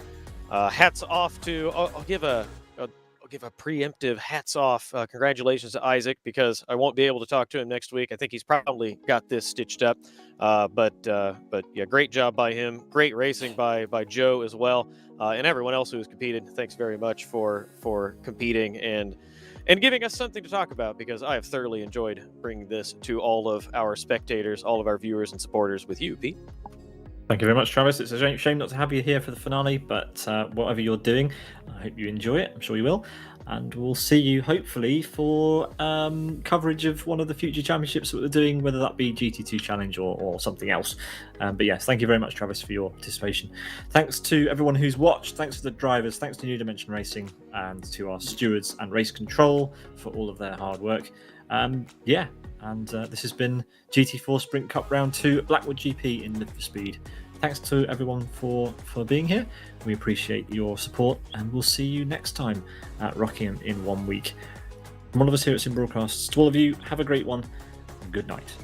hats off to, I'll give a preemptive hats off, congratulations to Isaac, because I won't be able to talk to him next week. I think he's probably got this stitched up, but yeah, great job by him. Great racing by Joe as well, and everyone else who has competed. Thanks very much for competing and giving us something to talk about, because I have thoroughly enjoyed bringing this to all of our spectators, all of our viewers and supporters with you, Pete. Thank you very much, Travis. It's a shame not to have you here for the finale, but whatever you're doing, I hope you enjoy it. I'm sure you will. And we'll see you hopefully for coverage of one of the future championships that we're doing, whether that be GT2 Challenge or something else. But yes, thank you very much, Travis, for your participation. Thanks to everyone who's watched. Thanks to the drivers. Thanks to New Dimension Racing, and to our stewards and race control for all of their hard work. This has been GT4 Sprint Cup Round 2 at Blackwood GP in Live for Speed. Thanks to everyone for being here. We appreciate your support, and we'll see you next time at Rockingham in 1 week. From all of us here at Sim Broadcasts, to all of you, have a great one, and good night.